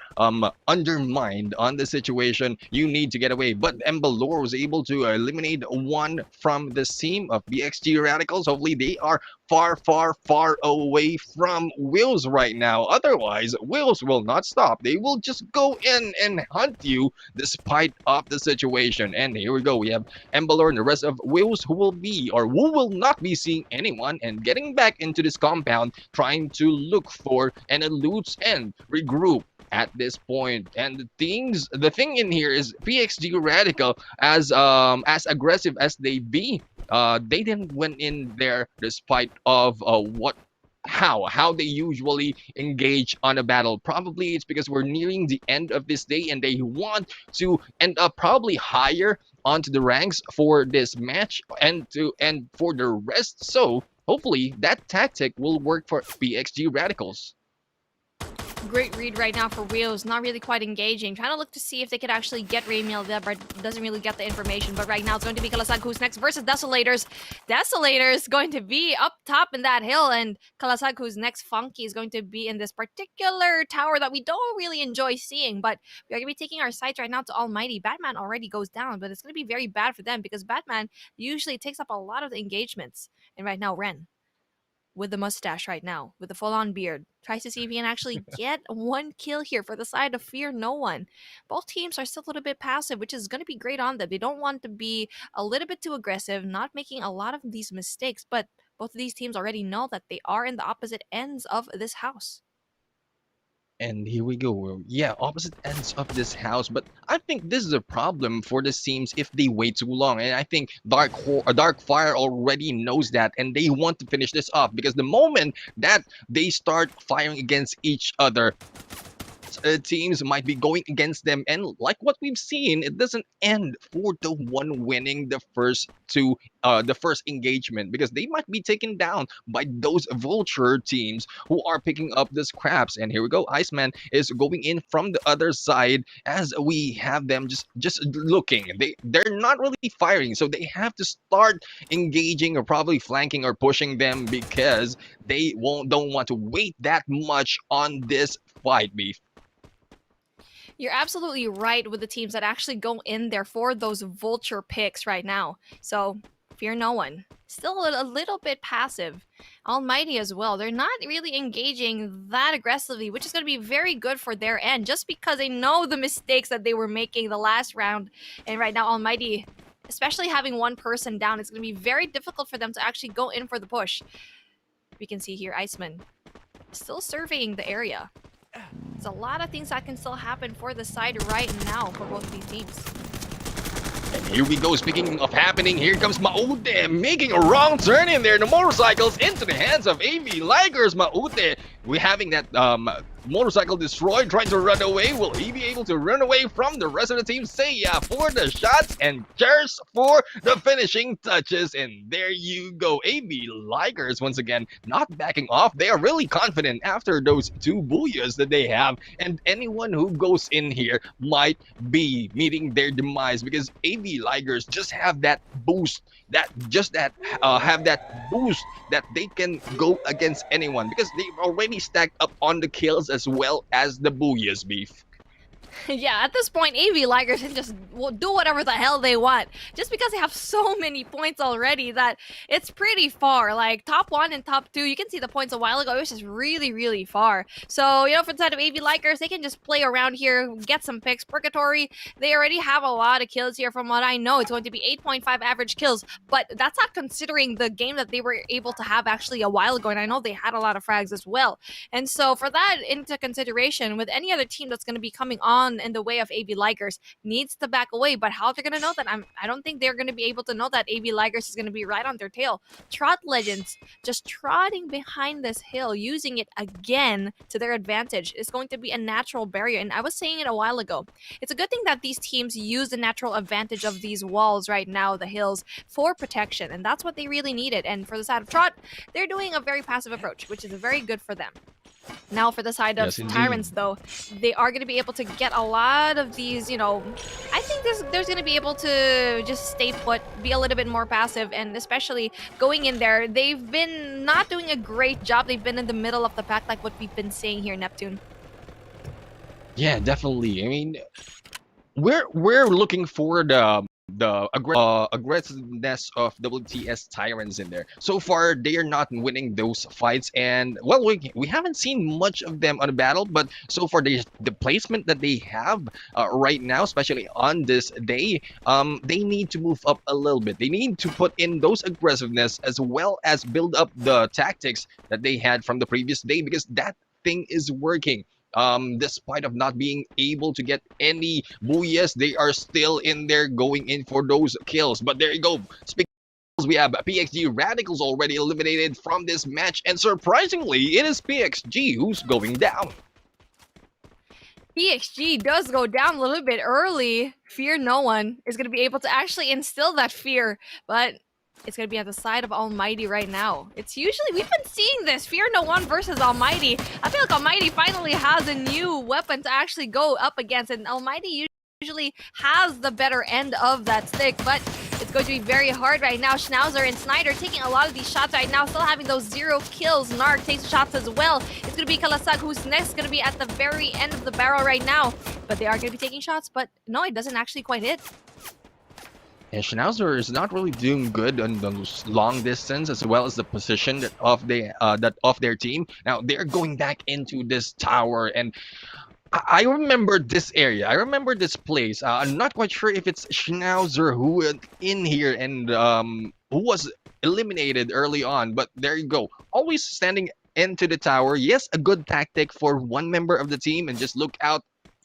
undermined on the situation, you need to get away. But Embalor was able to eliminate 1 from the team of BXG Radicals. Hopefully, they are far, far, far away from Wills right now. Otherwise, Wills will not stop. They will just go in and hunt you despite of the situation. And here we go. We have Embalor and the rest of Wills who will not be seeing anyone and getting back into this compound, trying to look for an eludes and regroup at this point. And the thing in here is PXG Radical, as aggressive as they be, they didn't went in there despite of how they usually engage on a battle. Probably it's because we're nearing the end of this day and they want to end up probably higher onto the ranks for this match and for the rest. So hopefully that tactic will work for PXG Radicals. Great read right now for Wheels, not really quite engaging. Trying to look to see if they could actually get Raymiel there, but doesn't really get the information. But right now it's going to be Kalasag who's next versus Desolators. Desolators going to be up top in that hill, and Kalasag who's next Funky is going to be in this particular tower that we don't really enjoy seeing. But we are going to be taking our sights right now to Almighty. Batman already goes down, but it's going to be very bad for them because Batman usually takes up a lot of the engagements. And right now, Ren, with the mustache right now, with the full-on beard, tries to see if he can actually get one kill here for the side of Fear No One. Both teams are still a little bit passive, which is going to be great on them. They don't want to be a little bit too aggressive, not making a lot of these mistakes, but both of these teams already know that they are in the opposite ends of this house. And here we go. Yeah, opposite ends of this house. But I think this is a problem for the teams if they wait too long. And I think Dark Fire already knows that, and they want to finish this off because the moment that they start firing against each other, teams might be going against them, and like what we've seen, it doesn't end for the one winning the first engagement because they might be taken down by those vulture teams who are picking up the scraps. And here we go, Iceman is going in from the other side as we have them just looking. They're not really firing, so they have to start engaging or probably flanking or pushing them because they don't want to wait that much on this fight, Beef. You're absolutely right with the teams that actually go in there for those vulture picks right now. So, Fear No One. Still a little bit passive. Almighty as well. They're not really engaging that aggressively, which is going to be very good for their end, just because they know the mistakes that they were making the last round. And right now, Almighty, especially having one person down, it's going to be very difficult for them to actually go in for the push. We can see here, Iceman still surveying the area. There's a lot of things that can still happen for the side right now for both of these teams. And here we go, speaking of happening, here comes Maute making a wrong turn in there. The motorcycles into the hands of AV Ligers. Maute, we're having that motorcycle destroyed, trying to run away. Will he be able to run away from the rest of the team? Seiya for the shots and Jers for the finishing touches. And there you go, AV Ligers once again not backing off. They are really confident after those two booyahs that they have, and anyone who goes in here might be meeting their demise because AV Ligers just have that boost, have that boost that they can go against anyone because they've already stacked up on the kills as well as the booyahs, Beef. Yeah, at this point, AV Ligers can just do whatever the hell they want. Just because they have so many points already that it's pretty far. Like, top 1 and top 2, you can see the points a while ago. It was just really, really far. So, you know, for the side of AV Ligers, they can just play around here, get some picks. Purgatory, they already have a lot of kills here. From what I know, it's going to be 8.5 average kills. But that's not considering the game that they were able to have actually a while ago. And I know they had a lot of frags as well. And so, for that into consideration, with any other team that's going to be coming on in the way of AV Ligers, needs to back away. But how they're gonna know that? I don't think they're gonna be able to know that AV Ligers is gonna be right on their tail. Trot Legends just trotting behind this hill, using it again to their advantage. It's going to be a natural barrier, and I was saying it a while ago. It's a good thing that these teams use the natural advantage of these walls right now, the hills, for protection, and that's what they really needed. And for the side of Trot, they're doing a very passive approach, which is very good for them. Now for the side of Tyrants, though, they are going to be able to get a lot of these, you know, I think there's going to be able to just stay put, be a little bit more passive, and especially going in there, they've been not doing a great job. They've been in the middle of the pack, like what we've been saying here, Neptune. Yeah, definitely. I mean, we're looking for the aggressiveness of WTS Tyrants in there. So far, they are not winning those fights, and well, we haven't seen much of them on the battle, but so far, the placement that they have right now, especially on this day, they need to move up a little bit. They need to put in those aggressiveness as well as build up the tactics that they had from the previous day because that thing is working. Despite of not being able to get any booyahs, they are still in there going in for those kills. But there you go. Speaking of kills, we have PXG Radicals already eliminated from this match, and surprisingly, it is PXG who's going down. PXG does go down a little bit early. Fear No One is going to be able to actually instill that fear, but It's going to be at the side of Almighty right now. It's usually, we've been seeing this, Fear No One versus Almighty. I feel like Almighty finally has a new weapon to actually go up against, and Almighty usually has the better end of that stick, but it's going to be very hard right now. Schnauzer and Snyder taking a lot of these shots right now, still having those 0 kills. Narc takes shots as well. It's going to be Kalasag who's next, going to be at the very end of the barrel right now, but they are going to be taking shots, but no, it doesn't actually quite hit. And Schnauzer is not really doing good on those long distance as well as the position of their team. Now they're going back into this tower, and I remember this area. I remember this place. I'm not quite sure if it's Schnauzer who went in here and who was eliminated early on, but there you go. Always standing into the tower. Yes, a good tactic for one member of the team, and just look out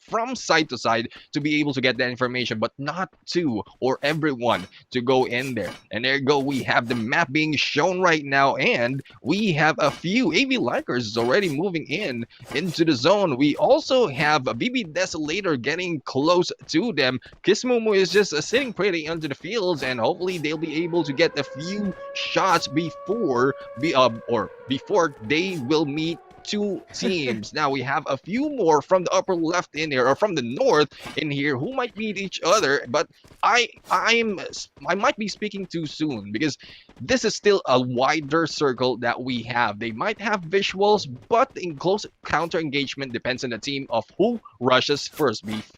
from side to side to be able to get that information, but not two or everyone to go in there. And there you go, we have the map being shown right now, and we have a few AV Likers already moving into the zone. We also have a BB Desolator getting close to them. Kismumu is just sitting pretty under the fields, and hopefully they'll be able to get a few shots before they will meet two teams. Now we have a few more from the upper left in here, or from the north in here, who might meet each other, but I might be speaking too soon, because this is still a wider circle that we have. They might have visuals, but in close counter engagement depends on the team of who rushes first, Beef.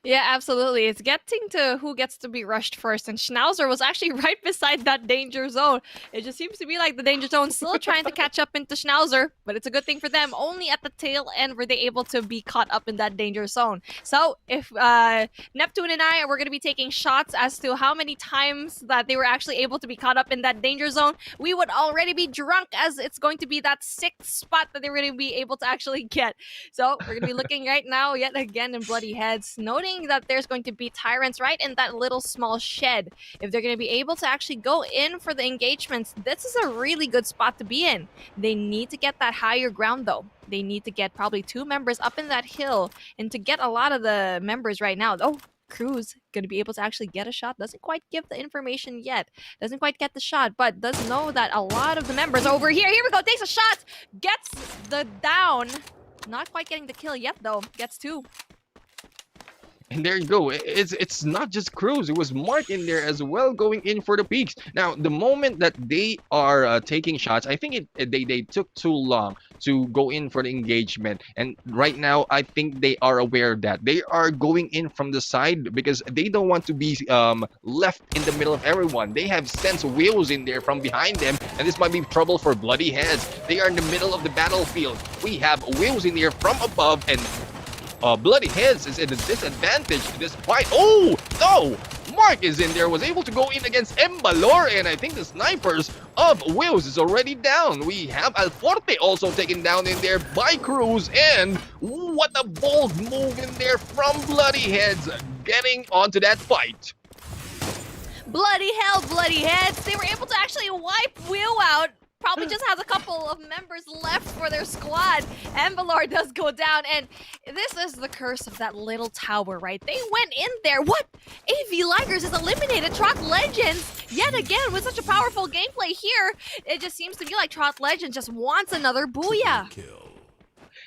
Yeah, absolutely. It's getting to who gets to be rushed first, and Schnauzer was actually right beside that danger zone. It just seems to be like the danger zone still trying to catch up into Schnauzer, but it's a good thing for them. Only at the tail end were they able to be caught up in that danger zone. So if Neptune and I were going to be taking shots as to how many times that they were actually able to be caught up in that danger zone, we would already be drunk, as it's going to be that 6th spot that they were going to be able to actually get. So we're going to be looking right now yet again in Bloody Heads, noting that there's going to be Tyrants right in that little small shed. If they're going to be able to actually go in for the engagements, this is a really good spot to be in. They need to get that higher ground though. They need to get probably 2 members up in that hill, and to get a lot of the members right now. Oh, Cruz going to be able to actually get a shot. Doesn't quite give the information yet. Doesn't quite get the shot, but does know that a lot of the members over here. Here we go. Takes a shot. Gets the down. Not quite getting the kill yet though. Gets 2. And there you go. It's not just Cruz. It was Mark in there as well, going in for the peaks. Now, the moment that they are taking shots, I think they took too long to go in for the engagement. And right now, I think they are aware of that. They are going in from the side because they don't want to be left in the middle of everyone. They have sent wheels in there from behind them, and this might be trouble for Bloody Heads. They are in the middle of the battlefield. We have wheels in there from above, and Bloody Heads is at a disadvantage in this fight. Oh, no! Mark is in there, was able to go in against Embalor, and I think the snipers of Wills is already down. We have Alforte also taken down in there by Cruz, and what a bold move in there from Bloody Heads, getting onto that fight. Bloody hell, Bloody Heads! They were able to actually wipe Will out. Probably just has a couple of members left for their squad. Embalor does go down, and this is the curse of that little tower, right? They went in there. What? AV Ligers is eliminated. Trot Legends, yet again, with such a powerful gameplay here, it just seems to be like Trot Legends just wants another booyah.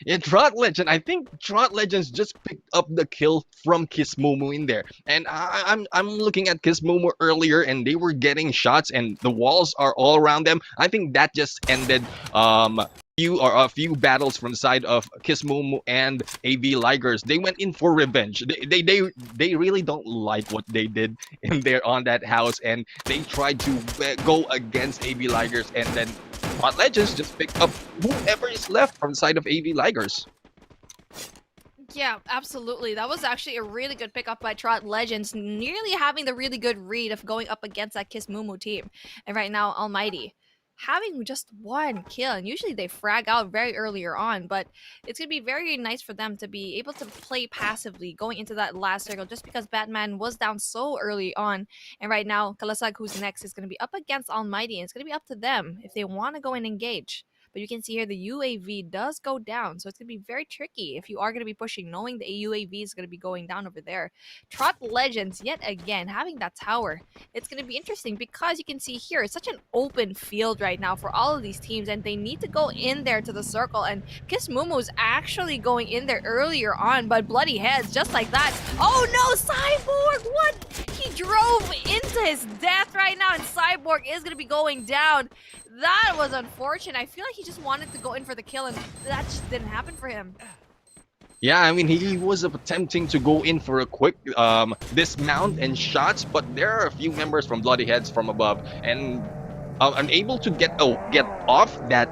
Yeah, Trot Legend. I think Trot Legends just picked up the kill from Kismumu in there. And I'm looking at Kismumu earlier, and they were getting shots, and the walls are all around them. I think that just ended a few battles from the side of Kismumu and AV Ligers. They went in for revenge. They really don't like what they did in there on that house, and they tried to go against AV Ligers, and then Trot Legends just picked up whoever is left from the side of AV Ligers. Yeah, absolutely. That was actually a really good pickup by Trot Legends, nearly having the really good read of going up against that Kismumu team. And right now, Almighty having just 1 kill, and usually they frag out very earlier on, but it's going to be very nice for them to be able to play passively going into that last circle, just because Batman was down so early on. And right now, Kalasag, who's next, is going to be up against Almighty, and it's going to be up to them if they want to go and engage. But you can see here the UAV does go down, so it's going to be very tricky if you are going to be pushing, knowing the UAV is going to be going down over there. Trot Legends, yet again, having that tower. It's going to be interesting because you can see here, it's such an open field right now for all of these teams, and they need to go in there to the circle, and Kiss Mumu's actually going in there earlier on, but Bloody Heads, just like that. Oh no, Cyborg, what? He drove into his death right now, and Cyborg is going to be going down. That was unfortunate. I feel like he just wanted to go in for the kill, and that just didn't happen for him. Yeah, I mean, he was attempting to go in for a quick dismount and shots, but there are a few members from Bloody Heads from above, and unable to get off that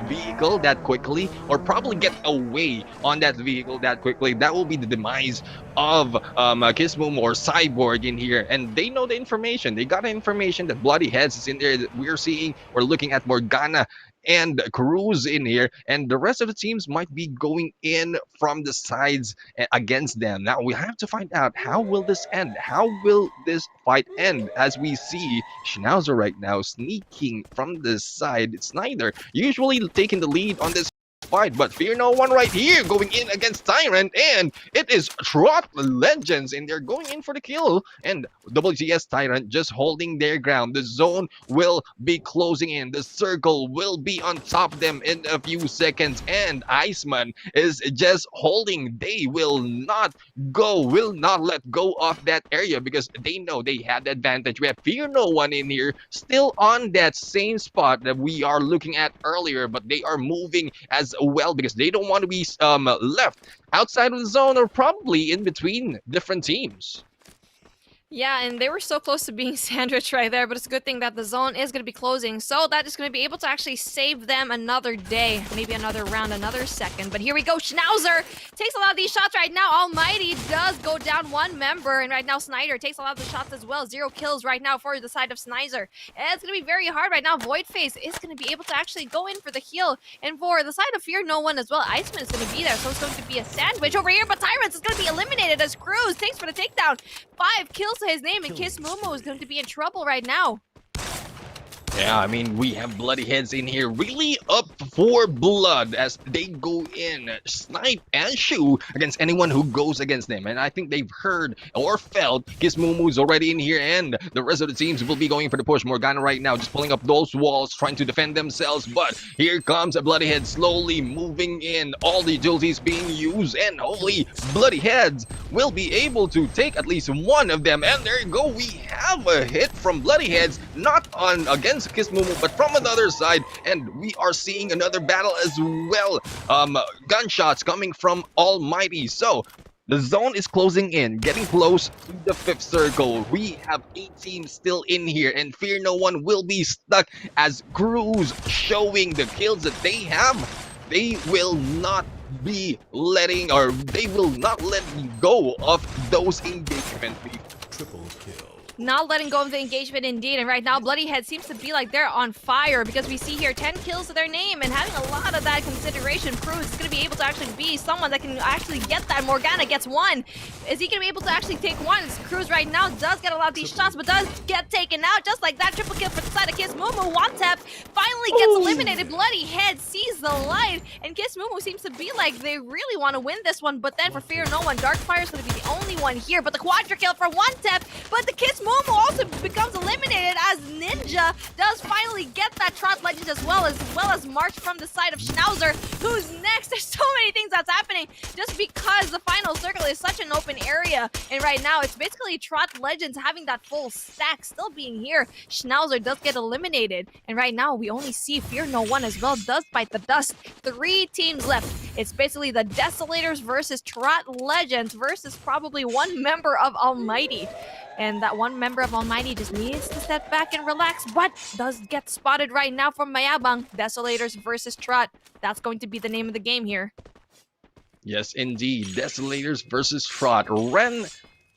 vehicle that quickly, or probably get away on that vehicle that quickly. That will be the demise of Kismumu or Cyborg in here, and they know the information. They got the information that Bloody Heads is in there. We're looking at Morgana and Cruz in here, and the rest of the teams might be going in from the sides against them. Now we have to find out, how will this end? How will this fight end? As we see Schnauzer right now sneaking from the side. Snyder usually taking the lead on this fight, but Fear No One right here going in against Tyrant, and it is Trot Legends, and they're going in for the kill, and WTS Tyrant just holding their ground. The zone will be closing in, the circle will be on top of them in a few seconds, and Iceman is just holding. They will not let go of that area because they know they have the advantage. We have Fear No One in here still on that same spot that we are looking at earlier, but they are moving as well because they don't want to be left outside of the zone or probably in between different teams. Yeah, and they were so close to being sandwiched right there, but it's a good thing that the zone is going to be closing, so that is going to be able to actually save them another day, maybe another round, another second. But here we go, Schnauzer takes a lot of these shots right now. Almighty does go down one member, and right now Snyder takes a lot of the shots as well. 0 kills right now for the side of Snyder. And it's going to be very hard right now. Voidface is going to be able to actually go in for the heal, and for the side of Fear No One as well, Iceman is going to be there, so it's going to be a sandwich over here, but Tyrants is going to be eliminated as Cruz takes for the takedown. 5 kills to his name, and Kiss Mumu is going to be in trouble right now. Yeah, I mean, we have Bloody Heads in here really up for blood as they go in, snipe and shoot against anyone who goes against them. And I think they've heard or felt Kiss Mumu's already in here, and the rest of the teams will be going for the push. Morgana right now just pulling up those walls, trying to defend themselves, but here comes a Bloody Head slowly moving in, all the utilities being used, and hopefully Bloody Heads will be able to take at least one of them. And there you go, we have a hit from Bloody Heads, not on against Kiss Mumu, but from another side, and we are seeing another battle as well. Gunshots coming from Almighty. So the zone is closing in, getting close to the 5th circle. We have 8 teams still in here, and Fear No One will be stuck as Cruz showing the kills that they have. They will not be letting, or they will not let go of those engagement. Triple kill. Not letting go of the engagement indeed, and right now Bloody Head seems to be like they're on fire because we see here 10 kills to their name, and having a lot of that consideration. Cruz is going to be able to actually be someone that can actually get that. Morgana gets one. Is he going to be able to actually take one? Cruz right now does get a lot of these shots, but does get taken out just like that. Triple kill for the side of Kiss Mumu. One tap finally gets eliminated. Bloody Head sees the light, and Kiss Mumu seems to be like they really want to win this one, but then for Fear No One, Darkfire is going to be the only one here, but the quadra kill for one tap, but the Kiss Mumu also becomes eliminated as Ninja does finally get that Trot Legend as well as March from the side of Schnauzer, who's next. There's so many things that's happening just because the final circle is such an open area, and right now it's basically Trot Legends having that full stack still being here. Schnauzer does get eliminated, and right now we only see Fear No One as well does bite the dust. 3 teams left. It's basically the Desolators versus Trot Legends versus probably one member of Almighty. And that one member of Almighty just needs to step back and relax, but does get spotted right now from Mayabang. Desolators versus Trot. That's going to be the name of the game here. Yes, indeed. Desolators versus Trot. Ren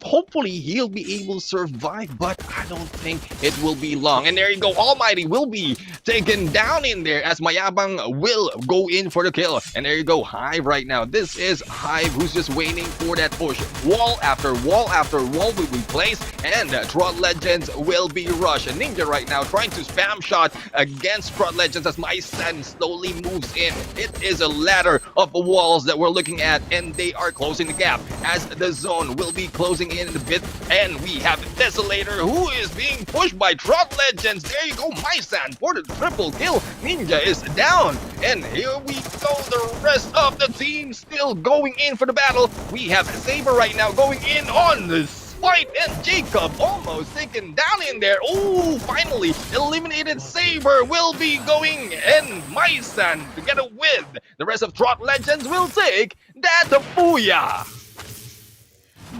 hopefully he'll be able to survive, but I don't think it will be long. And there you go, Almighty will be taken down in there as Mayabang will go in for the kill. And there you go, Hive right now. This is Hive who's just waiting for that push. Wall after wall after wall will be placed, and Trot Legends will be rushed. And Ninja right now trying to spam shot against Trot Legends as Maisan slowly moves in. It is a ladder of walls that we're looking at, and they are closing the gap as the zone will be closing in a bit. And we have Desolator who is being pushed by Trot Legends. There you go, Maisan for the triple kill. Ninja is down, and here we go. The rest of the team still going in for the battle. We have Saber right now going in on the fight, and Jacob almost taken down in there. Oh, finally eliminated. Saber will be going, and Maisan together with the rest of Trot Legends will take that booyah.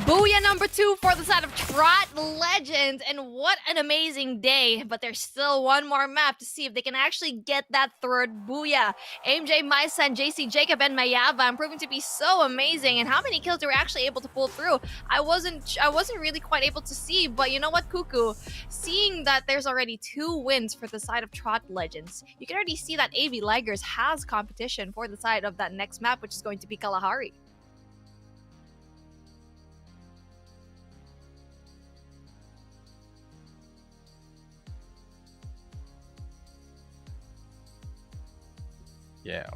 Booyah number 2 for the side of Trot Legends, and what an amazing day. But there's still one more map to see if they can actually get that third booyah. AMJ, Maisan, JC, Jacob, and Mayava proving to be so amazing, and how many kills they were actually able to pull through. I wasn't really quite able to see, but you know what, Cuckoo? Seeing that there's already 2 wins for the side of Trot Legends, you can already see that AV Ligers has competition for the side of that next map, which is going to be Kalahari. Yeah.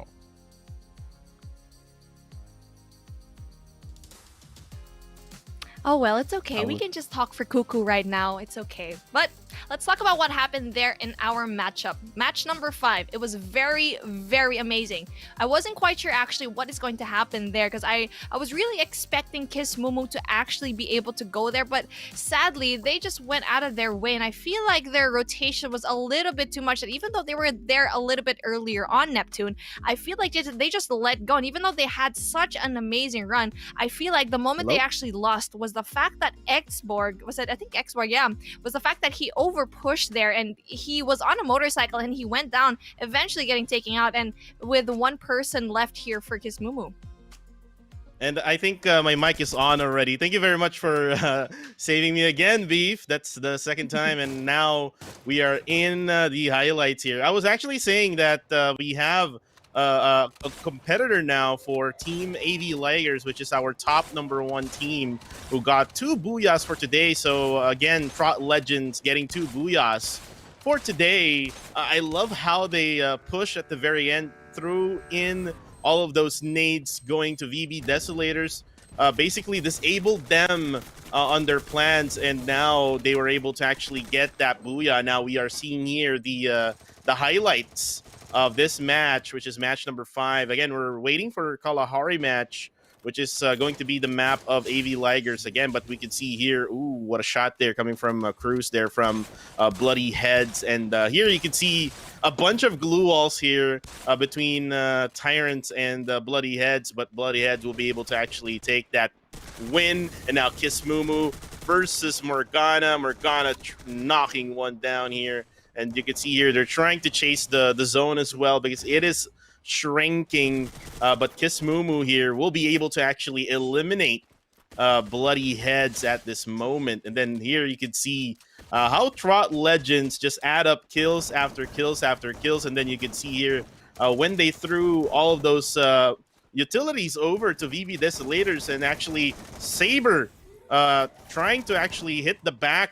Oh well, it's okay. We can just talk for Cuckoo right now. It's okay. But let's talk about what happened there in our matchup. Match number 5. It was very, very amazing. I wasn't quite sure actually what is going to happen there, because I was really expecting Kiss Mumu to actually be able to go there, but sadly they just went out of their way, and I feel like their rotation was a little bit too much. And even though they were there a little bit earlier on Neptune, I feel like they just let go. And even though they had such an amazing run, I feel like the moment they actually lost was the fact that Xborg was the fact that he over pushed there, and he was on a motorcycle and he went down, eventually getting taken out, and with one person left here for Kismumu. And I think my mic is on already. Thank you very much for saving me again, Beef. That's the second time, and now we are in the highlights here. I was actually saying that we have a competitor now for Team AV Ligers, which is our top #1 team, who got 2 booyahs for today. So again, Trot Legends getting 2 booyahs for today. I love how they push at the very end, threw in all of those nades going to VB Desolators, basically disabled them on their plans, and now they were able to actually get that booyah. Now we are seeing here the highlights of this match, which is match number 5. Again, we're waiting for Kalahari match, which is going to be the map of AV Ligers again. But we can see here, ooh, what a shot there coming from Cruz there from Bloody Heads. And here you can see a bunch of glue walls here between Tyrants and Bloody Heads. But Bloody Heads will be able to actually take that win. And now Kiss Mumu versus Morgana. Morgana knocking one down here. And you can see here they're trying to chase the zone as well, because it is shrinking. But Kiss Mumu here will be able to actually eliminate Bloody Heads at this moment. And then here you can see how Trot Legends just add up kills after kills after kills. And then you can see here when they threw all of those utilities over to VB Desolators, and actually Saber trying to actually hit the back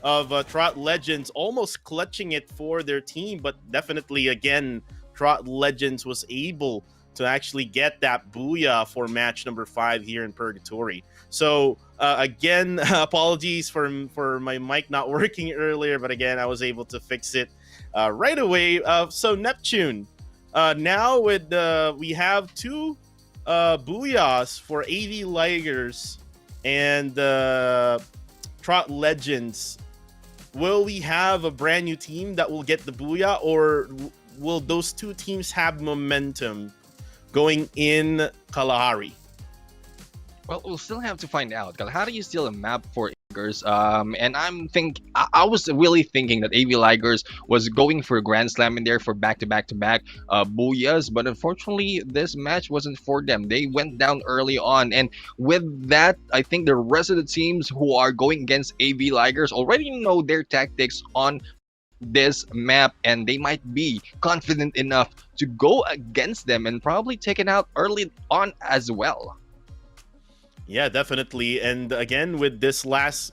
of Trot Legends, almost clutching it for their team. But definitely, again, Trot Legends was able to actually get that booyah for match number 5 here in Purgatory. So again, apologies for my mic not working earlier, but again, I was able to fix it right away. So Neptune, now with we have 2 booyahs for AV Ligers and Trot Legends. Will we have a brand new team that will get the booyah, or will those 2 teams have momentum going in Kalahari? Well, we'll still have to find out. Kalahari is still a map for Igors, and I I was really thinking that AV Ligers was going for a Grand Slam in there for back-to-back-to-back booyahs, but unfortunately, this match wasn't for them. They went down early on, and with that, I think the rest of the teams who are going against AV Ligers already know their tactics on this map, and they might be confident enough to go against them and probably take it out early on as well. Yeah, definitely. And again, with this last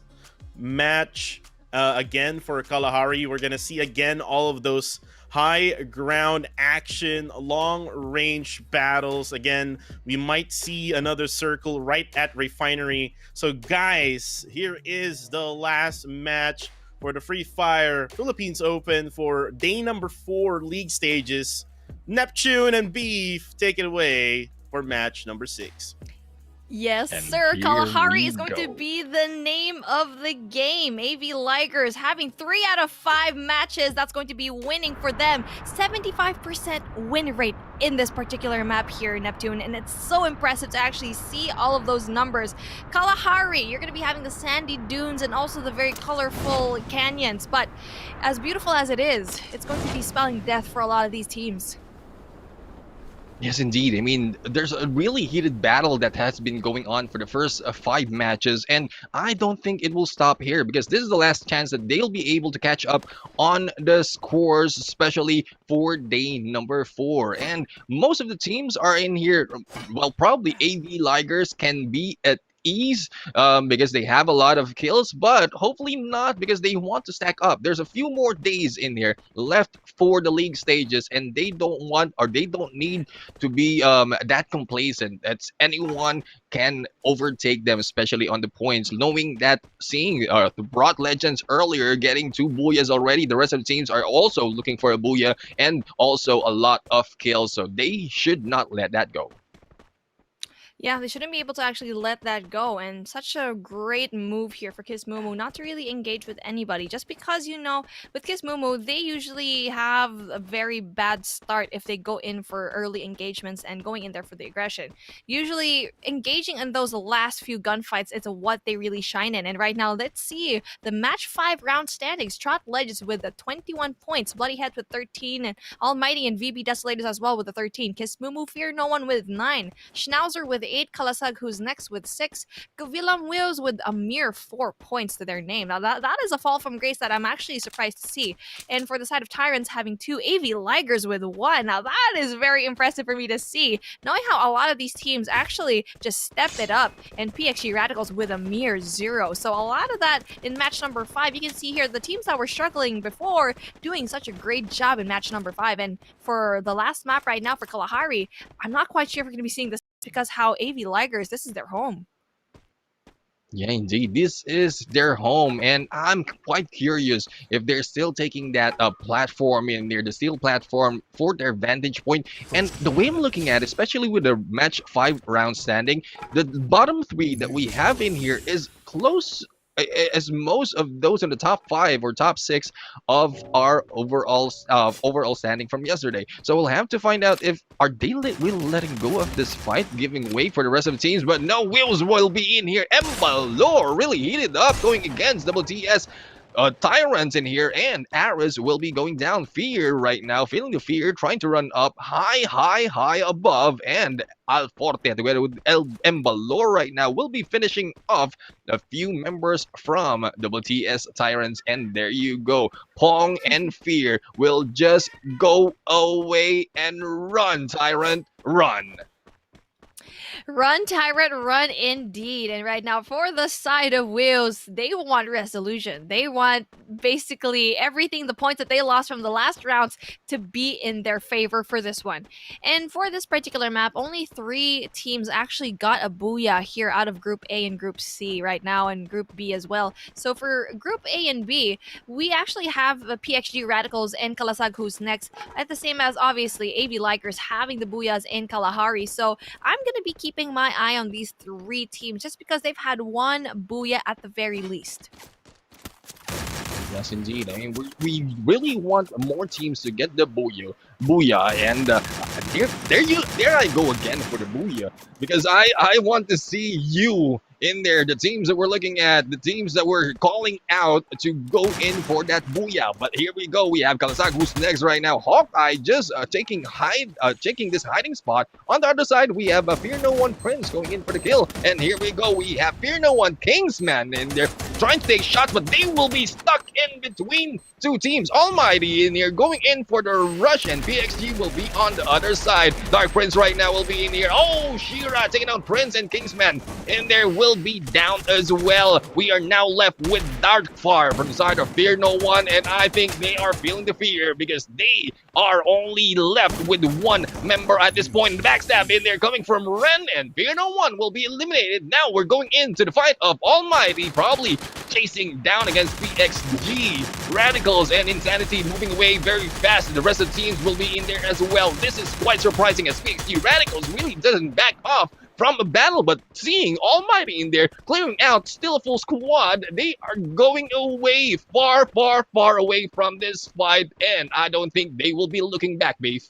match, again for Kalahari, we're gonna see again all of those high ground action, long range battles. Again, we might see another circle right at Refinery. So guys, here is the last match for the Free Fire Philippines Open for day number 4 league stages. Neptune and Beef, take it away for match number 6. Yes, And sir. here Kalahari we is going go. to be the name of the game. AV Ligers having 3 out of 5 matches. That's going to be winning for them. 75% win rate in this particular map here, Neptune. And it's so impressive to actually see all of those numbers. Kalahari, you're going to be having the sandy dunes and also the very colorful canyons. But as beautiful as it is, it's going to be spelling death for a lot of these teams. Yes, indeed. I mean, there's a really heated battle that has been going on for the first 5 matches, and I don't think it will stop here because this is the last chance that they'll be able to catch up on the scores, especially for day number 4. And most of the teams are in here. Well, probably AV Ligers can be at ease because they have a lot of kills, but hopefully not because they want to stack up. There's a few more days in here left for the league stages, and they don't want or they don't need to be that complacent. That's anyone can overtake them, especially on the points. Knowing that, seeing the Broad Legends earlier getting 2 booyahs already, the rest of the teams are also looking for a booyah and also a lot of kills, so they should not let that go. Yeah, they shouldn't be able to actually let that go. And such a great move here for Kiss Mumu not to really engage with anybody. Just because, you know, with Kiss Mumu, they usually have a very bad start if they go in for early engagements and going in there for the aggression. Usually, engaging in those last few gunfights is what they really shine in. And right now, let's see the match 5 round standings. Trot Legends with the 21 points, Bloody Head with 13, and Almighty and VB Desolators as well with the 13. Kiss Mumu Fear No One with 9, Schnauzer with 8, Kalasag who's next with 6, Gavilam Wheels with a mere 4 points to their name. Now that is a fall from grace that I'm actually surprised to see. And for the side of Tyrants having 2, AV Ligers with 1. Now that is very impressive for me to see, knowing how a lot of these teams actually just stepped it up, and PXG Radicals with a mere 0. So a lot of that in match number 5. You can see here the teams that were struggling before doing such a great job in match number 5. And for the last map right now for Kalahari, I'm not quite sure if we're going to be seeing this because how AV Ligers, this is their home. Yeah, indeed. This is their home, and I'm quite curious if they're still taking that platform in there, the steel platform, for their vantage point. And the way I'm looking at it, especially with the match 5 round standing, the bottom 3 that we have in here is close as most of those in the top 5 or top 6 of our overall standing from yesterday. So we'll have to find out if are they really letting go of this fight, giving way for the rest of the teams. But no, Wheels will be in here. Embalor really heated up going against WTS. Tyrants in here, and Aris will be going down. Fear right now, feeling the fear, trying to run up high above, and Alforte together with Embalor right now will be finishing off a few members from WTS Tyrants, and there you go. Pong and Fear will just go away and run, Tyrant, run. Run, Tyrant, run indeed. And right now, for the side of Wheels, they want resolution. They want basically everything, the points that they lost from the last rounds, to be in their favor for this one. And for this particular map, only 3 teams actually got a booyah here out of Group A and Group C right now, and Group B as well. So for Group A and B, we actually have the PXG Radicals and Kalasag who's next, at the same as obviously AV Ligers having the booyahs in Kalahari. So I'm going to be keeping my eye on these 3 teams just because they've had 1 booyah at the very least. Yes, indeed. I mean, we really want more teams to get the booyah, and there I go again for the booyah because I want to see you in there. The teams that we're looking at, the teams that we're calling out to go in for that booyah. But here we go. We have Kalasak who's next right now. Hawkeye just taking this hiding spot. On the other side, we have a Fear No One Prince going in for the kill. And here we go. We have Fear No One Kingsman in there trying to take shots, but they will be stuck in between two teams. Almighty in here going in for the rush, and PXG will be on the other side. Dark Prince right now will be in here. Oh, Shira taking out Prince, and Kingsman in there will be down as well. We are now left with Darkfire from the side of Fear No One, and I think they are feeling the fear because they are only left with one member at this point. The backstab in there coming from Ren, and Fear No One will be eliminated. Now we're going into the fight of Almighty, probably chasing down against PXG. Radicals and Insanity moving away very fast. The rest of the teams will be in there as well. This is quite surprising as PXG Radicals really doesn't back off from a battle, but seeing Almighty in there clearing out still a full squad, they are going away far away from this fight, and I don't think they will be looking back, Beef.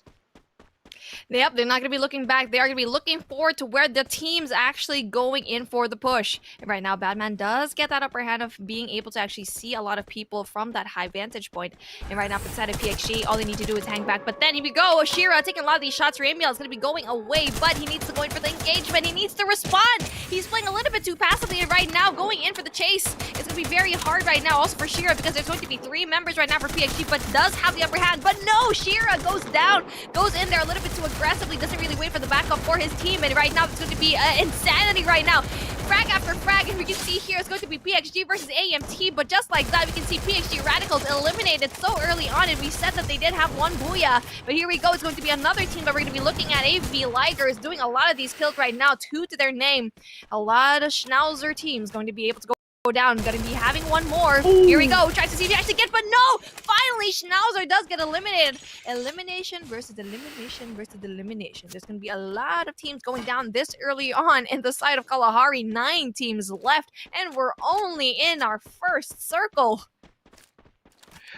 Yep, they're not going to be looking back. They are going to be looking forward to where the team's actually going in for the push. And right now, Batman does get that upper hand of being able to actually see a lot of people from that high vantage point. And right now, for the side of PXG, all they need to do is hang back. But then here we go. Ashira taking a lot of these shots. Ramiel is going to be going away, but he needs to go in for the engagement. He needs to respond. He's playing a little bit too passively right now, going in for the chase. It's going to be very hard right now, also for Shira, because there's going to be 3 members right now for PXG, but does have the upper hand. But no, Shira goes down, goes in there a little bit too aggressively, doesn't really wait for the backup for his team, and right now it's going to be Insanity right now. Frag after frag, and we can see here it's going to be PXG versus AMT, but just like that, we can see PXG Radicals eliminated so early on, and we said that they did have one booyah, but here we go. It's going to be another team that we're going to be looking at. AV Ligers doing a lot of these kills right now, 2 to their name. A lot of Schnauzer teams going to be able to go down. Gonna be having one more. Ooh. Here we go. Tries to see if he actually gets, but no! Finally, Schnauzer does get eliminated. Elimination versus elimination versus elimination. There's gonna be a lot of teams going down this early on in the side of Kalahari. 9 teams left, and we're only in our first circle.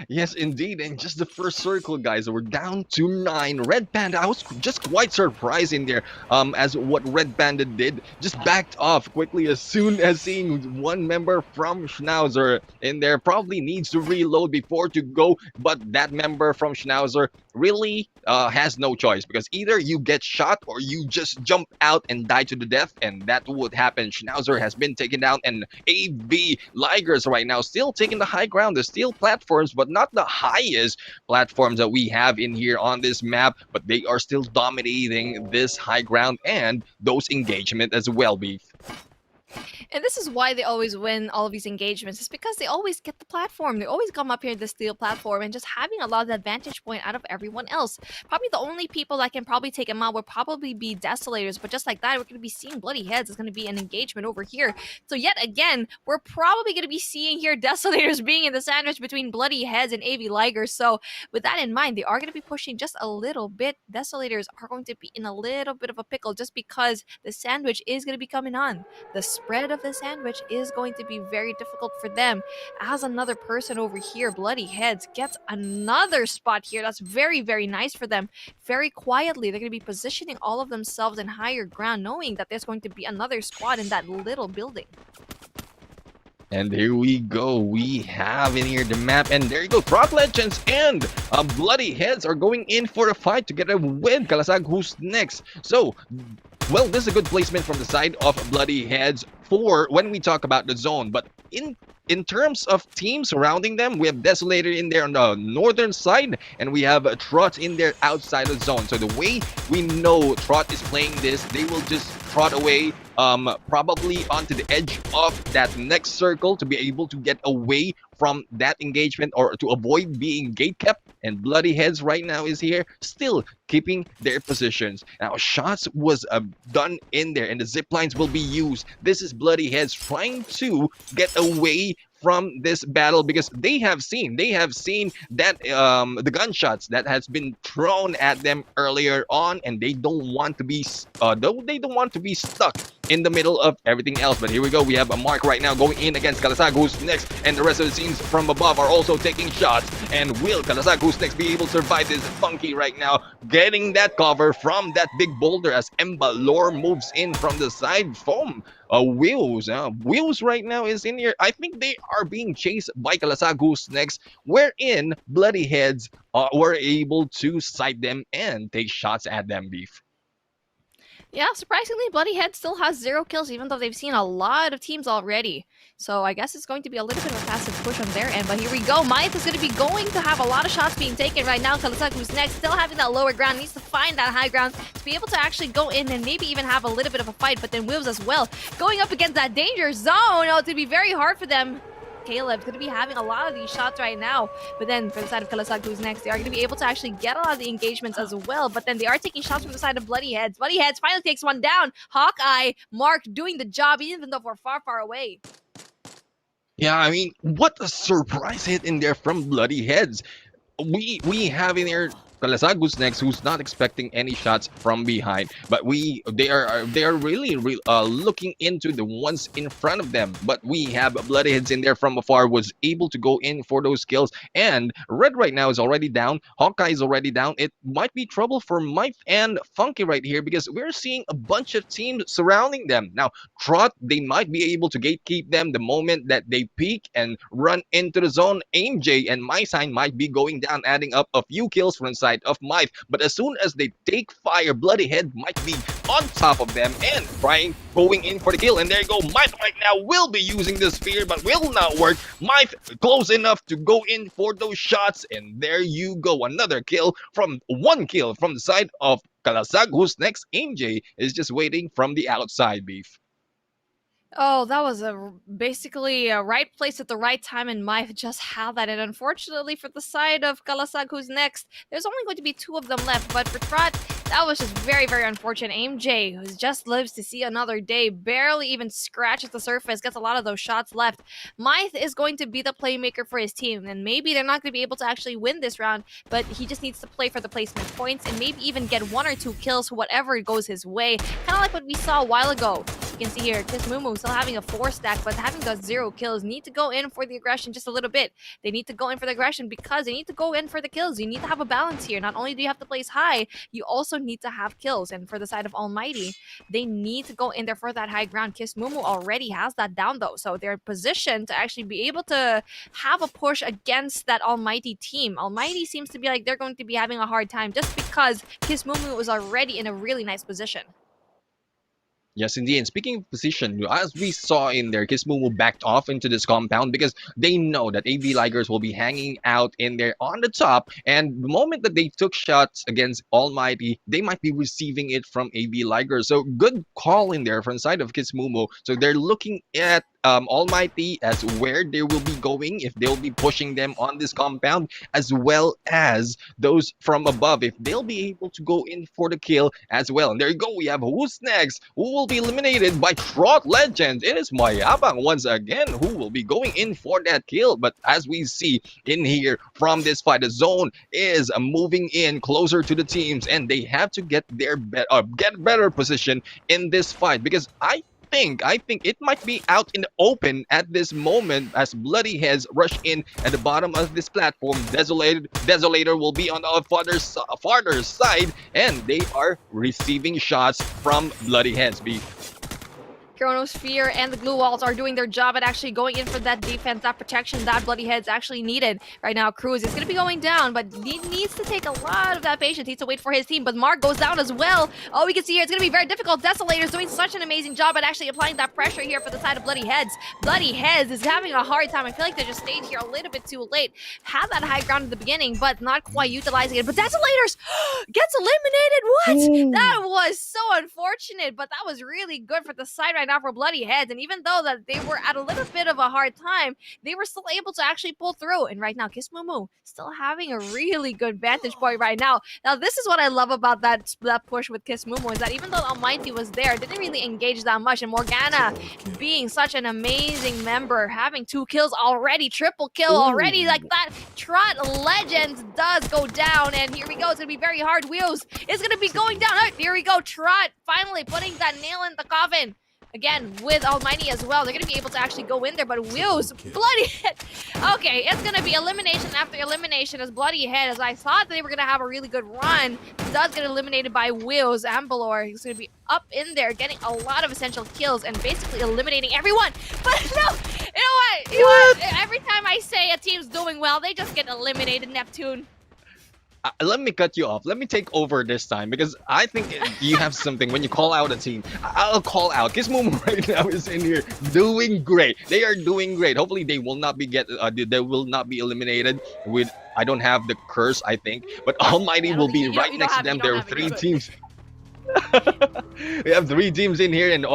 Yes, indeed, and just the first circle, guys. We're down to 9. Red Panda, I was just quite surprised in there as what Red Panda did. Just backed off quickly as soon as seeing one member from Schnauzer in there. Probably needs to reload before to go, but that member from Schnauzer really has no choice, because either you get shot or you just jump out and die to the death, and that would happen. Schnauzer has been taken down, and AV Ligers right now still taking the high ground. There's still platforms, but not the highest platforms that we have in here on this map, but they are still dominating this high ground and those engagement as well, Beef. And this is why they always win all of these engagements. It's because they always get the platform. They always come up here to the steel platform and just having a lot of the advantage point out of everyone else. Probably the only people that can probably take them out would probably be Desolators. But just like that, we're going to be seeing Bloody Heads. It's going to be an engagement over here. So yet again, we're probably going to be seeing here Desolators being in the sandwich between Bloody Heads and AV Ligers. So with that in mind, they are going to be pushing just a little bit. Desolators are going to be in a little bit of a pickle just because the sandwich is going to be coming on. The spread of the sandwich is going to be very difficult for them. As another person over here, Bloody Heads, gets another spot here. That's very, very nice for them. Very quietly, they're going to be positioning all of themselves in higher ground, knowing that there's going to be another squad in that little building. And here we go. We have in here the map, and there you go. Prot Legends and Bloody Heads are going in for a fight together with Kalasag, who's next. So, well, this is a good placement from the side of Bloody Heads for when we talk about the zone. But in terms of teams surrounding them, we have Desolator in there on the northern side, and we have Trot in there outside the zone. So the way we know Trot is playing this, they will just trot away probably onto the edge of that next circle to be able to get away from that engagement or to avoid being gate kept. And Bloody Heads right now is here still keeping their positions. Now shots was done in there, and the zip lines will be used. This is Bloody Heads trying to get away from this battle because they have seen that the gunshots that has been thrown at them earlier on, and they don't want to be stuck in the middle of everything else. But here we go. We have a Mark right now going in against Kalasag, who's next, and the rest of the teams from above are also taking shots. And will Kalasag, who's next, be able to survive this? Funky right now getting that cover from that big boulder as Embalor moves in from the side from Wheels. Wheels right now is in here. I think they are being chased by Kalasag, who's next, wherein Bloody Heads were able to sight them and take shots at them, Beef. Yeah, surprisingly, Bloody Head still has 0 kills, even though they've seen a lot of teams already. So I guess it's going to be a little bit of a passive push on their end. But here we go. Myth is going to be going to have a lot of shots being taken right now. Kalasag, who's next, still having that lower ground, needs to find that high ground to be able to actually go in and maybe even have a little bit of a fight. But then Wibbs as well, going up against that danger zone. Oh, it's going to be very hard for them. Caleb's going to be having a lot of these shots right now. But then for the side of Kalasag, who's next, they are going to be able to actually get a lot of the engagements as well. But then they are taking shots from the side of Bloody Heads. Bloody Heads finally takes one down. Hawkeye, Mark doing the job, even though we're far, far away. Yeah, I mean, what a surprise hit in there from Bloody Heads. We have in there Kalasag, who's next, who's not expecting any shots from behind, but they are really looking into the ones in front of them. But we have Bloody Heads in there from afar, was able to go in for those kills, and Red right now is already down. Hawkeye is already down. It might be trouble for Mike and Funky right here because we're seeing a bunch of teams surrounding them. Now, Trot, they might be able to gatekeep them the moment that they peek and run into the zone. Aim J and My Sign might be going down, adding up a few kills from the side of Myth. But as soon as they take fire, Bloody Head might be on top of them and going in for the kill. And there you go. Myth right now will be using the spear, but will not work. Myth close enough to go in for those shots. And there you go. Another kill from the side of Kalasag, who's next. Aim J is just waiting from the outside, Beef. Oh, that was basically a right place at the right time, and Myth just had that. And unfortunately for the side of Kalasag, who's next, there's only going to be 2 of them left. But for Trot, that was just very, very unfortunate. Aim J, who just lives to see another day, barely even scratches the surface, gets a lot of those shots left. Myth is going to be the playmaker for his team, and maybe they're not going to be able to actually win this round, but he just needs to play for the placement points and maybe even get 1 or 2 kills, whatever goes his way. Kind of like what we saw a while ago. You can see here, Kiss Mumu still having a 4 stack, but having those 0 kills. Need to go in for the aggression just a little bit. They need to go in for the aggression because they need to go in for the kills. You need to have a balance here. Not only do you have to place high, you also need to have kills. And for the side of Almighty, they need to go in there for that high ground. Kiss Mumu already has that down though, so they're positioned to actually be able to have a push against that Almighty team. Almighty seems to be like they're going to be having a hard time just because Kiss Mumu was already in a really nice position. Yes, indeed. And speaking of position, as we saw in there, Kismumu backed off into this compound because they know that AB Ligers will be hanging out in there on the top. And the moment that they took shots against Almighty, they might be receiving it from AB Ligers. So good call in there from the side of Kismumu. So they're looking at Almighty as where they will be going, if they'll be pushing them on this compound, as well as those from above, if they'll be able to go in for the kill as well. And there you go, we have who's next, who will be eliminated by Trot Legends. It is Mayabang once again who will be going in for that kill. But as we see in here from this fight, the zone is moving in closer to the teams, and they have to get their better position in this fight, because I think it might be out in the open at this moment as Bloody Heads rush in at the bottom of this platform. Desolator will be on the farther side, and they are receiving shots from Bloody Heads. Chronosphere and the glue walls are doing their job at actually going in for that defense, that protection that Bloody Heads actually needed. Right now, Cruz is going to be going down, but he needs to take a lot of that patience. He needs to wait for his team, but Mark goes down as well. Oh, we can see here, it's going to be very difficult. Desolator's doing such an amazing job at actually applying that pressure here for the side of Bloody Heads. Bloody Heads is having a hard time. I feel like they just stayed here a little bit too late. Had that high ground at the beginning, but not quite utilizing it. But Desolators gets eliminated. What? Ooh. That was so unfortunate, but that was really good for the side right now for Bloody Heads. And even though that they were at a little bit of a hard time, they were still able to actually pull through. And right now, Kiss Mumu still having a really good vantage point right now. Now, this is what I love about that push with Kiss Mumu, is that even though Almighty was there, didn't really engage that much. And Morgana being such an amazing member, having 2 kills already, triple kill already like that. Trot Legends does go down, and here we go. It's gonna be very hard. Wheels is gonna be going down. Here we go. Trot finally putting that nail in the coffin. again with Almighty as well. They're going to be able to actually go in there, but Wheels, bloody hit. Okay, it's going to be elimination after elimination as bloody hit, as I thought they were going to have a really good run. Does get eliminated by Wheels. Ambalor, he's going to be up in there, getting a lot of essential kills and basically eliminating everyone. But no, you know what? You know what? Every time I say a team's doing well, they just get eliminated, Neptune. Let me cut you off. Let me take over this time because I think you have something when you call out a team. I'll call out. Gizmomo right now is in here doing great. They are doing great. Hopefully they will not be they will not be eliminated with. I don't have the curse, I think, but Almighty will be right next to them. There are 3 teams. We have 3 teams in here, and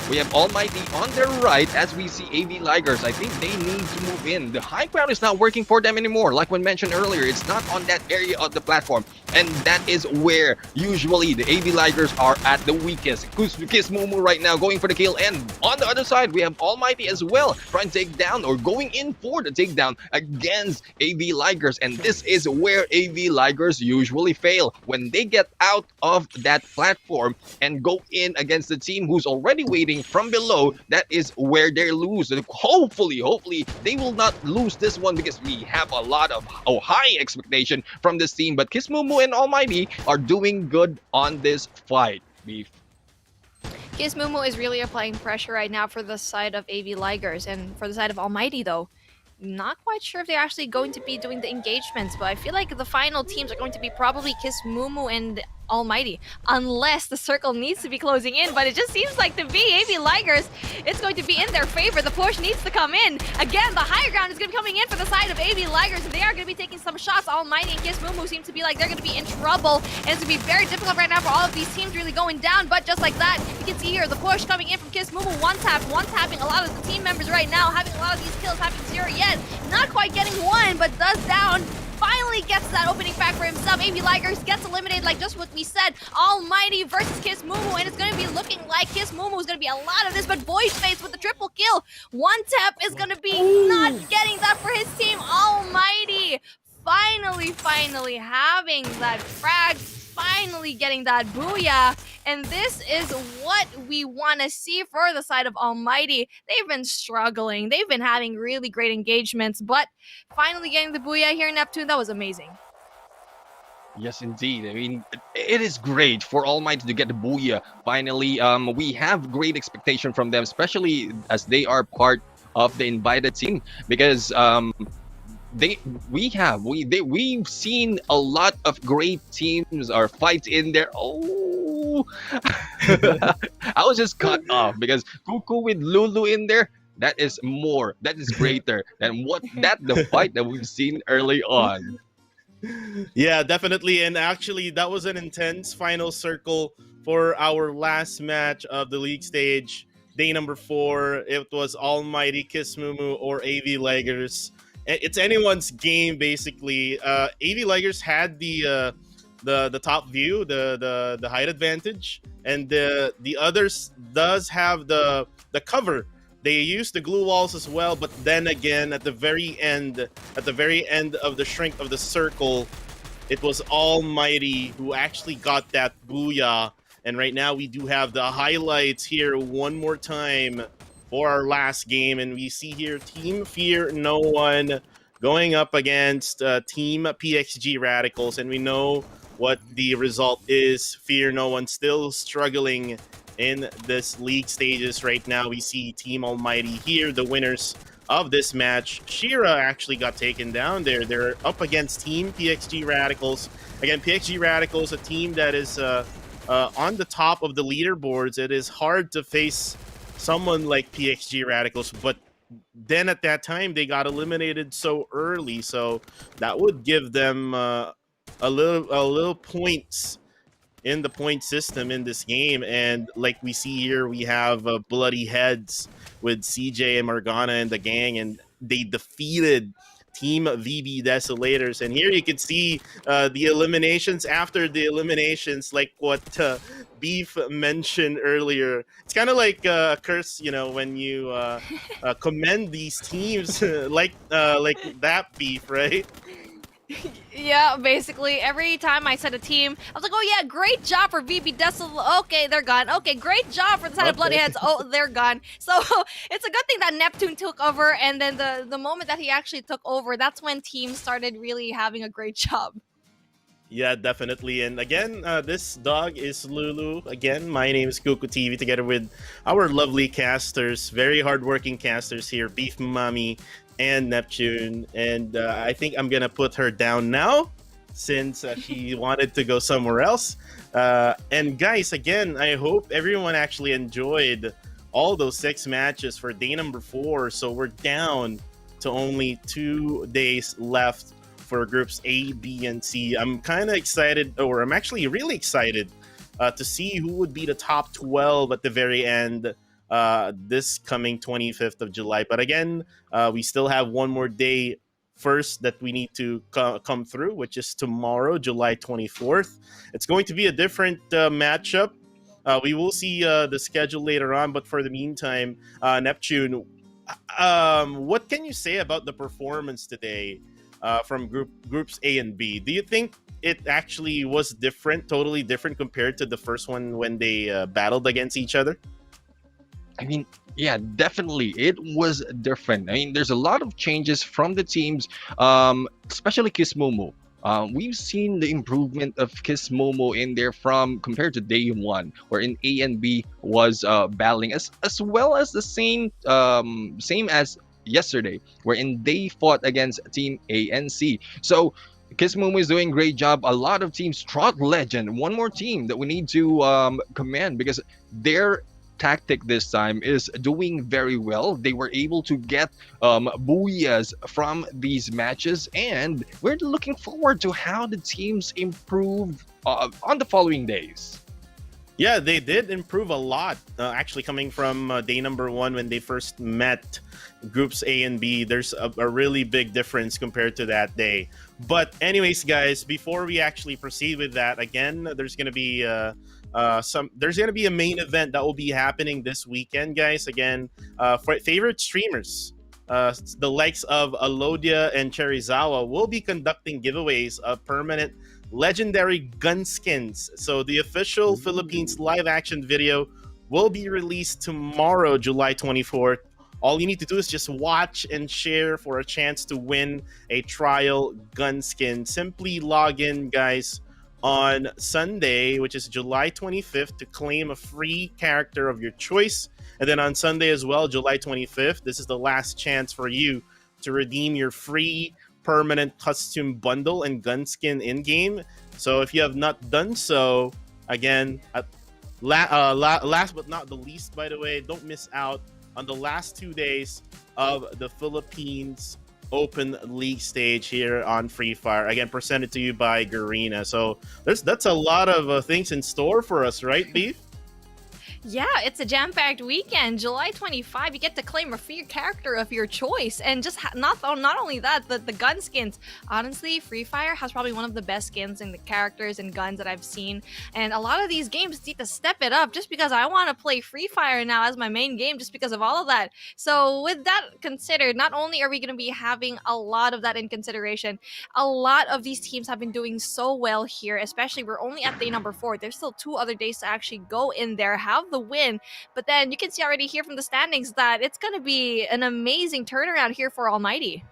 we have Almighty on their right as we see AV Ligers. I think they need to move in. The high ground is not working for them anymore. Like when mentioned earlier, it's not on that area of the platform, and that is where usually the AV Ligers are at the weakest. Gizmomo right now going for the kill, and on the other side we have Almighty as well trying to take down or going in for the takedown against AV Ligers, and this is where AV Ligers usually fail when they get out of that platform and go in against the team who's already waiting from below. That is where they lose. And hopefully they will not lose this one because we have a lot of high expectation from this team. But Gizmomo and Almighty are doing good on this fight. Beef. Gizmomo is really applying pressure right now for the side of AV Ligers, and for the side of Almighty though, not quite sure if they're actually going to be doing the engagements, but I feel like the final teams are going to be probably Gizmomo and Almighty, unless the circle needs to be closing in, but it just seems like to be AV Ligers, it's going to be in their favor. The push needs to come in. Again, the higher ground is going to be coming in for the side of AV Ligers, and they are going to be taking some shots. Almighty and Gizmomo seem to be like they're going to be in trouble, and it's going to be very difficult right now for all of these teams really going down, but just like that, you can see here the push coming in from Gizmomo, one-tapping a lot of the team members right now, having a lot of these kills, having 0 yet, not quite getting 1, but does down. Finally gets that opening back for himself. AV Ligers gets eliminated like just what we said. Almighty versus Gizmomo, and it's going to be looking like Gizmomo is going to be a lot of this, but Void Face with the triple kill. One tap is going to be not getting that for his team. Almighty finally having that frag, finally getting that booyah, and this is what we want to see for the side of Almighty. They've been struggling, they've been having really great engagements, but finally getting the booyah here in Neptune, that was amazing. Yes, indeed. I mean, it is great for Almighty to get the booyah. Finally, we have great expectation from them, especially as they are part of the invited team, because we've seen a lot of great teams or fights in there. Oh, I was just cut off because Cuckoo with Lulu in there. That is greater than the fight that we've seen early on. Yeah, definitely. And actually, that was an intense final circle for our last match of the league stage, day number 4. It was Almighty, Gizmomo, or AV Ligers. It's anyone's game, basically. AV Ligers had the top view, the height advantage, and the others does have the cover. They used the glue walls as well, but then again, at the very end of the shrink of the circle, it was Almighty who actually got that booyah. And right now, we do have the highlights here one more time for our last game, and we see here Team Fear No One going up against Team PXG Radicals, and we know what the result is. Fear No One still struggling in this league stages right now. We see Team Almighty here, the winners of this match. Shira actually got taken down there. They're up against Team PXG Radicals. Again, PXG Radicals, a team that is on the top of the leaderboards. It is hard to face someone like PXG Radicals, but then at that time they got eliminated so early, so that would give them a little points in the point system in this game. And like we see here, we have bloody heads with CJ and Morgana and the gang, and they defeated Team VB Desolators. And here you can see the eliminations after the eliminations, like what Beef mentioned earlier. It's kind of like a curse, you know, when you commend these teams like that, Beef, right? Yeah, basically every time I said a team, I was like, "Oh yeah, great job for VB Decil." Okay, they're gone. Okay, great job for the side of Bloody Heads. Oh, they're gone. So it's a good thing that Neptune took over, and then the moment that he actually took over, that's when teams started really having a great job. Yeah, definitely. And again, this dog is Lulu. Again, my name is Kuku TV, together with our lovely casters, very hardworking casters here, Beef Mommy and Neptune. And I think I'm gonna put her down now, since she wanted to go somewhere else. And guys, again, I hope everyone actually enjoyed all those 6 matches for day number 4. So we're down to only 2 days left for groups A, B, and C. I'm kind of excited, or I'm actually really excited to see who would be the top 12 at the very end this coming 25th of July. But again, we still have one more day first that we need to come through, which is tomorrow, July 24th. It's going to be a different matchup. We will see the schedule later on, but for the meantime, Neptune, what can you say about the performance today from groups A and B? Do you think it actually was different, totally different compared to the first one when they battled against each other? I mean, yeah, definitely. It was different. I mean, there's a lot of changes from the teams, especially Kismomo. We've seen the improvement of Kismomo in there from compared to day 1, wherein A and B was battling, as well as the same as yesterday, wherein they fought against Team A and C. So Kismomo is doing a great job. A lot of teams, Trot Legend, one more team that we need to commend, because their tactic this time is doing very well. They were able to get booyahs from these matches, and we're looking forward to how the teams improve on the following days. Yeah, they did improve a lot. Actually, coming from day number 1 when they first met groups A and B, there's a really big difference compared to that day. But anyways, guys, before we actually proceed with that, again, there's gonna be there's gonna be a main event that will be happening this weekend, guys. Again, for favorite streamers, the likes of Alodia and Cherizawa will be conducting giveaways of permanent legendary gun skins. So the official Philippines live action video will be released tomorrow, July 24th. All you need to do is just watch and share for a chance to win a trial gun skin. Simply log in, guys, on Sunday, which is July 25th, to claim a free character of your choice. And then on Sunday as well, July 25th, this is the last chance for you to redeem your free permanent costume bundle and gun skin in-game. So if you have not done so, again, last but not the least, by the way, don't miss out on the last 2 days of the Philippines Open League stage here on Free Fire. Again, presented to you by Garena. So that's a lot of things in store for us, right, Beef? Yeah, it's a jam-packed weekend. July 25, you get to claim a free character of your choice. And just not only that, the gun skins. Honestly, Free Fire has probably one of the best skins in the characters and guns that I've seen. And a lot of these games need to step it up just because I want to play Free Fire now as my main game just because of all of that. So with that considered, not only are we going to be having a lot of that in consideration, a lot of these teams have been doing so well here, especially we're only at day number 4. There's still 2 other days to actually go in there, have the win. But then you can see already here from the standings that it's going to be an amazing turnaround here for Almighty.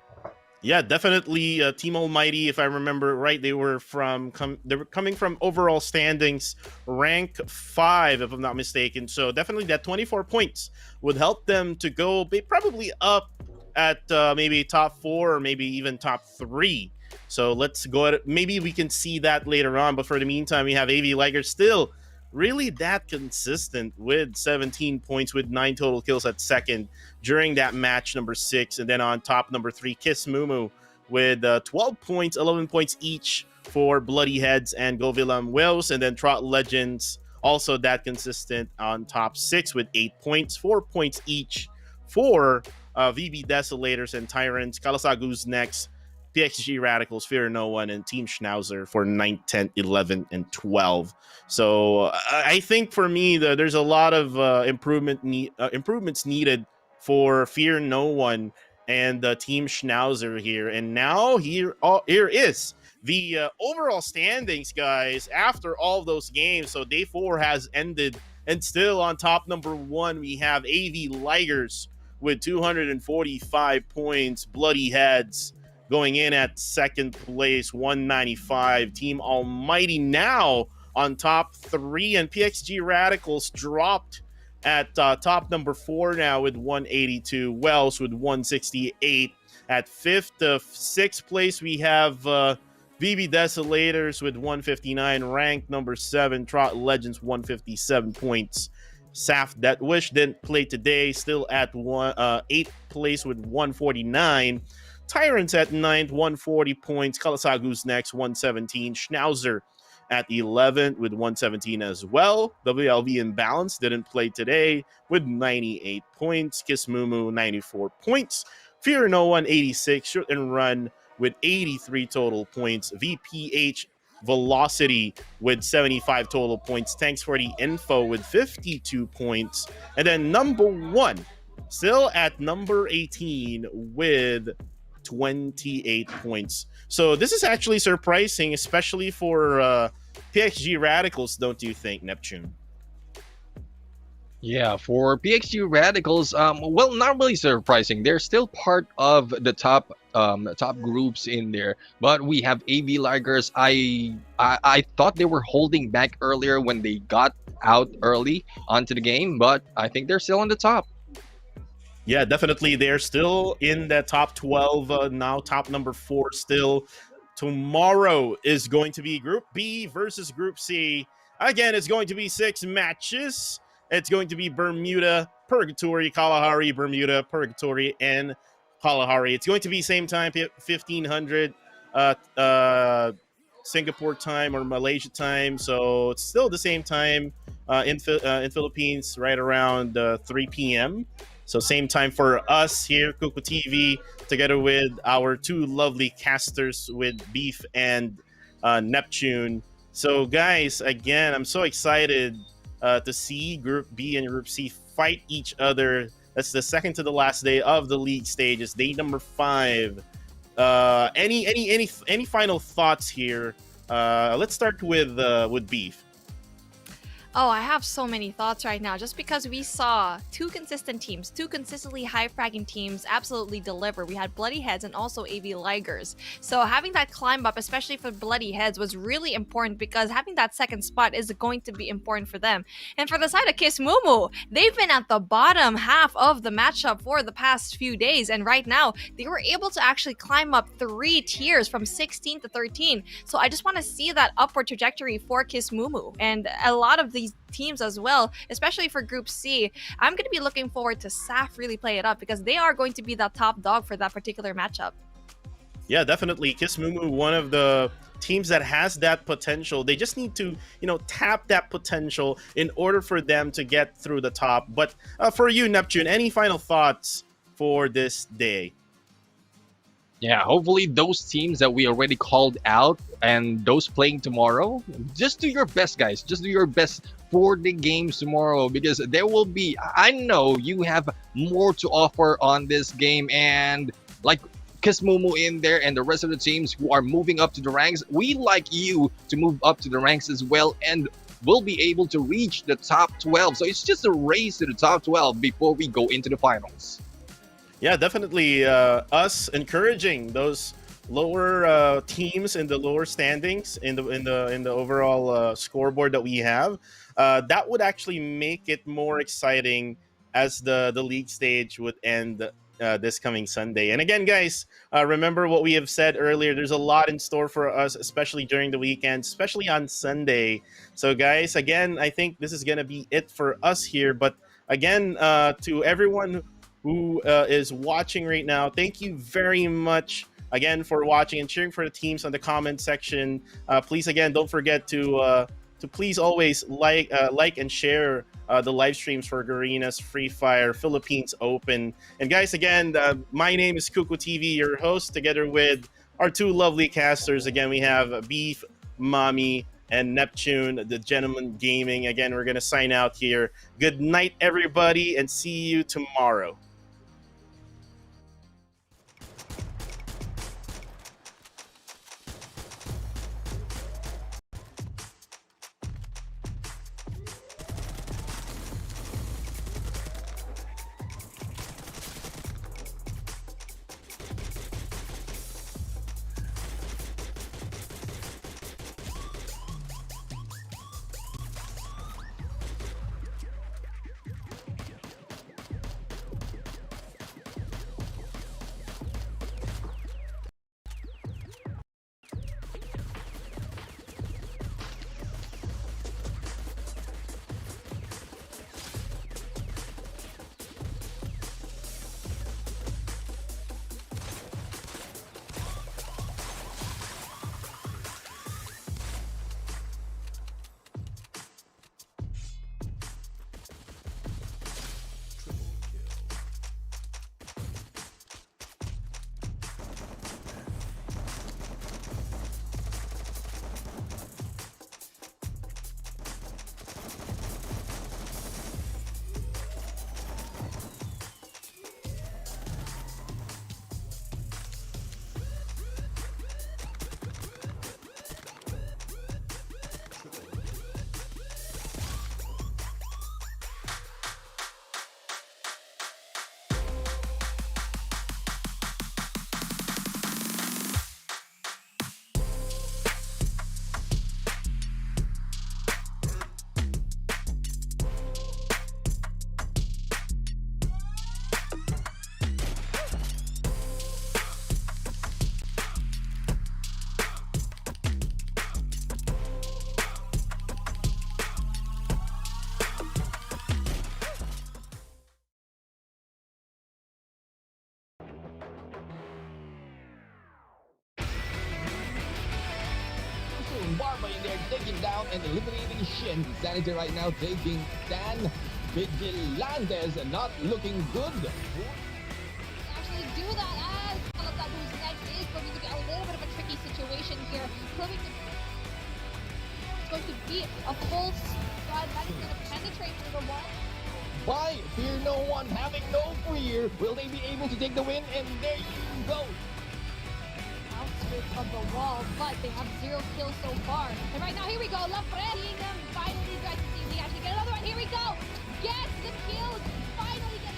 Yeah, definitely. Team Almighty, if I remember right, they were coming from overall standings rank 5, if I'm not mistaken. So definitely that 24 points would help them to go probably up at maybe top 4 or maybe even top 3. So let's go at it. Maybe we can see that later on. But for the meantime, we have AV Liger still really that consistent with 17 points with 9 total kills at second during that match number 6. And then on top, number 3, Kiss Mumu with 12 points, 11 points each for Bloody Heads and Govilam Wells. And then Trot Legends also that consistent on top 6 with 8 points, 4 points each for VB Desolators and Tyrants. Kalasagu's next, TXG Radicals, Fear No One, and Team Schnauzer for 9, 10, 11, and 12. So I think for me, there's a lot of improvements needed for Fear No One and Team Schnauzer here. And now here is the overall standings, guys, after all those games. So day 4 has ended, and still on top number 1, we have AV Ligers with 245 points. Bloody Heads going in at second place, 195. Team Almighty now on top 3, and PXG Radicals dropped at top number 4 now with 182. Wells with 168. At 5th to 6th place, we have VB Desolators with 159. Ranked number 7, Trot Legends, 157 points. Saf Deathwish didn't play today, still at 8th place with 149. Tyrants at 9th, 140 points. Kalasagu's next, 117. Schnauzer at 11th with 117 as well. WLV Imbalance didn't play today with 98 points. Kismumu, 94 points. Fear No One, 86. Shoot and Run with 83 total points. VPH Velocity with 75 total points. Thanks for the info with 52 points. And then number 1, still at number 18 with 28 points. So this is actually surprising, especially for PXG Radicals, don't you think, Neptune? Yeah, for PXG Radicals, well, not really surprising. They're still part of the top groups in there, but we have AV Ligers. I thought they were holding back earlier when they got out early onto the game, but I think they're still on the top. Yeah, definitely. They're still in the top 12 now, top number 4 still. Tomorrow is going to be Group B versus Group C. Again, it's going to be 6 matches. It's going to be Bermuda, Purgatory, Kalahari, Bermuda, Purgatory, and Kalahari. It's going to be same time, 1500 Singapore time or Malaysia time. So it's still the same time in Philippines, right around 3 p.m. So same time for us here, Kuku TV, together with our 2 lovely casters with Beef and Neptune. So guys, again, I'm so excited to see Group B and Group C fight each other. That's the second to the last day of the league stages, day number 5. Any final thoughts here? Let's start with Beef. Oh, I have so many thoughts right now just because we saw 2 consistent teams, 2 consistently high-fragging teams absolutely deliver. We had Bloody Heads and also AV Ligers. So having that climb up, especially for Bloody Heads, was really important because having that second spot is going to be important for them. And for the side of Kismumu, they've been at the bottom half of the matchup for the past few days. And right now, they were able to actually climb up 3 tiers from 16 to 13. So I just want to see that upward trajectory for Kismumu. And a lot of these teams as well, especially for Group C. I'm going to be looking forward to SAF really play it up because they are going to be the top dog for that particular matchup. Yeah, definitely. Kismumu, one of the teams that has that potential. They just need to, tap that potential in order for them to get through the top. But for you, Neptune, any final thoughts for this day? Yeah, hopefully those teams that we already called out and those playing tomorrow, just do your best, guys. Just do your best for the games tomorrow because there will be, I know you have more to offer on this game, and like Kismumu in there and the rest of the teams who are moving up to the ranks, we like you to move up to the ranks as well, and we'll be able to reach the top 12. So it's just a race to the top 12 before we go into the finals. Yeah, definitely. Us encouraging those lower teams in the lower standings in the overall scoreboard that we have. That would actually make it more exciting as the league stage would end this coming Sunday. And again, guys, remember what we have said earlier. There's a lot in store for us, especially during the weekend, especially on Sunday. So, guys, again, I think this is gonna be it for us here. But again, to everyone who is watching right now, thank you very much again for watching and cheering for the teams on the comment section. Please, again, don't forget to please always like and share the live streams for Garena's Free Fire Philippines Open. And guys, again, my name is Kuku TV, your host, together with our 2 lovely casters. Again, we have Beef, Mommy, and Neptune, the Gentleman Gaming. Again, we're gonna sign out here. Good night, everybody, and see you tomorrow. down and eliminating Shin. Sanity right now taking Dan. Vigilantes not looking good. Actually do that as Alabama, whose next is going to be a little bit of a tricky situation here. Proving to it's going to be a full squad that is going to penetrate through the wall. By Fear No One having no fear, will they be able to take the win? And there you go. Outskirts of the wall, but they have 0 kills so far. And right now, here we go. Lafre seeing them finally try to see if they actually get another one. Here we go. Gets the kills. Finally getting.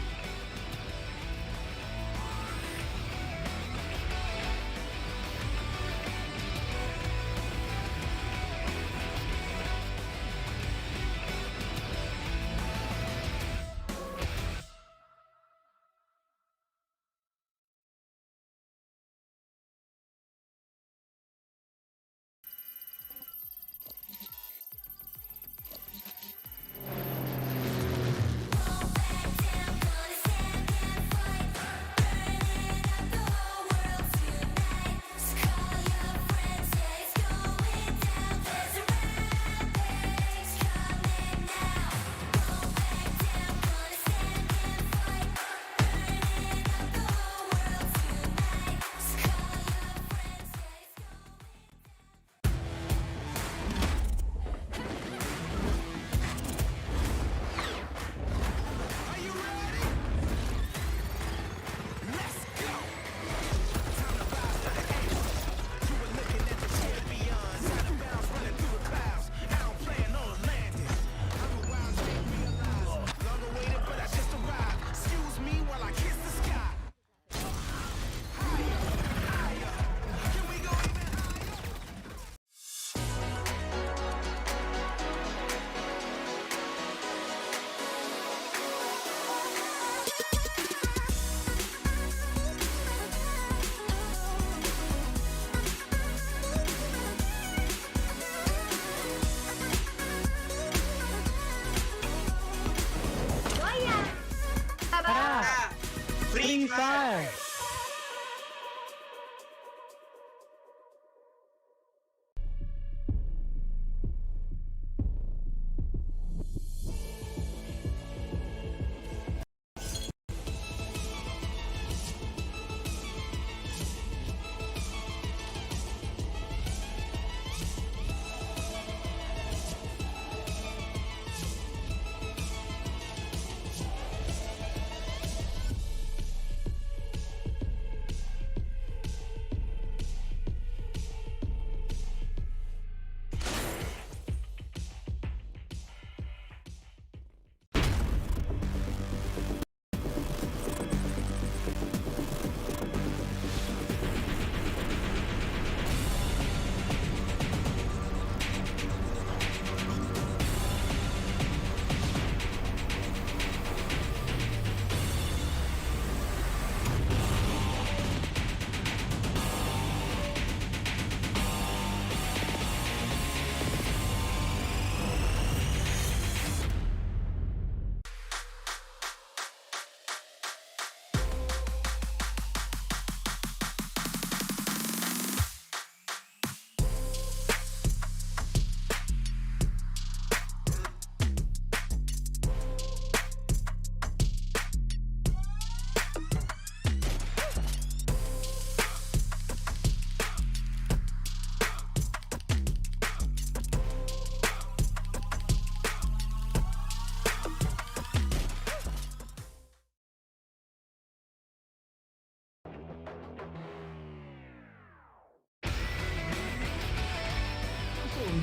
Free Fire!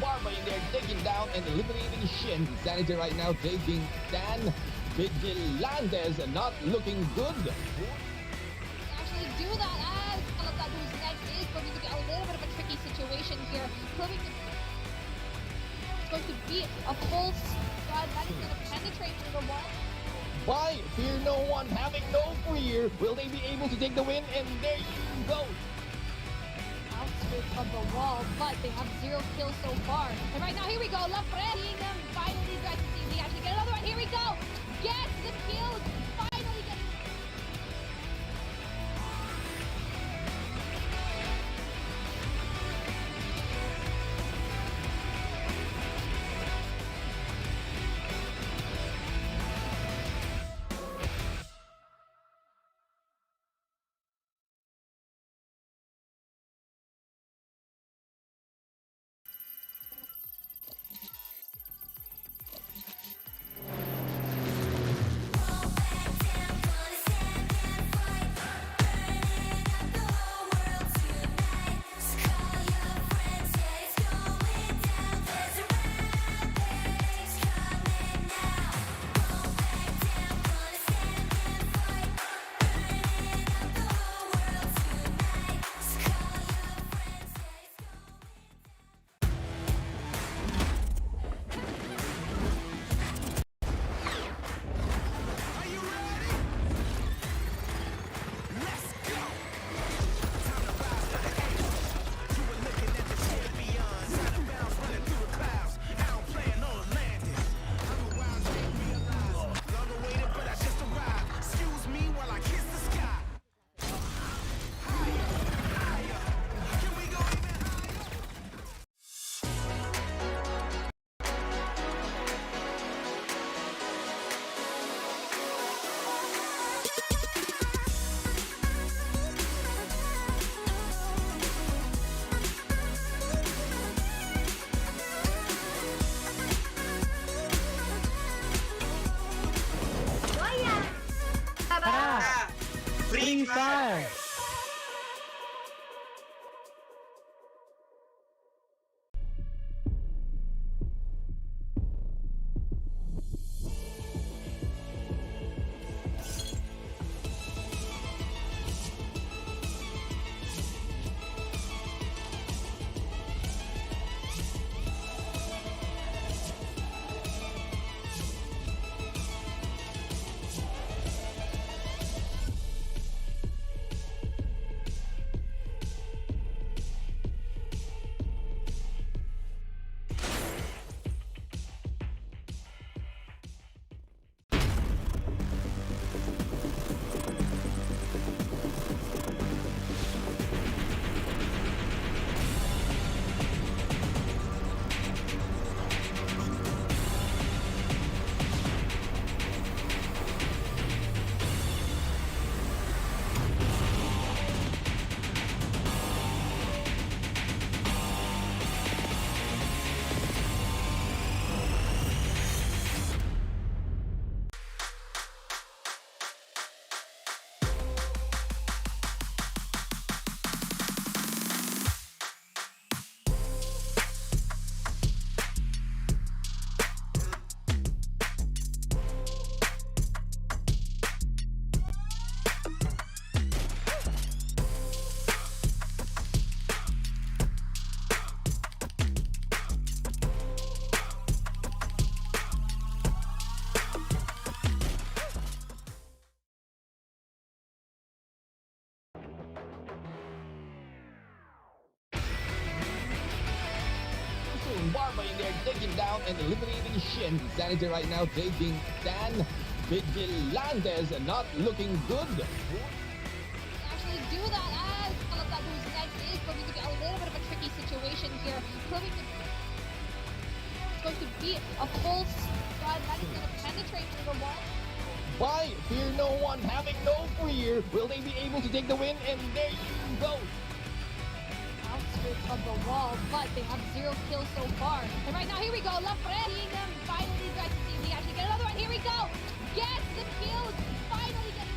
Barba in there taking down and eliminating Shin. Sanity right now taking Dan. Vigilantes not looking good. Actually do that as Alabama, whose next is going to be a little bit of a tricky situation here. Proving to it's going to be a full squad that is going to penetrate through the wall. By Fear No One having no fear, will they be able to take the win? And there you go. Outskirts of the wall, but they have 0 kills so far. And right now, here we go. Lafre seeing them finally try to see if they actually get another one. Here we go. Gets the kills. Finally getting. Free Fire! Barba in there taking down and eliminating Shin. Sanity right now taking Dan. Vigilantes not looking good. Actually do that as Alata who's next is going to be a little bit of a tricky situation here. Proving it's going to be a full squad that is going to penetrate through the wall. Why? Fear no one, having no fear. Will they be able to take the win? And there you go. Outskirts of the wall, but they have 0 kills so far. And right now, here we go. Lafred seeing them finally tries to see if we actually get another one. Here we go. Gets the kills. Finally gets.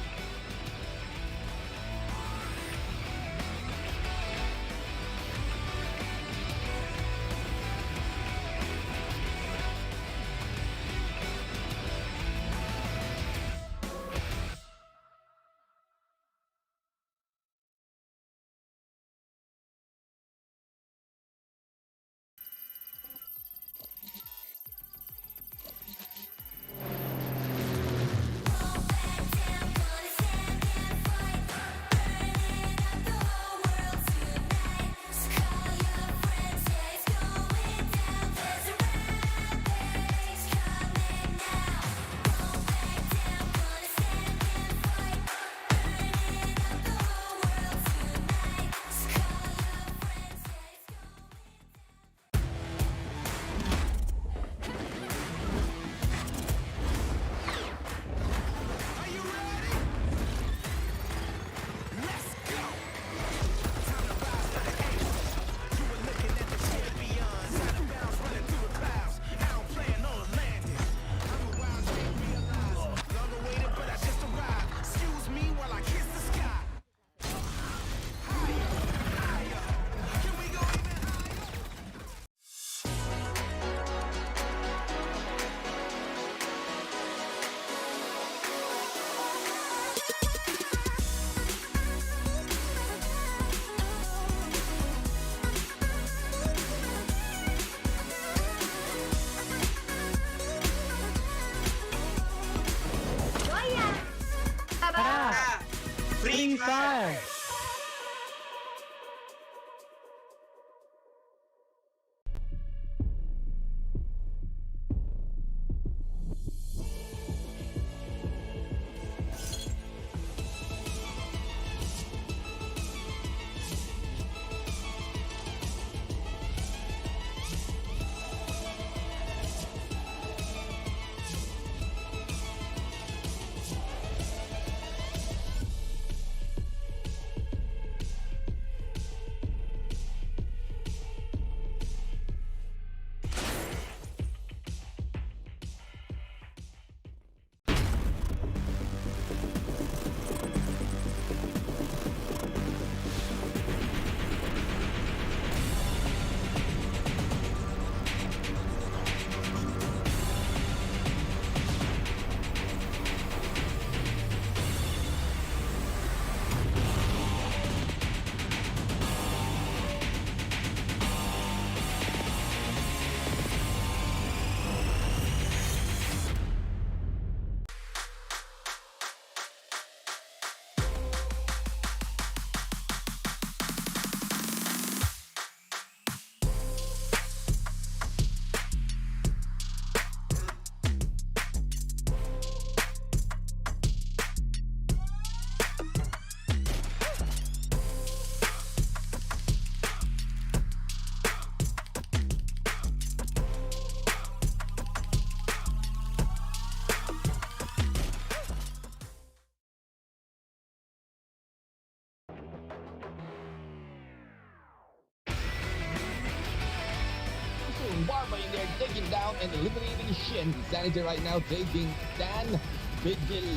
Free Fire! Barba in there, taking down and eliminating Shin. Sanity right now taking Dan. Vigil